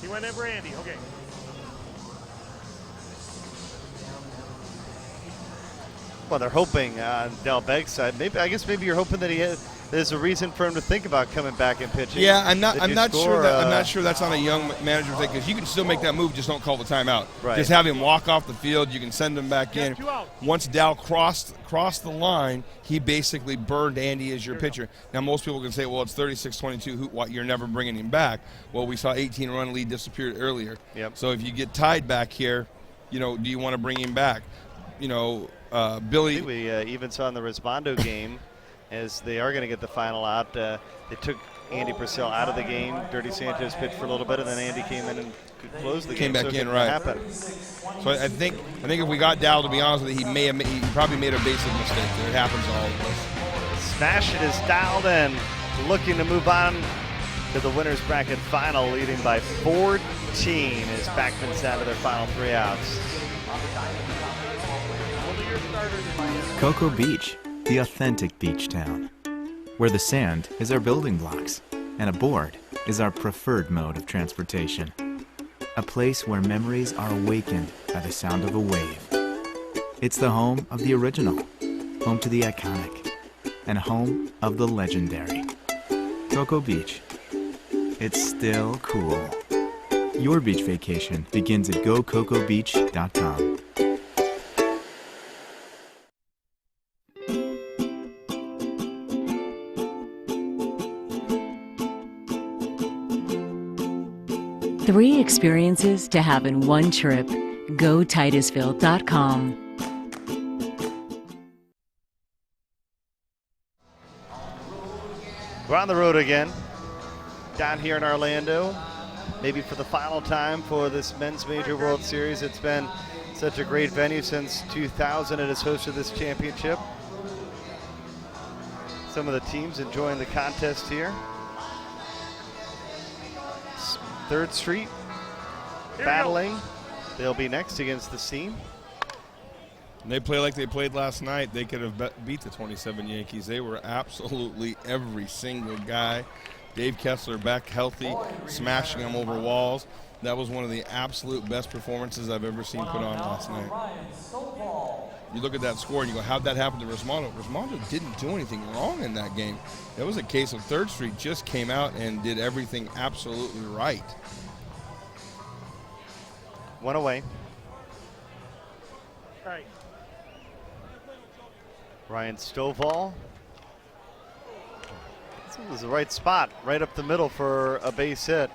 He went in for Andy. Okay. Well, they're hoping on Del Begg's side. I guess maybe you're hoping that there's a reason for him to think about coming back and pitching. Yeah, I'm not sure that's on a young manager thing because you can still make that move, just don't call the timeout. Right. Just have him walk off the field. You can send him back in. Once Dow crossed the line, he basically burned Andy as your pitcher. Now most people can say, well, it's 36-22. You're never bringing him back. Well, we saw 18-run lead disappeared earlier. Yep. So if you get tied back here, do you want to bring him back? Billy. I think we even saw in the Rismondo game, as they are going to get the final out. They took Andy Purcell out of the game. Dirty Sanchez pitched for a little bit, and then Andy came in and closed the game. Came back in, right? Happen. So I think if we got Dow, to be honest with you, he probably made a basic mistake there. It happens to all of us. Smash It is dialed in, looking to move on to the winner's bracket final, leading by 14 as Backman's down to their final 3 outs. Cocoa Beach, the authentic beach town, where the sand is our building blocks and a board is our preferred mode of transportation. A place where memories are awakened by the sound of a wave. It's the home of the original, home to the iconic, and home of the legendary. Cocoa Beach. It's still cool. Your beach vacation begins at gococobeach.com. Three experiences to have in one trip. Go Titusville.com. We're on the road again, down here in Orlando, maybe for the final time for this Men's Major World Series. It's been such a great venue since 2000. It has hosted this championship. Some of the teams enjoying the contest here. 3rd Street battling. They'll be next against the Seam. And they play like they played last night. They could have beat the 27 Yankees. They were absolutely every single guy. Dave Kessler back healthy, smashing them over walls. That was one of the absolute best performances I've ever seen put on last night. You look at that score and you go, how'd that happen to Rismondo? Rismondo didn't do anything wrong in that game. That was a case of 3rd Street just came out and did everything absolutely right. One away. All right. Ryan Stovall. This was the right spot, right up the middle for a base hit.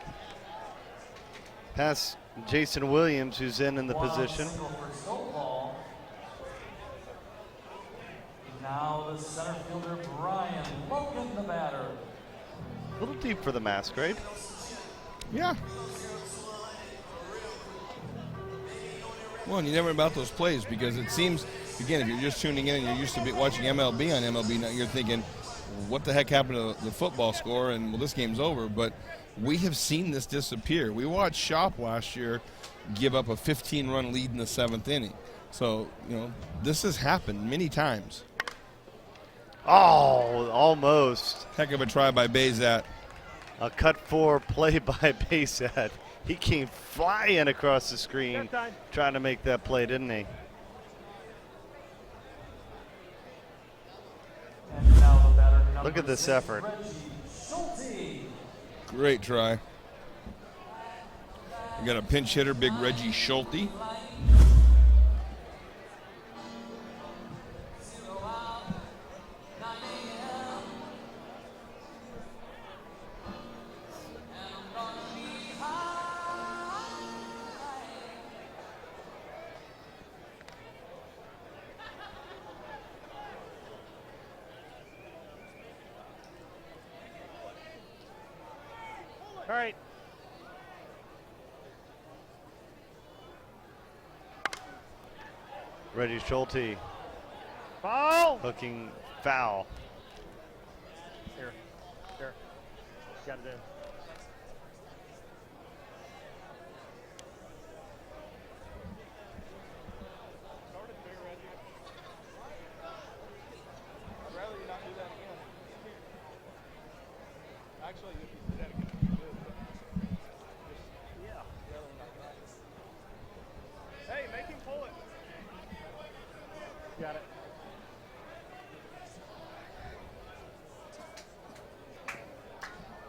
Past Jason Williams, who's in the position. Now the center fielder, Brian Logan, the batter. A little deep for the mask, right? Yeah. Well, and you never know about those plays because it seems, again, if you're just tuning in and you're used to watching MLB on MLB, now you're thinking, what the heck happened to the football score? And, well, this game's over. But we have seen this disappear. We watched Shop last year give up a 15-run lead in the 7th inning. So, you know, this has happened many times. Oh, almost. Heck of a try by Bazat. A cut 4 play by Bazat. He came flying across the screen trying to make that play, didn't he? Look at this effort. Great try. We got a pinch hitter, big Reggie Schulte. All right. Reggie Schulte. Foul. Hooking foul. Here. Got it in. I'd rather you not do that again. Actually, if you do that again, it'd be good. But yeah. Rather than not do that. Hey, make him pull it. Got it.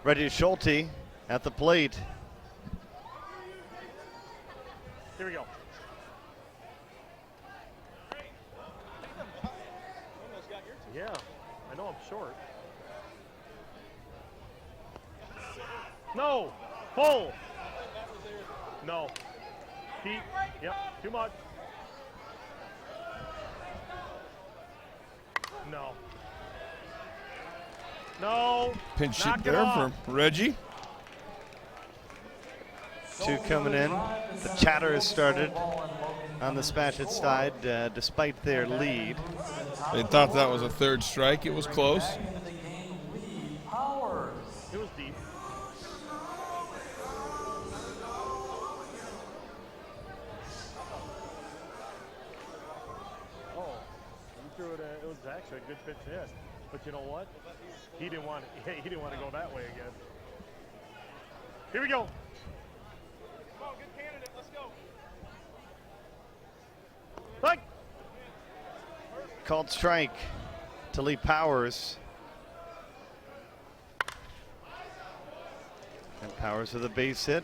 Reggie Schulte at the plate. Here we go. Yeah, I know I'm short. No, pull. No, keep. Yep, too much. No. No. Pinch Knock hit it there off. for Reggie. 2 coming in. The chatter has started on the Spatchet side despite their lead. They thought that was a 3rd strike. It was close. It was deep. Oh. said good pitch hit. But you know what? He didn't want to go that way again. Here we go. Come on, good candidate. Let's go. Strike. Called strike to Lee Powers. And Powers with a base hit.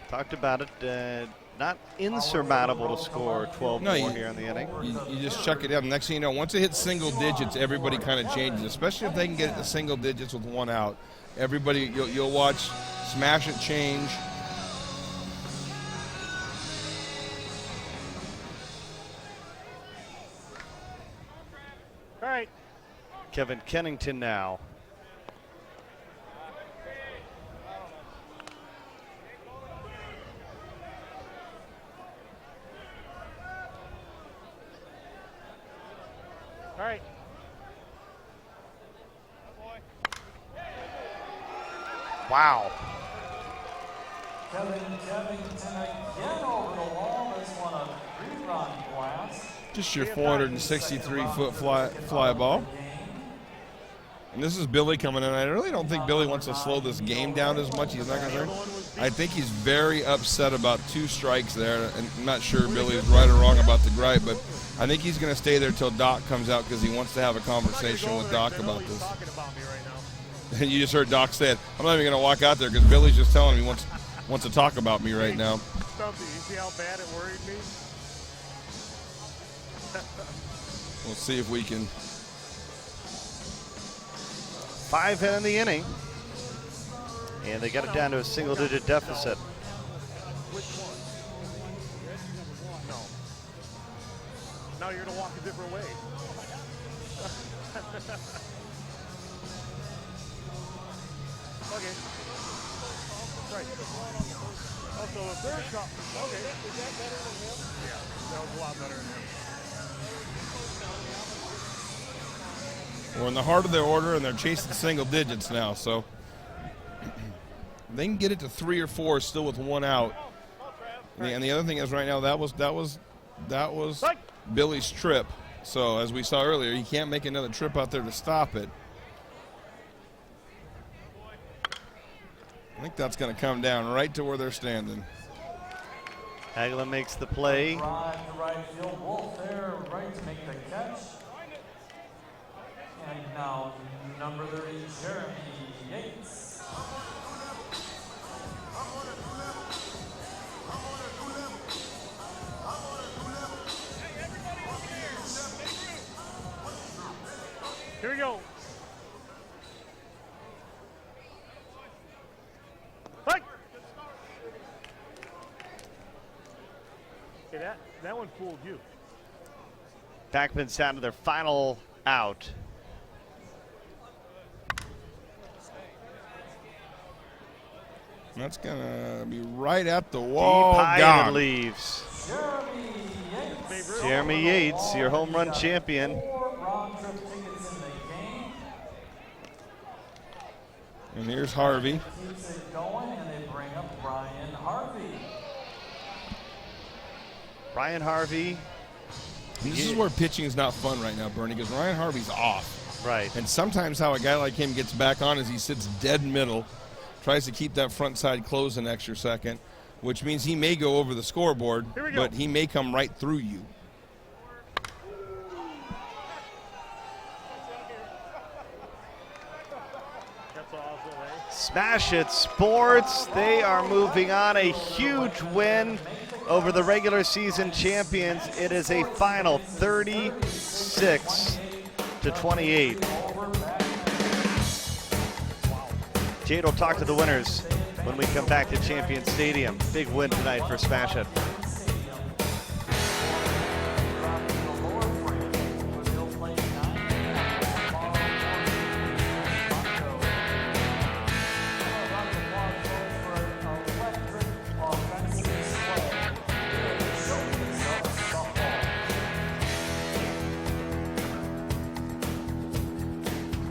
Talked about it. Not insurmountable to score 12 more here in the inning. You just chuck it out. Next thing you know, once it hits single digits, everybody kind of changes, especially if they can get it to single digits with one out. Everybody, you'll watch smash it change. All right. Kevin Kennington now. All right. Wow. Kevin again over the wall. This one a three-run blast. Just your 463-foot fly ball. And this is Billy coming in. I really don't think Billy wants to slow this game down as much. He's not concerned. I think he's very upset about 2 strikes there. And I'm not sure Billy is right or wrong about the gripe, but I think he's going to stay there till Doc comes out because he wants to have a conversation with Doc about this. And you just heard Doc say it. I'm not even going to walk out there because Billy's just telling him he wants to talk about me right now. Stumpy, you see how bad it worried me? We'll see if we can. 5 hit in the inning. And they got it down to a single-digit deficit. No. Now you're going to walk a different way. Okay. Right. Also, a third shot. Okay. Is that better than him? Yeah, that was a lot better than him. We're in the heart of their order, and they're chasing single digits now. So they can get it to 3 or 4 still with 1 out. And the other thing is, right now that was Billy's trip. So as we saw earlier, he can't make another trip out there to stop it. I think that's going to come down right to where they're standing. Hagelin makes the play. Drive to right field. Wolf there, right to make the catch. And now number 30, Jeremy Yates. Here we go. Hey! Okay, that one fooled you. Backman's down to their final out. That's going to be right at the wall. Deep high gone. and it leaves. Jeremy Yates, your home run champion. And here's Harvey. Keeps it going, and they bring up Brian Harvey. Brian Harvey. This is where pitching is not fun right now, Bernie, because Ryan Harvey's off. Right. And sometimes how a guy like him gets back on is he sits dead middle, tries to keep that front side closed an extra second, which means he may go over the scoreboard, but he may come right through you. Smash It Sports, they are moving on. A huge win over the regular season champions. It is a final 36-28. Jade will talk to the winners when we come back to Champion Stadium. Big win tonight for Smash It.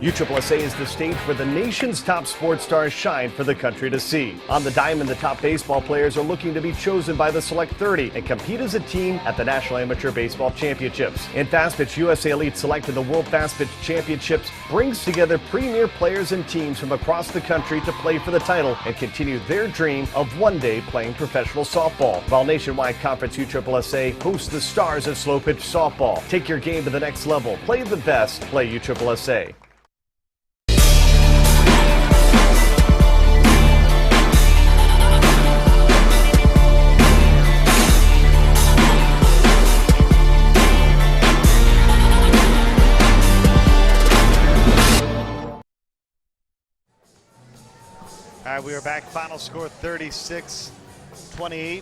USSSA is the stage where the nation's top sports stars shine for the country to see. On the diamond, the top baseball players are looking to be chosen by the Select 30 and compete as a team at the National Amateur Baseball Championships. In Fast Pitch, USA Elite Select and the World Fast Pitch Championships brings together premier players and teams from across the country to play for the title and continue their dream of one day playing professional softball. While Nationwide Conference USSSA hosts the stars of slow pitch softball. Take your game to the next level. Play the best. Play USSSA. All right, we are back. Final score 36-28.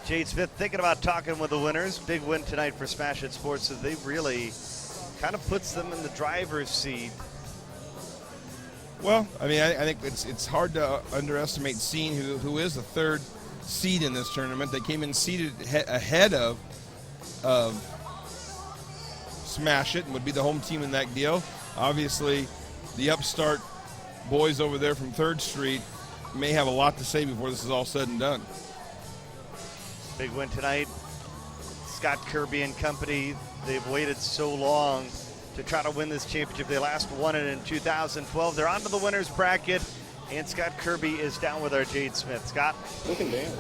Jade Smith thinking about talking with the winners. Big win tonight for Smash It Sports, so they really kind of puts them in the driver's seat. Well, I mean, I think it's hard to underestimate Scene, who is the third seed in this tournament. They came in seeded ahead of Smash It and would be the home team in that deal. Obviously, the upstart boys over there from 3rd Street may have a lot to say before this is all said and done. Big win tonight. Scott Kirby and company, they've waited so long to try to win this championship. They last won it in 2012. They're on to the winner's bracket, and Scott Kirby is down with our Jade Smith. Scott?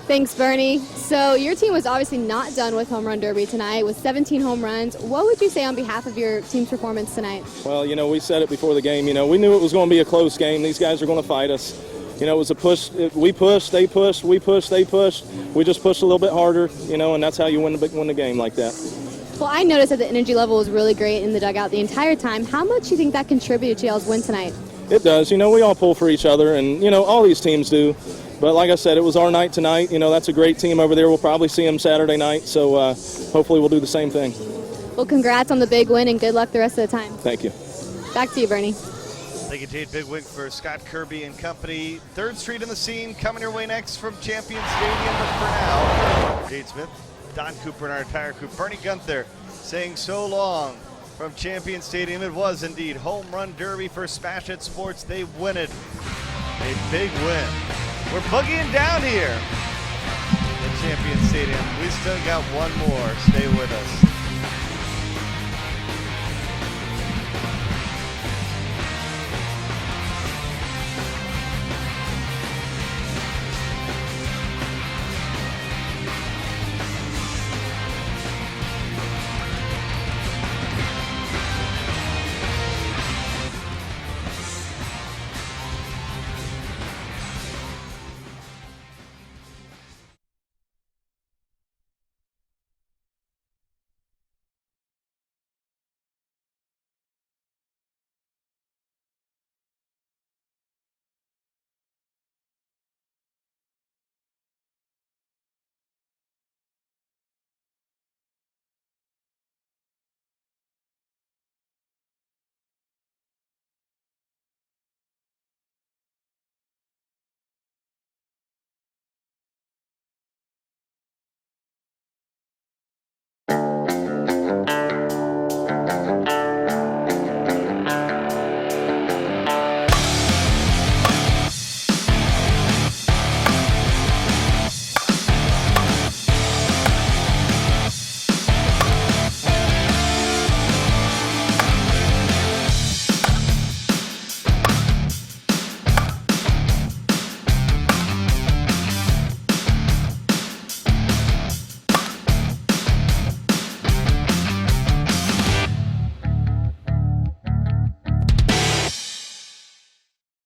Thanks, Bernie. So your team was obviously not done with Home Run Derby tonight with 17 home runs. What would you say on behalf of your team's performance tonight? Well, you know, we said it before the game. You know, we knew it was going to be a close game. These guys are going to fight us. You know, it was a push. We pushed, they pushed, we pushed, they pushed. We just pushed a little bit harder, you know, and that's how you win the game like that. Well, I noticed that the energy level was really great in the dugout the entire time. How much do you think that contributed to y'all's win tonight? It does. You know, we all pull for each other, and, you know, all these teams do. But like I said, it was our night tonight. You know, that's a great team over there. We'll probably see them Saturday night, so hopefully we'll do the same thing. Well, congrats on the big win, and good luck the rest of the time. Thank you. Back to you, Bernie. Thank you, Jade. Big win for Scott Kirby and company. 3rd Street in the scene, coming your way next from Champion Stadium. But for now, Jade Smith, Don Cooper, and our entire crew, Bernie Gunther, saying so long from Champion Stadium. It was indeed Home Run Derby for Smash It Sports. They win it. A big win. We're boogieing down here at Champion Stadium. We still got one more. Stay with us.